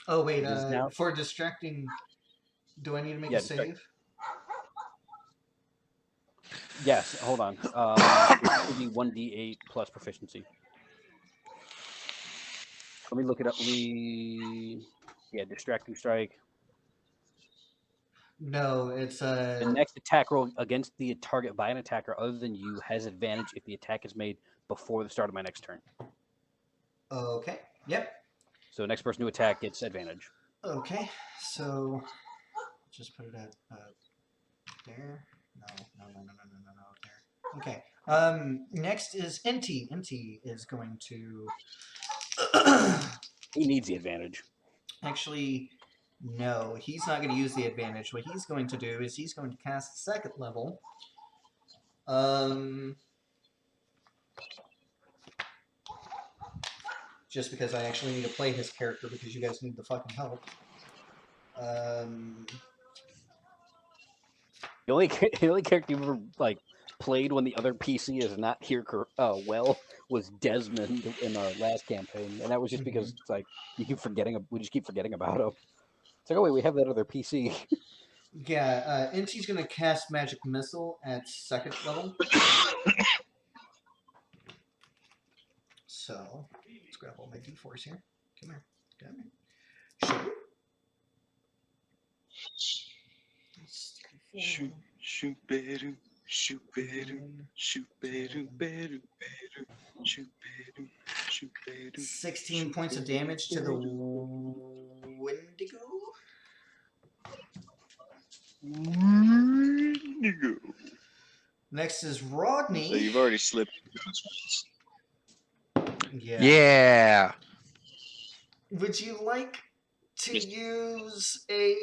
Oh wait, It is now- for distracting, do I need to make Yeah, a save? Yes. Hold on. It should be 1d8 plus proficiency. Let me look it up. Distracting strike. No, it's The next attack roll against the target by an attacker other than you has advantage if the attack is made before the start of my next turn. okay. Yep. So the next person to attack gets advantage. Okay. So just put it at there. No. There. Okay. Next is Inti. Inti is going to He needs the advantage. actually. No, he's not going to use the advantage. What he's going to do is he's going to cast second level. Just because I actually need to play his character because you guys need the fucking help. The only character you ever played when the other PC is not here was Desmond in our last campaign, and that was just because it's like we just keep forgetting about him. It's like, oh wait, we have that other PC. Yeah, Inti's going to cast Magic Missile at second level. So, let's grab all my d4s here. Come here. Shoot. Shoot better, shoot better, shoot better, better, shoot better. 16 points of damage to the Wendigo. Next is Rodney. So you've already slipped. Yeah. Would you like to use a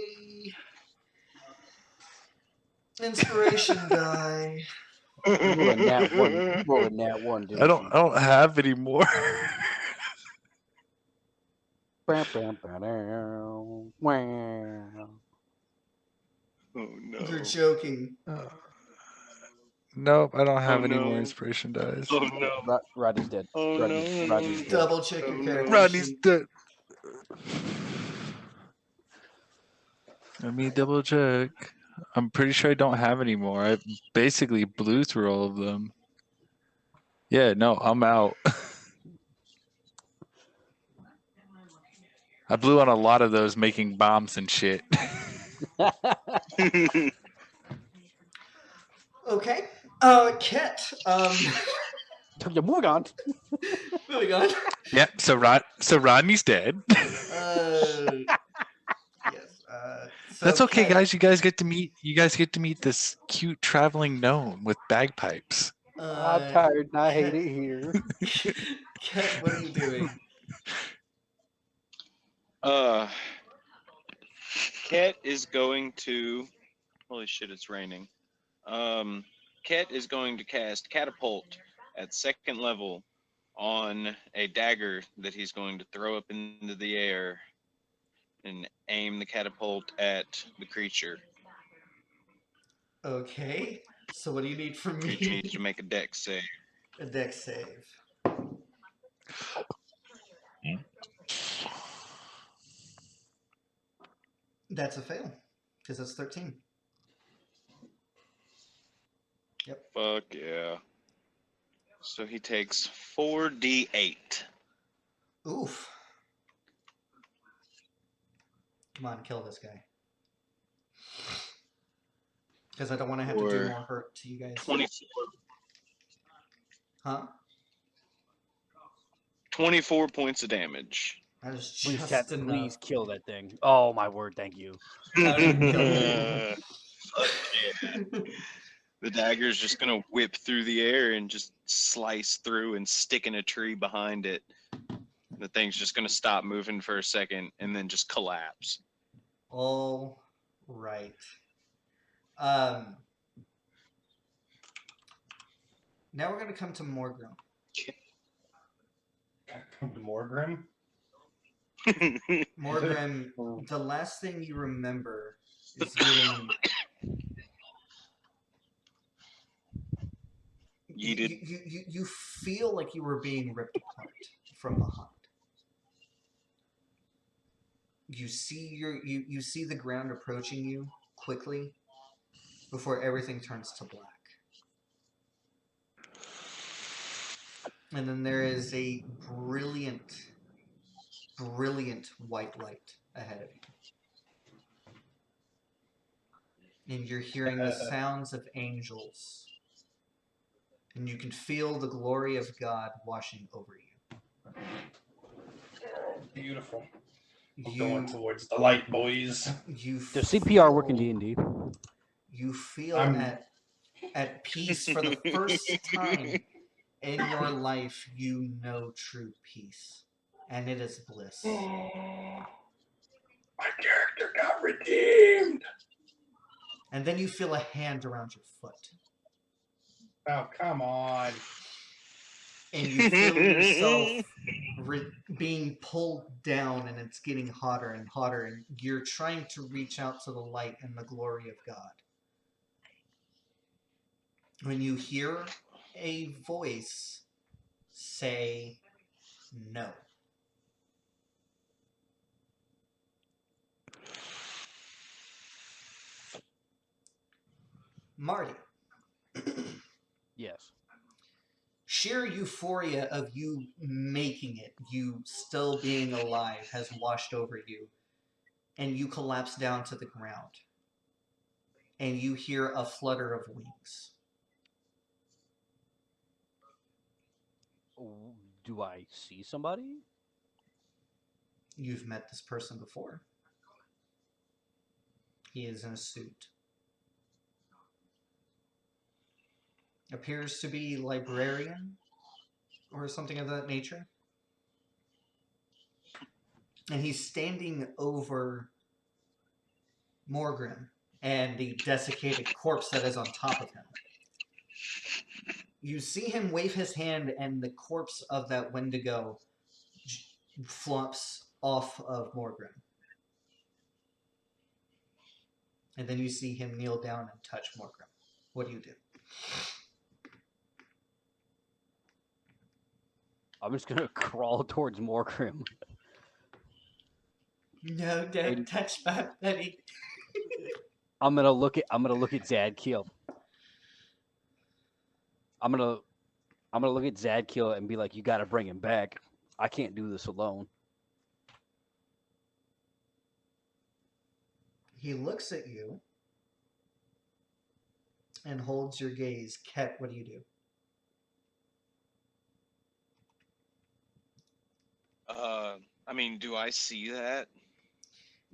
inspiration die? Roll a nat one, dude. I don't have any more. Oh no. You're joking. Nope, I don't have any no. more inspiration dice. Oh no. Rodney's dead. Oh Rodney's no. dead. Double check your Oh, no. character Rodney's sheet. dead. Let me double check. I'm pretty sure I don't have any more. I basically blew through all of them. Yeah, no, I'm out. I blew on a lot of those making bombs and shit. Okay. Kit. Moving on. Moving on. Yep. So Rodney's dead. Yes. That's okay, Ket, guys. You guys get to meet this cute traveling gnome with bagpipes. I'm tired and I hate Ket, it here. Ket, what are you doing? Ket is going to. Holy shit! It's raining. Ket is going to cast catapult at 2nd level on a dagger that he's going to throw up into the air and aim the catapult at the creature. Okay. So what do you need from Creature needs to me? make a dex save. A dex save. That's a fail because it's 13. Yep. Fuck yeah. So he takes 4d8. Oof. Come on, kill this guy. Because I don't want to have to do Or more hurt to you guys. 24 points of damage. That is Please, just Cat, enough. please kill that thing. Oh my word, thank you. How do you kill it? Fuck yeah. The dagger's just gonna whip through the air and just slice through and stick in a tree behind it. The thing's just gonna stop moving for a second and then just collapse. All right. Now we're going to come to Morgrim. Come to Morgrim. Morgrim, the last thing you remember is getting Yeeted. you feel like you were being ripped apart from behind. You see you see the ground approaching you quickly before everything turns to black. And then there is a brilliant white light ahead of you. And you're hearing the sounds of angels. And you can feel the glory of God washing over you. Beautiful. I'm You going towards the light, boys. you Does CPR work in feel- D&D? You feel I'm- at peace for the first time in your life. You know true peace, and it is bliss. My character got redeemed. And then you feel a hand around your foot, Oh, come on. and you feel yourself being pulled down, and it's getting hotter and hotter, and you're trying to reach out to the light and the glory of God. When you hear a voice say no. Marty, Yes. sheer euphoria of you making it, you still being alive, has washed over you, and you collapse down to the ground. And you hear a flutter of wings. Do I see somebody? You've met this person before. He is in a suit. Appears to be librarian or something of that nature. And he's standing over Morgrim and the desiccated corpse that is on top of him. You see him wave his hand, and the corpse of that Wendigo flops off of Morgrim. And then you see him kneel down and touch Morgrim. What do you do? I'm just gonna crawl towards Morgrim. No, don't touch my buddy. I'm gonna look at Zadkiel. I'm gonna look at Zadkiel and be like, "You got to bring him back. I can't do this alone." He looks at you and holds your gaze. Ket, what do you do? I mean, do I see that?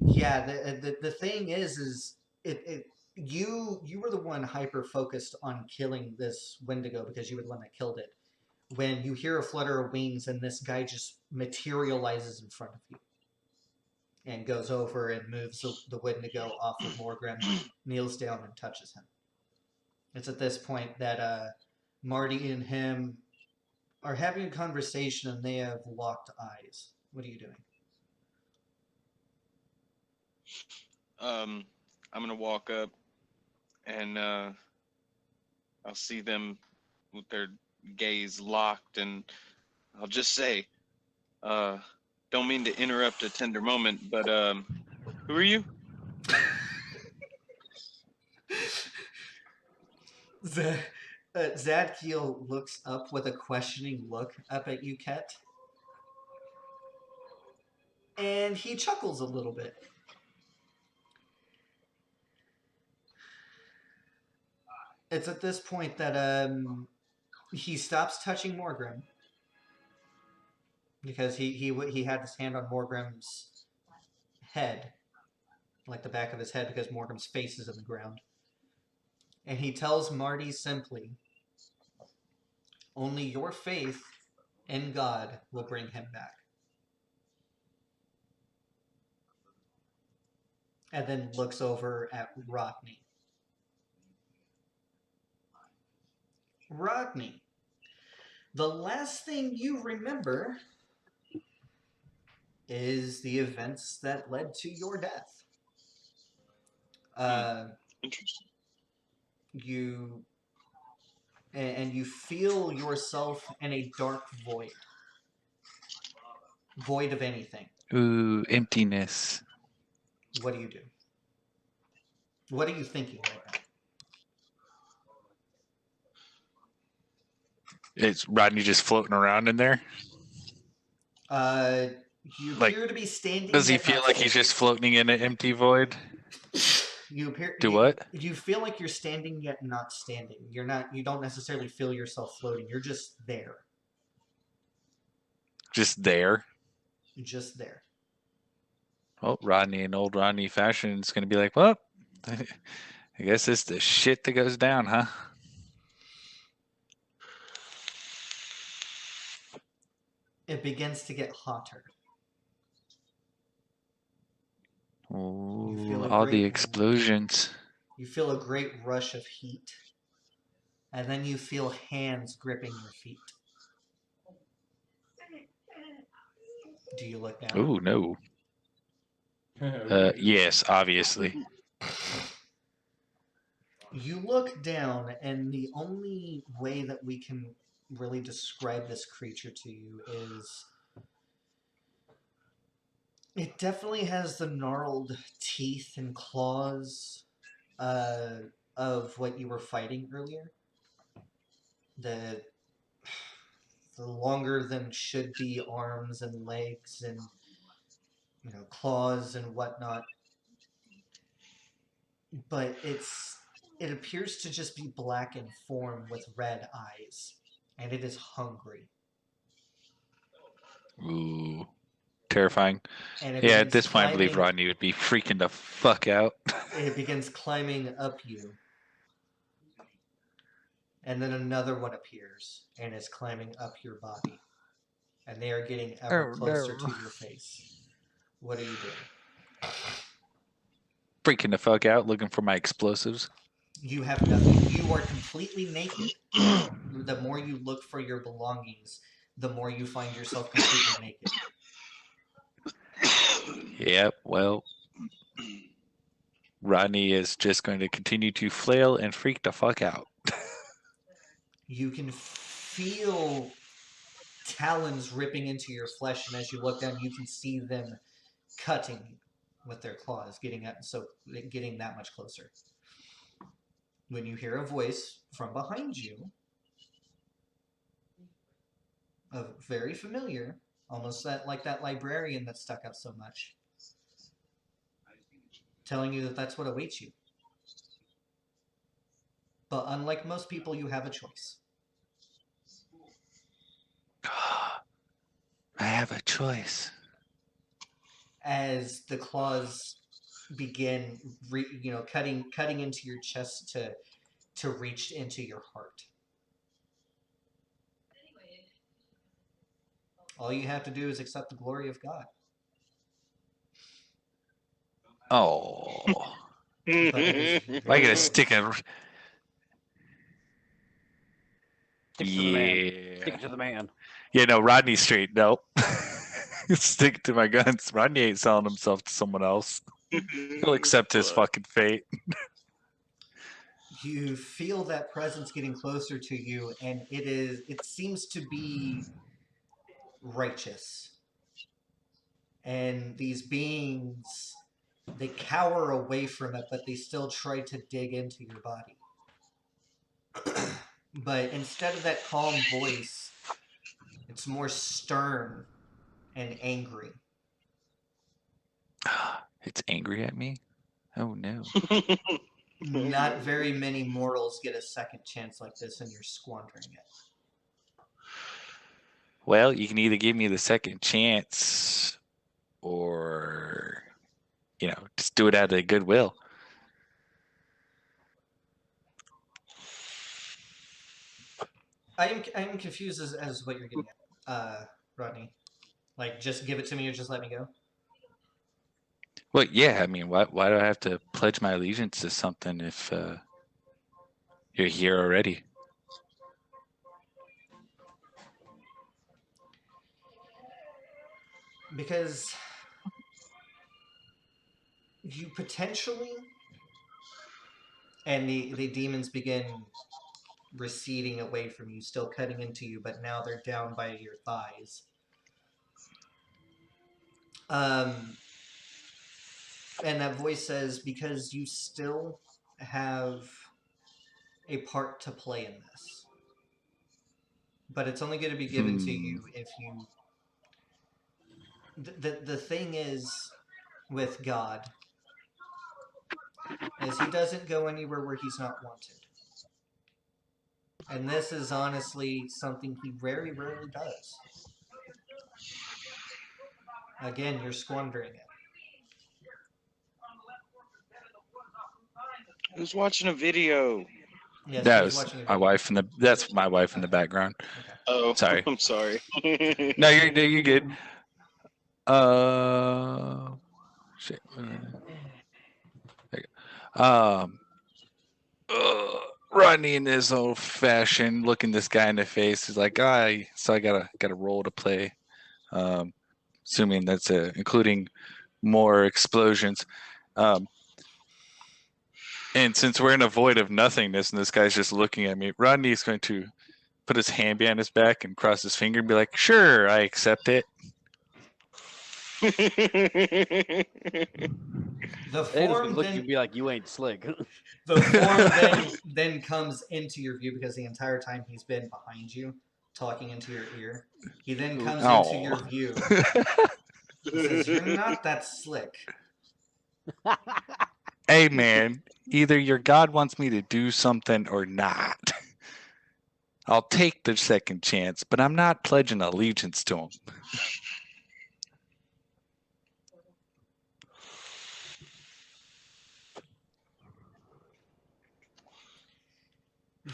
Yeah, the thing is you were the one hyper focused on killing this Wendigo because you were the one that killed it. When you hear a flutter of wings and this guy just materializes in front of you and goes over and moves the Wendigo off of Morgrim, kneels down and touches him. It's at this point that Marty and him are having a conversation and they have locked eyes. What are you doing? I'm gonna walk up and I'll see them with their gaze locked, and I'll just say, don't mean to interrupt a tender moment, but who are you? Zadkiel looks up with a questioning look up at you, Ket. And he chuckles a little bit. It's at this point that he stops touching Morgrim because he had his hand on Morgrim's head, like the back of his head, because Morgrim's face is in the ground. And he tells Marty simply, "Only your faith in God will bring him back." And then looks over at Rodney. Rodney, the last thing you remember is the events that led to your death. Interesting. You feel yourself in a dark void of anything. Ooh, emptiness. What do you do? What are you thinking right Is Rodney just floating around in there? now? You Like, appear to be standing. Does he yet feel not like he's standing. just floating in an empty void? You appear. Do what? You feel like you're standing yet not standing. You're not. You don't necessarily feel yourself floating. You're just there. Just there? Just there. Well, Rodney in old Rodney fashion is going to be like, well, I guess it's the shit that goes down, huh? It begins to get hotter. Ooh, feel a all the great- explosions. You feel a great rush of heat. And then you feel hands gripping your feet. Do you look down? Ooh, no. Yes, obviously. You look down, and the only way that we can really describe this creature to you is it definitely has the gnarled teeth and claws of what you were fighting earlier. The longer than should be arms and legs and claws and whatnot. But it appears to just be black in form with red eyes, and it is hungry. Ooh, terrifying. And it Yeah, at begins this point, I believe climbing- Rodney would be freaking the fuck out. It begins climbing up you. And then another one appears and is climbing up your body. And they are getting ever Oh, closer no. to your face. What are you doing? Freaking the fuck out, looking for my explosives. You have nothing. You are completely naked. The more you look for your belongings, the more you find yourself completely naked. Yep, well, Rodney is just going to continue to flail and freak the fuck out. You can feel talons ripping into your flesh, and as you look down, you can see them cutting you with their claws, getting that much closer. When you hear a voice from behind you, very familiar, almost like that librarian that stuck out so much, telling you that that's what awaits you. But unlike most people, you have a choice. I have a choice. as the claws begin, cutting into your chest to reach into your heart. All you have to do is accept the glory of God. Oh. But it is Why you very gonna stick a... Stick to the man. Yeah. Stick to the man. Yeah, no, Rodney straight. Nope. Stick to my guns. Rodney ain't selling himself to someone else. He'll accept his fucking fate. You feel that presence getting closer to you, and it seems to be righteous. And these beings, they cower away from it, but they still try to dig into your body. But instead of that calm voice, it's more stern and angry. It's angry at me? Oh no. Not very many mortals get a second chance like this, and you're squandering it. Well, you can either give me the second chance or, just do it out of goodwill. I am confused as what you're getting at, Rodney. Like, just give it to me or just let me go? Well, yeah, I mean, why do I have to pledge my allegiance to something if you're here already? Because you potentially, and the demons begin receding away from you, still cutting into you, but now they're down by your thighs. And that voice says, because you still have a part to play in this. But it's only going to be given to you if you... The thing is with God is he doesn't go anywhere where he's not wanted. And this is honestly something he very rarely does. Again, you're squandering it. Who's watching a video? Yes, That he's was watching a my video. wife that's my wife in the background. Okay. Oh, Sorry. I'm sorry. No, you're good. Shit. There you go. Rodney in his old fashion, looking this guy in the face, is like, so I got a role to play. Assuming that's including more explosions. And since we're in a void of nothingness and this guy's just looking at me, Rodney's going to put his hand behind his back and cross his finger and be like, sure, I accept it. The They just form look at you then and be like, you ain't slick. the form then comes into your view because the entire time he's been behind you, talking into your ear. He then comes into your view. He says, "You're not that slick." Hey man, either your God wants me to do something or not. I'll take the second chance, but I'm not pledging allegiance to him.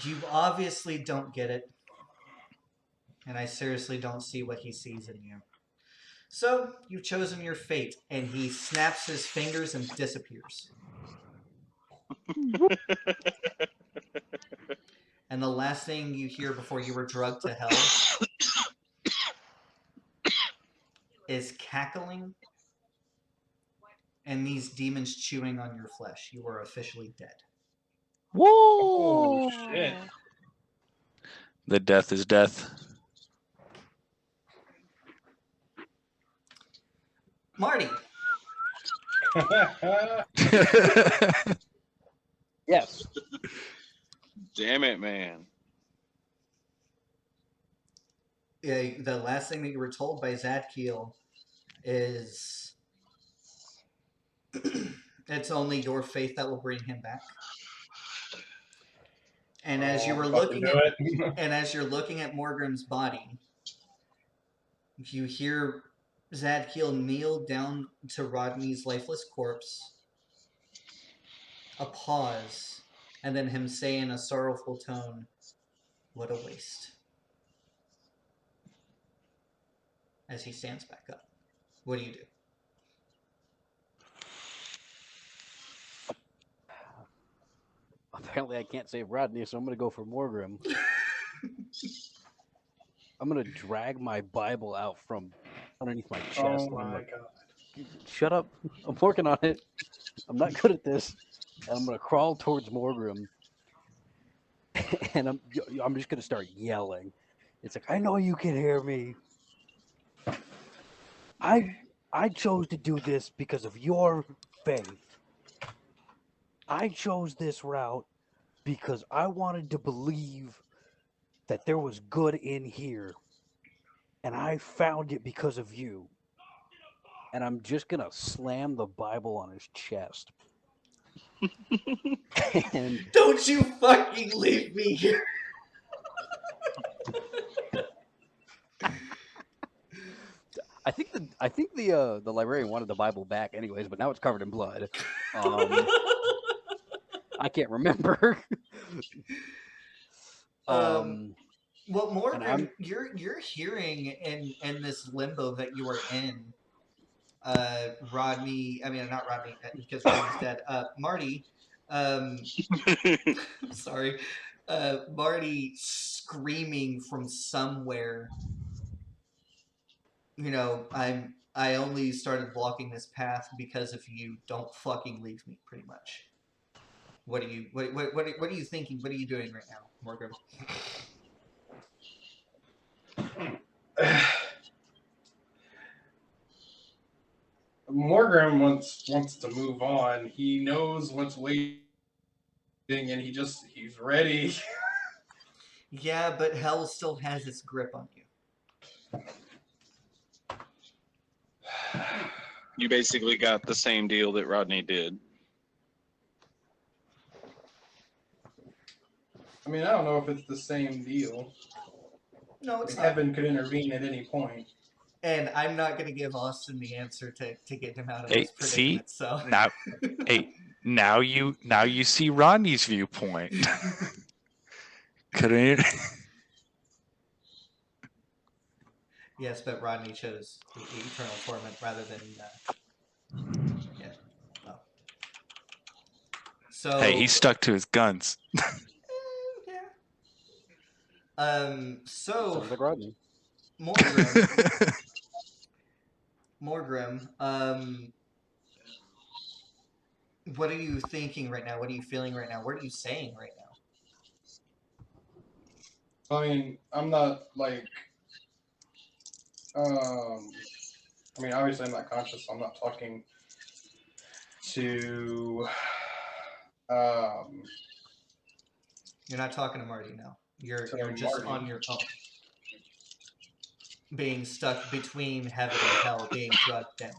You obviously don't get it, and I seriously don't see what he sees in you. So, you've chosen your fate, and he snaps his fingers and disappears. And the last thing you hear before you were drugged to hell is cackling and these demons chewing on your flesh. You are officially dead. Whoa! Oh shit! The death is death. Marty! Yes. Damn it, man. Yeah, the last thing that you were told by Zadkiel is it's only your faith that will bring him back. And as you were looking at and as you're looking at Morgrim's body, you hear Zadkiel kneeled down to Rodney's lifeless corpse. A pause, and then him say in a sorrowful tone, "What a waste." As he stands back up. What do you do? Apparently, I can't save Rodney, so I'm going to go for Morgrim. I'm going to drag my Bible out from underneath my chest. Oh and I'm my like, god. shut up. I'm working on it. I'm not good at this. And I'm going to crawl towards Morgrim. And I'm just going to start yelling. It's like, I know you can hear me. I chose to do this because of your faith. I chose this route because I wanted to believe that there was good in here. And I found it because of you. And I'm just going to slam the Bible on his chest. And Don't you fucking leave me here! I think the librarian wanted the Bible back anyways, but now it's covered in blood. I can't remember. Well, And Morgan, you're hearing in this limbo that you are in, Rodney. I mean, not Rodney, because Rodney's dead. Marty. Sorry, Marty screaming from somewhere. You know, I only started blocking this path because of you. Don't fucking leave me. Pretty much. What are you thinking? What are you doing right now, Morgan? Morgan wants to move on. He knows what's waiting, and he's ready. Yeah, but hell still has its grip on you. You basically got the same deal that Rodney did. I mean, I don't know if it's the same deal. No, it's not. Heaven could intervene at any point. And I'm not going to give Austin the answer to get him out of Hey, this predicament. So Now, hey, now you see Rodney's viewpoint. Couldn't. yes, but Rodney chose eternal torment rather than yeah. Oh. So Hey, he stuck to his guns. yeah. So sounds like Rodney. Morgrim, what are you thinking right now? What are you feeling right now? What are you saying right now? I mean, I'm not like. I mean, obviously, I'm not conscious. So I'm not talking to. You're not talking to Marty now. You're To just Marty. on your own. Being stuck between heaven and hell, being drugged down.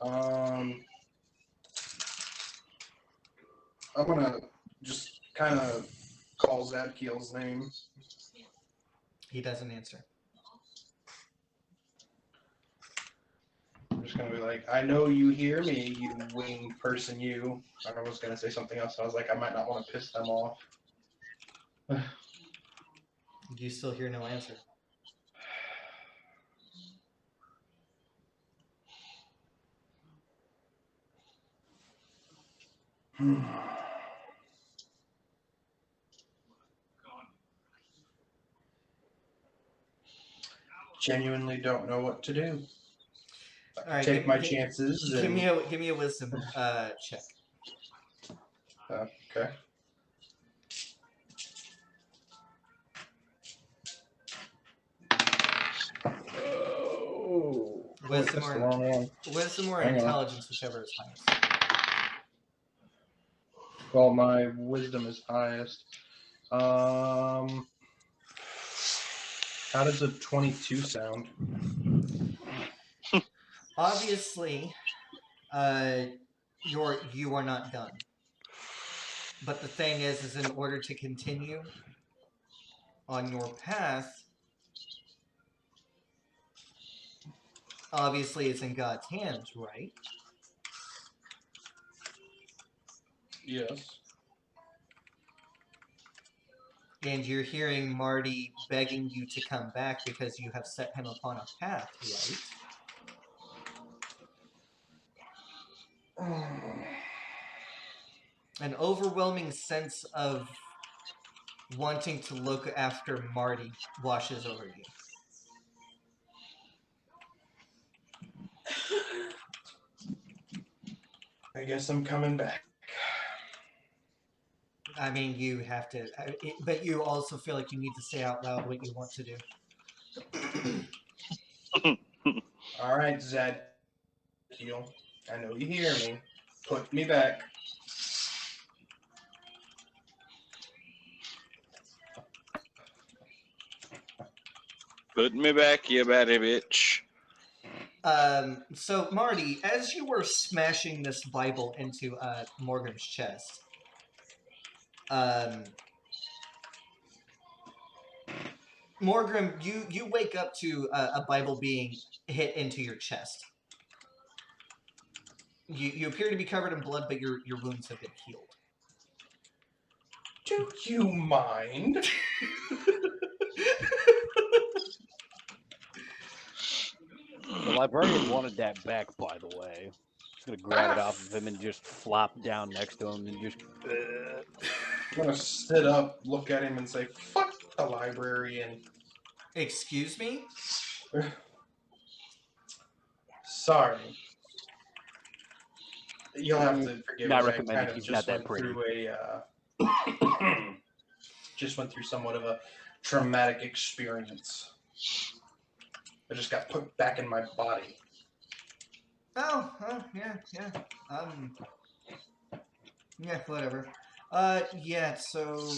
I'm gonna just kind of call Zadkiel's name. He doesn't answer. I'm just gonna be like, I know you hear me, you winged person, you. I was gonna say something else. I was like, I might not want to piss them off. You still hear no answer. Genuinely don't know what to do. All right, Take my chances. Give me a wisdom check. Okay. Oh, Wisdom that's the wrong one. or Hang on. intelligence, whichever is highest. Well, my wisdom is highest. How does a 22 sound? Obviously, you are not done. But the thing is in order to continue on your path, obviously it's in God's hands, right? Yes. And you're hearing Marty begging you to come back because you have set him upon a path, right? An overwhelming sense of wanting to look after Marty washes over you. I guess I'm coming back. I mean, you have to, but you also feel like you need to say out loud what you want to do. All right, Zadkiel. I know you hear me. Put me back. Put me back, you batty bitch. So Marty, as you were smashing this Bible into Morgan's chest, Morgan, you wake up to a Bible being hit into your chest. You appear to be covered in blood, but your wounds have been healed. Do you mind? The librarian wanted that back, by the way. Just gonna grab it off of him and just flop down next to him and just. I'm gonna sit up, look at him, and say, "Fuck the librarian." Excuse me? Sorry. You'll have to forgive Not me. recommended. I kind of He's just not that went pretty. through just went through somewhat of a traumatic experience. I just got put back in my body. Oh, yeah. Yeah, whatever. Yeah, so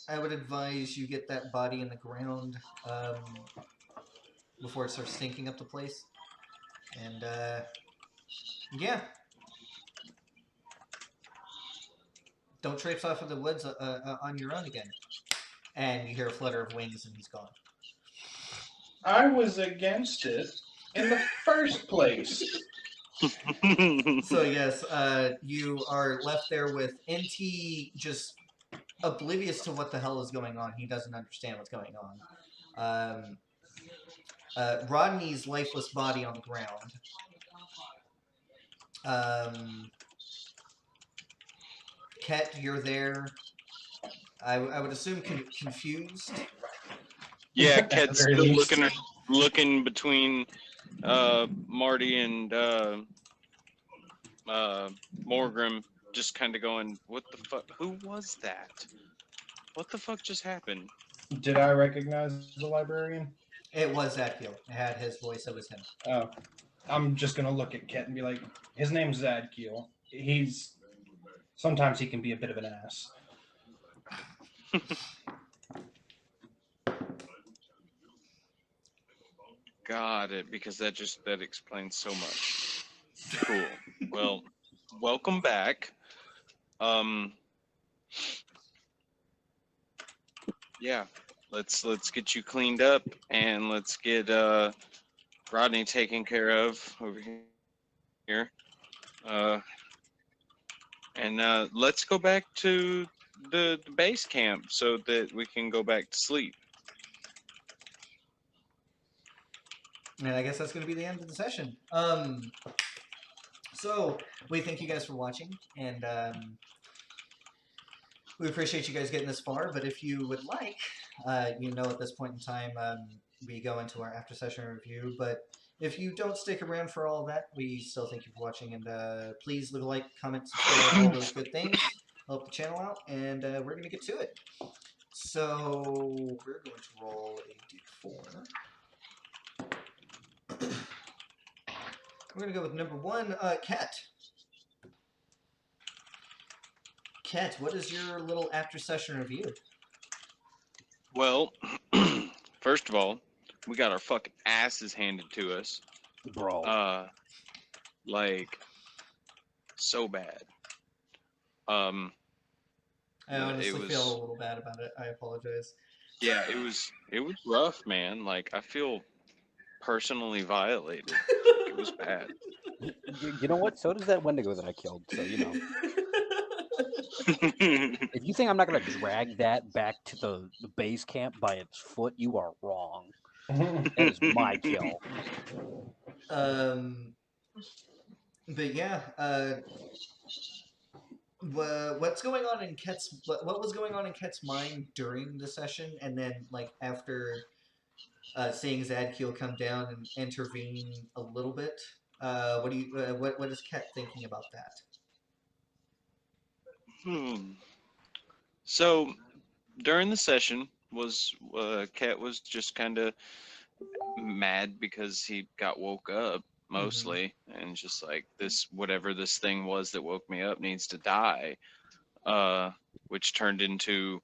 I would advise you get that body in the ground, before it starts stinking up the place. And, yeah. Don't traipse off of the woods on your own again. And you hear a flutter of wings and he's gone. I was against it in the first place. So yes, you are left there with NT just oblivious to what the hell is going on. He doesn't understand what's going on. Rodney's lifeless body on the ground. Ket, you're there. I would assume confused. Yeah, At the Ket's very still least. looking between Marty and Morgrim, just kind of going, "What the fuck? Who was that? What the fuck just happened?" Did I recognize the librarian? It was Zadkiel. It had his voice. It was him. Oh. I'm just gonna look at Ket and be like, his name's Zadkiel. Sometimes he can be a bit of an ass. Got it, because that explains so much. Cool. Well, welcome back. Yeah, let's get you cleaned up and let's get Rodney taken care of over here. And let's go back to the base camp so that we can go back to sleep. And I guess that's going to be the end of the session. So we thank you guys for watching, and we appreciate you guys getting this far. But if you would like, at this point in time, we go into our after session review. But if you don't stick around for all of that, we still thank you for watching, and please leave a like, comment, subscribe, all those good things. Help the channel out, and we're going to get to it. So we're going to roll a d4. We're going to go with number 1, Ket. Ket, what is your little after session review? Well, first of all, we got our fucking asses handed to us. Bro. Like, so bad. I honestly feel a little bad about it. I apologize. Yeah, it was rough, man. Like, I feel personally violated. It was bad. You know what? So does that Wendigo that I killed. So if you think I'm not gonna drag that back to the base camp by its foot, you are wrong. That is my kill. But yeah, what's going on in Ket's? What was going on in Ket's mind during the session, and then like after seeing Zadkiel come down and intervene a little bit? What do you? What is Ket thinking about that? So during the session, Cat was just kind of mad because he got woke up mostly, and just like this, whatever this thing was that woke me up needs to die. Which turned into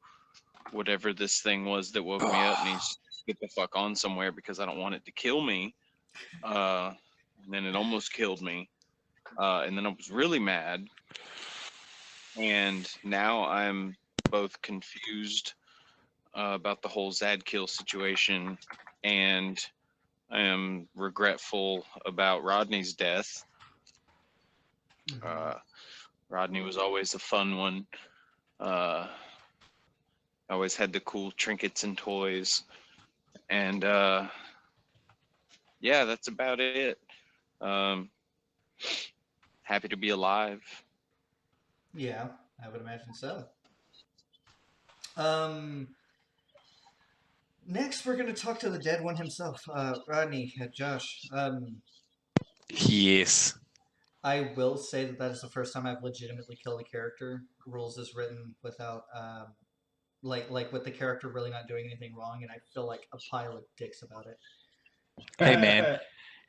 whatever this thing was that woke me up needs to get the fuck on somewhere because I don't want it to kill me. And then it almost killed me. And then I was really mad. And now I'm both confused about the whole Zadkill situation, and I am regretful about Rodney's death. Rodney was always a fun one. I always had the cool trinkets and toys. And yeah, that's about it. Happy to be alive. Yeah, I would imagine so. Next, we're going to talk to the dead one himself, Rodney, Josh. Yes. I will say that is the first time I've legitimately killed a character. Rules is written without, like with the character really not doing anything wrong, and I feel like a pile of dicks about it. Hey man,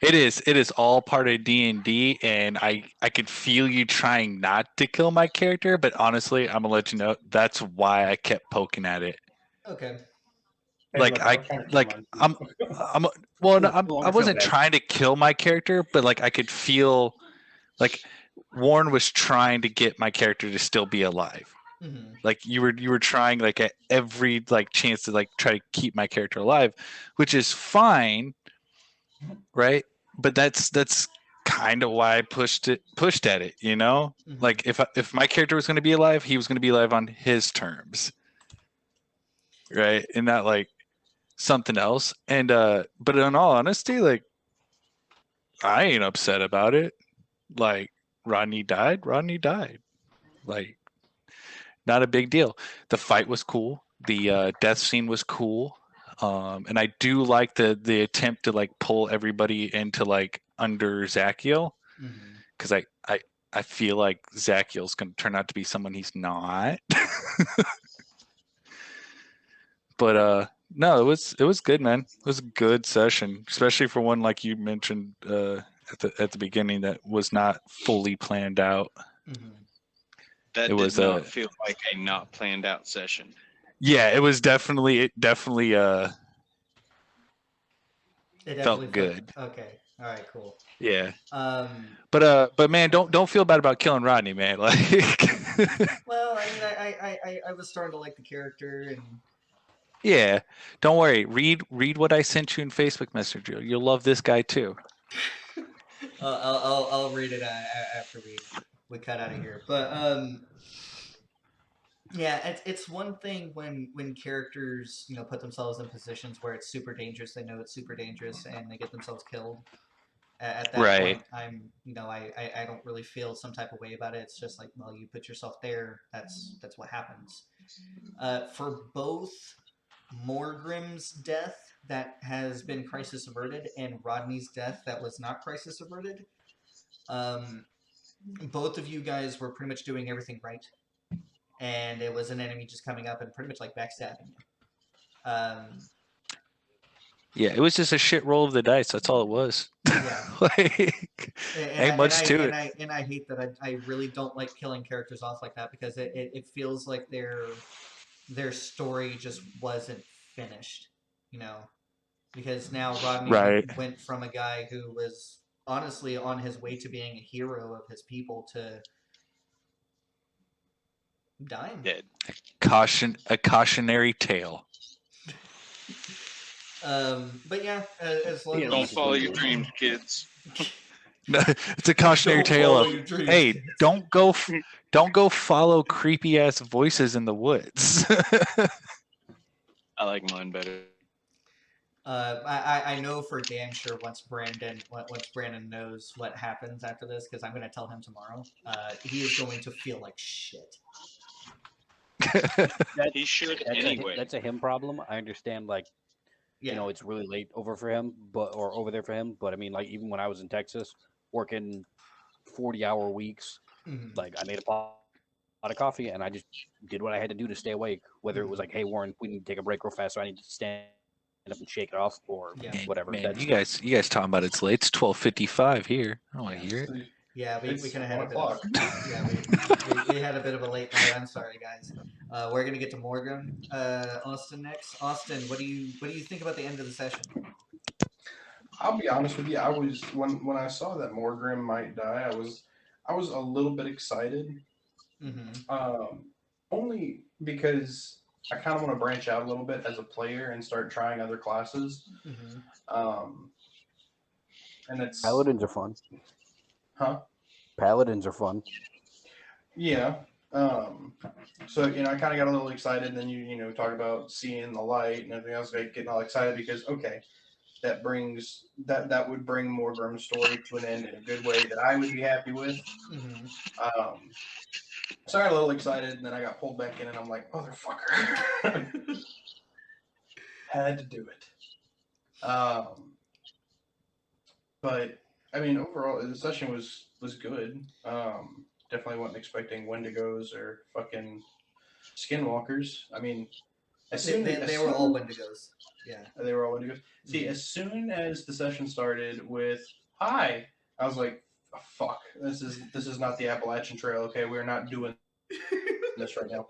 it is all part of D&D, and I could feel you trying not to kill my character, but honestly, I'm gonna let you know that's why I kept poking at it. Okay. Hey, Like look, I was trying to kill mine, too. I wasn't trying to kill my character, but like I could feel like Warren was trying to get my character to still be alive. Like you were trying like at every like chance to like try to keep my character alive, which is fine, right? But that's kind of why I pushed at it, you know? Like if my character was going to be alive, he was going to be alive on his terms, right? And not like something else. And but in all honesty, like I ain't upset about it. Like Rodney died. Like not a big deal. The fight was cool. The death scene was cool. And I do like the attempt to like pull everybody into like under Zachiel, because I feel like Zachiel's going to turn out to be someone he's not. But no, it was good, man. It was a good session, especially for one like you mentioned at the beginning that was not fully planned out. That did not feel like a not planned out session. Yeah, it was definitely felt good. Okay. All right. Cool. Yeah. But man, don't feel bad about killing Rodney, man. Like. Well, I mean, I was starting to like the character, and yeah, don't worry. Read what I sent you in Facebook Messenger. You'll love this guy too. I'll read it after we cut out of here. But yeah, it's one thing when characters put themselves in positions where it's super dangerous. They know it's super dangerous, and they get themselves killed. At that point, I don't really feel some type of way about it. It's just like, well, you put yourself there. That's what happens. For both Morgrim's death that has been crisis averted and Rodney's death that was not crisis averted, both of you guys were pretty much doing everything right, and it was an enemy just coming up and pretty much like backstabbing you. Yeah, it was just a shit roll of the dice. That's all it was. Yeah. Ain't much to it. I hate that I really don't like killing characters off like that, because it feels like their story just wasn't finished, because now Rodney went from a guy who was honestly on his way to being a hero of his people to dying. Dead. A cautionary tale. But yeah, as long Yeah, as Don't like follow it's your like- dreams, kids. It's a cautionary Don't tale follow of your dreams, hey, kids. don't go follow creepy ass voices in the woods. I like mine better. I know for damn sure once Brandon knows what happens after this, because I'm going to tell him tomorrow. He is going to feel like shit. He should anyway. That's a him problem. I understand, like, Yeah. you know, it's really late over for him, or over there for him. But I mean, like, even when I was in Texas working 40-hour weeks, Mhm. like, I made a pot of coffee and I just did what I had to do to stay awake. Whether it was like, hey, Warren, we need to take a break real fast, so I need to stand up and shake it off, or Yeah. whatever. Man, That's you guys talking about it's late. It's 12:55 here. I don't want to hear it. Yeah, we It's kind of had a 1 bit of o'clock. yeah, we had a bit of a late night. I'm sorry, guys. We're gonna get to Morgan, Austin next. Austin, what do you think about the end of the session? I'll be honest with you. I was when I saw that Morgrim might die, I was a little bit excited. Mm-hmm. Only because I kind of want to branch out a little bit as a player and start trying other classes. Mm-hmm. And it's Paladins are fun. Huh? Paladins are fun. Yeah. So I kind of got a little excited. And then you talk about seeing the light and everything else, like getting all excited because okay, that brings that would bring Morgrim's story to an end in a good way that I would be happy with. Mm-hmm. So I got a little excited, and then I got pulled back in, and I'm like, motherfucker, had to do it. But I mean, overall, the session was good. Definitely wasn't expecting Wendigos or fucking Skinwalkers. I mean, as soon as They were all Wendigos. Yeah. they were all Wendigos. See, as soon as the session started with "Hi," I was like, oh, "Fuck, this is not the Appalachian Trail." Okay, we're not doing this right now.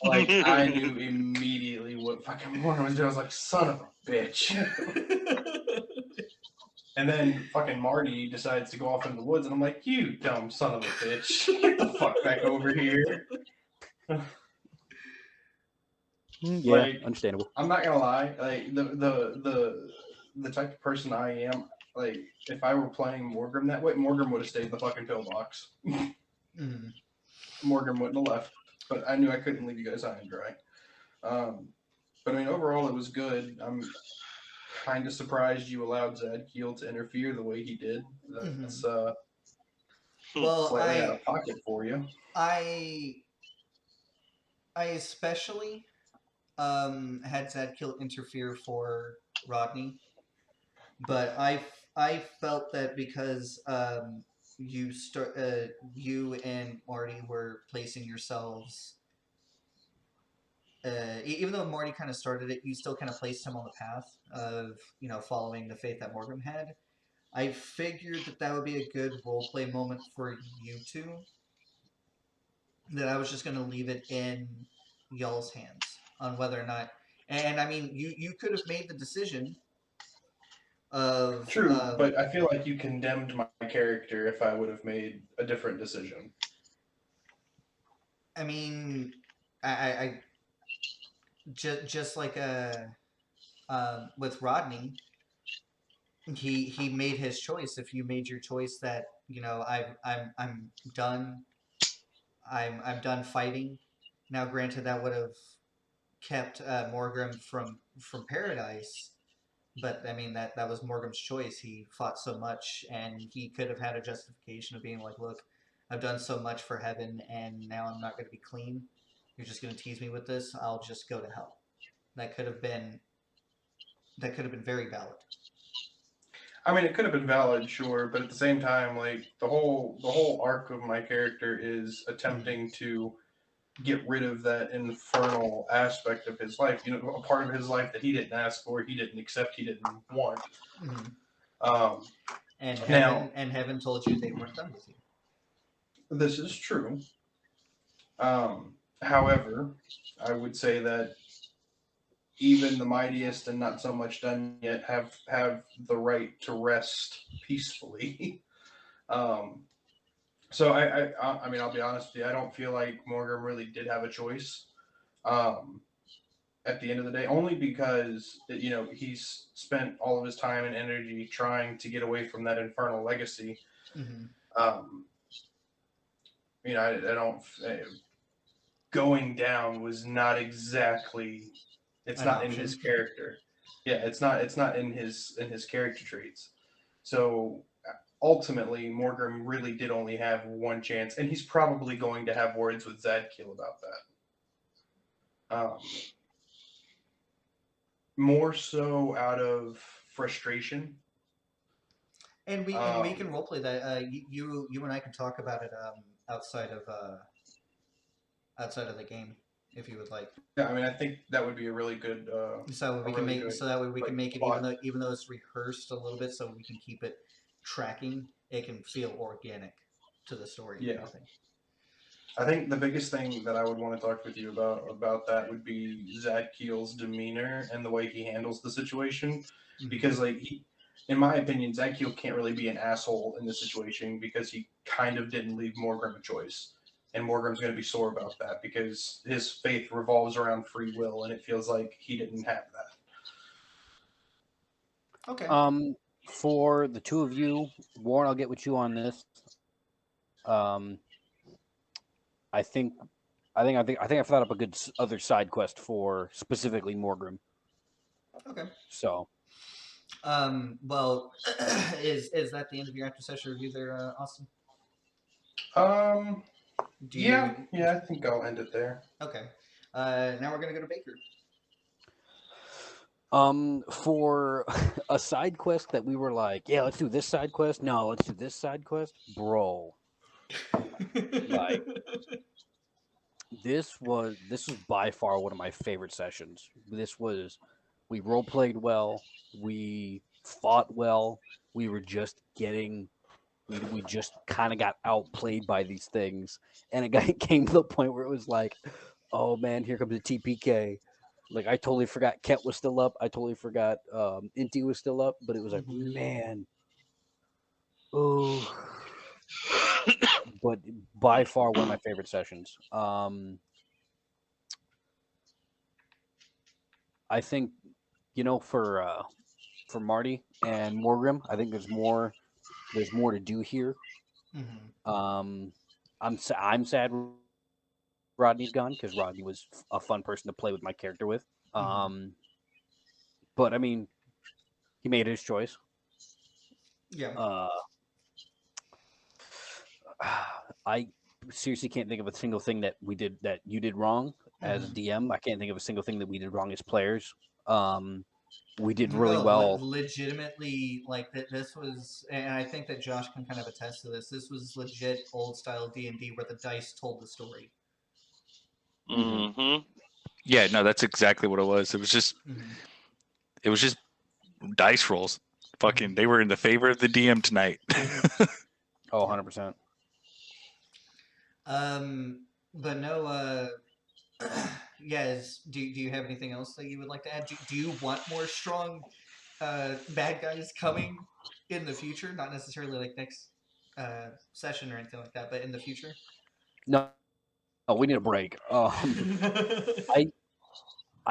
Like I knew immediately what fucking Morgan was doing. I was like, "Son of a bitch." And then fucking Marty decides to go off in the woods, and I'm like, "You dumb son of a bitch, get the fuck back over here." Yeah, Like, understandable. I'm not gonna lie, like the type of person I am, like if I were playing Morgrim that way, Morgrim would have stayed in the fucking pillbox. Mm-hmm. Morgan wouldn't have left, but I knew I couldn't leave you guys high and dry. But I mean, overall, it was good. I'm kind of surprised you allowed Zadkiel to interfere the way he did. That's Well, slightly out of pocket for you. I especially had Zadkiel interfere for Rodney, but I felt that because you and Marty were placing yourselves. Even though Marty kind of started it, you still kind of placed him on the path of following the faith that Morgan had. I figured that would be a good roleplay moment for you two. That I was just going to leave it in y'all's hands on whether or not. And I mean, you could have made the decision of True, but I feel like you condemned my character if I would have made a different decision. I mean, I just like with Rodney, he made his choice. If you made your choice that I'm done, I'm done fighting. Now, granted, that would have kept Morgrim from paradise, but I mean that was Morgrim's choice. He fought so much, and he could have had a justification of being like, "Look, I've done so much for heaven, and now I'm not going to be clean. You're just going to tease me with this. I'll just go to hell." That could have been very valid. I mean, it could have been valid, sure, but at the same time, like the whole arc of my character is attempting to get rid of that infernal aspect of his life. A part of his life that he didn't ask for, he didn't accept, he didn't want. Mm-hmm. And heaven told you they weren't done with you. This is true. However, I would say that even the mightiest and not so much done yet have the right to rest peacefully. So I mean, I'll be honest with you. I don't feel like Morgan really did have a choice. at the end of the day, only because he's spent all of his time and energy trying to get away from that infernal legacy. Mhm. I don't. Going down was not exactly. It's An not in his option. character. Yeah, it's not. It's not in his character traits. So ultimately, Morgrim really did only have one chance, and he's probably going to have words with Zadkiel about that. More so out of frustration. And we can roleplay that. You and I can talk about it outside of the game if you would like. Yeah, I mean, I think that would be a really good. So we can make so that way we can make it plot. even though it's rehearsed a little bit, so we can keep it tracking. It can feel organic to the story. Yeah. I think. I think the biggest thing that I would want to talk with you about that would be Zadkiel's demeanor and the way he handles the situation, because in my opinion, Zadkiel can't really be an asshole in this situation because he kind of didn't leave Morgrim a choice, and Morgrim's going to be sore about that because his faith revolves around free will, and it feels like he didn't have that. Okay. For the two of you, Warren, I'll get with you on this. I think I've thought up a good other side quest for specifically Morgrim. Okay. So, well, is that the end of your after session review there, Austin? Yeah, I think I'll end it there. Okay. Now we're gonna go to Baker. For a side quest that we were like, yeah, let's do this side quest. No, let's do this side quest, bro. Like, this was by far one of my favorite sessions. We role played well, we fought well, we were just getting. We just kind of got outplayed by these things, and it came to the point where it was like, oh man, here comes the TPK. Like, I totally forgot Kent was still up. I totally forgot Inti was still up, but it was like, man, oh. But by far one of my favorite sessions. I think, for Marty and Morgrim, I think there's more to do here. I'm sad Rodney's gone because Rodney was a fun person to play with my character with. But I mean, he made his choice. Yeah. I seriously can't think of a single thing that you did wrong as DM. I can't think of a single thing that we did wrong as players. We did really well. Legitimately, like this was, and I think that Josh can kind of attest to this. This was legit old style D&D where the dice told the story. Mm-hmm. Yeah, no, that's exactly what it was. It was just dice rolls. Fucking, they were in the favor of the DM tonight. Oh, 100%. But no, yes. Do you have anything else that you would like to add? Do you want more strong bad guys coming in the future? Not necessarily like next session or anything like that, but in the future. No, we need a break. I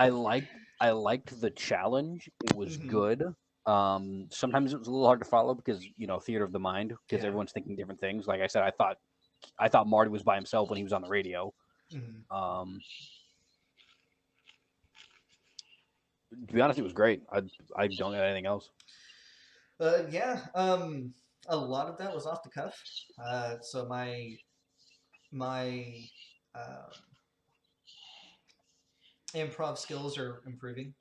liked the challenge. It was good. Sometimes it was a little hard to follow because theater of the mind, because everyone's thinking different things. Like I said, I thought Marty was by himself when he was on the radio. To be honest, it was great. I don't have anything else. Yeah. A lot of that was off the cuff. So my improv skills are improving.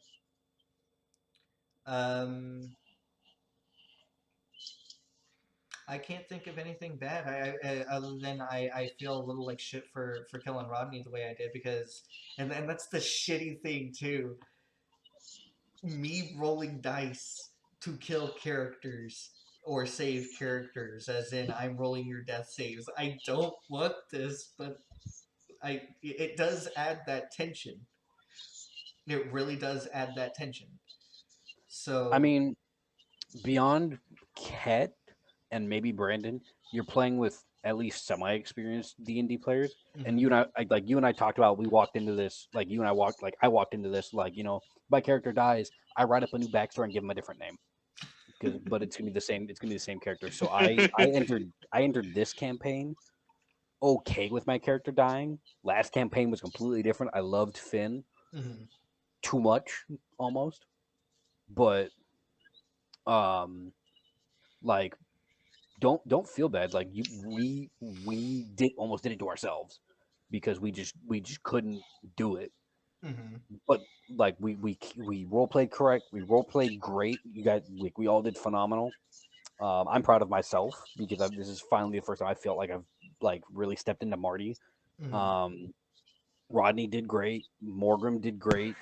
I can't think of anything bad. I other than I feel a little like shit for killing Rodney the way I did because and that's the shitty thing too. Me rolling dice to kill characters or save characters, as in I'm rolling your death saves. I don't want this, but it does add that tension. It really does add that tension. So I mean, beyond Ket and maybe Brandon, you're playing with at least semi-experienced D&D players. Mhm. And you and I talked about, we walked into this, like you and I walked, like I walked into this, like, you know, my character dies, I write up a new backstory and give him a different name. But it's gonna be the same. It's gonna be the same character. So I entered this campaign okay with my character dying. Last campaign was completely different. I loved Finn Mhm. too much almost, but like don't feel bad. Like we did almost did it to ourselves because we just couldn't do it. Mhm. But like we role played correct. We role played great. You guys, we all did phenomenal. I'm proud of myself because this is finally the first time I felt like I've like really stepped into Marty. Mhm. Rodney did great. Morgrim did great.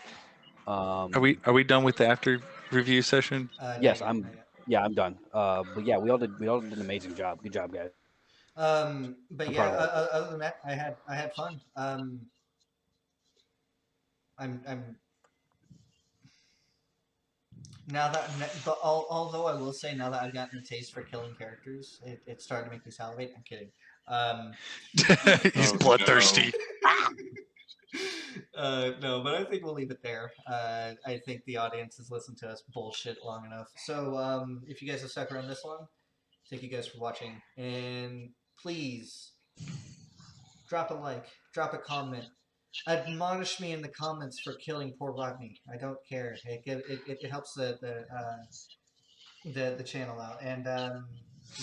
Are we done with the after review session? Not Yes, yet, not yet. I'm done. But yeah, we all did an amazing job. Good job, guys. But I'm yeah, proud of all of us. other than that, I had fun. I'm now that but although I will say now that I've gotten a taste for killing characters, it's starting to make me salivate. I'm kidding. He's Oh, bloodthirsty. No, but I think we'll leave it there. I think the audience has listened to us bullshit long enough. So if you guys have stuck around this long, thank you guys for watching, and please drop a like, drop a comment, admonish me in the comments for killing poor Rodney. I don't care. It helps the channel out, and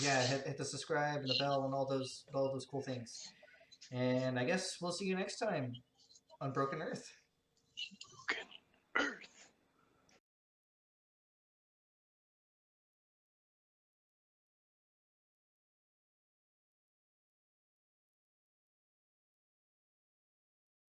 yeah, hit the subscribe and the bell and all those cool things. And I guess we'll see you next time on Broken Earth. Broken Earth.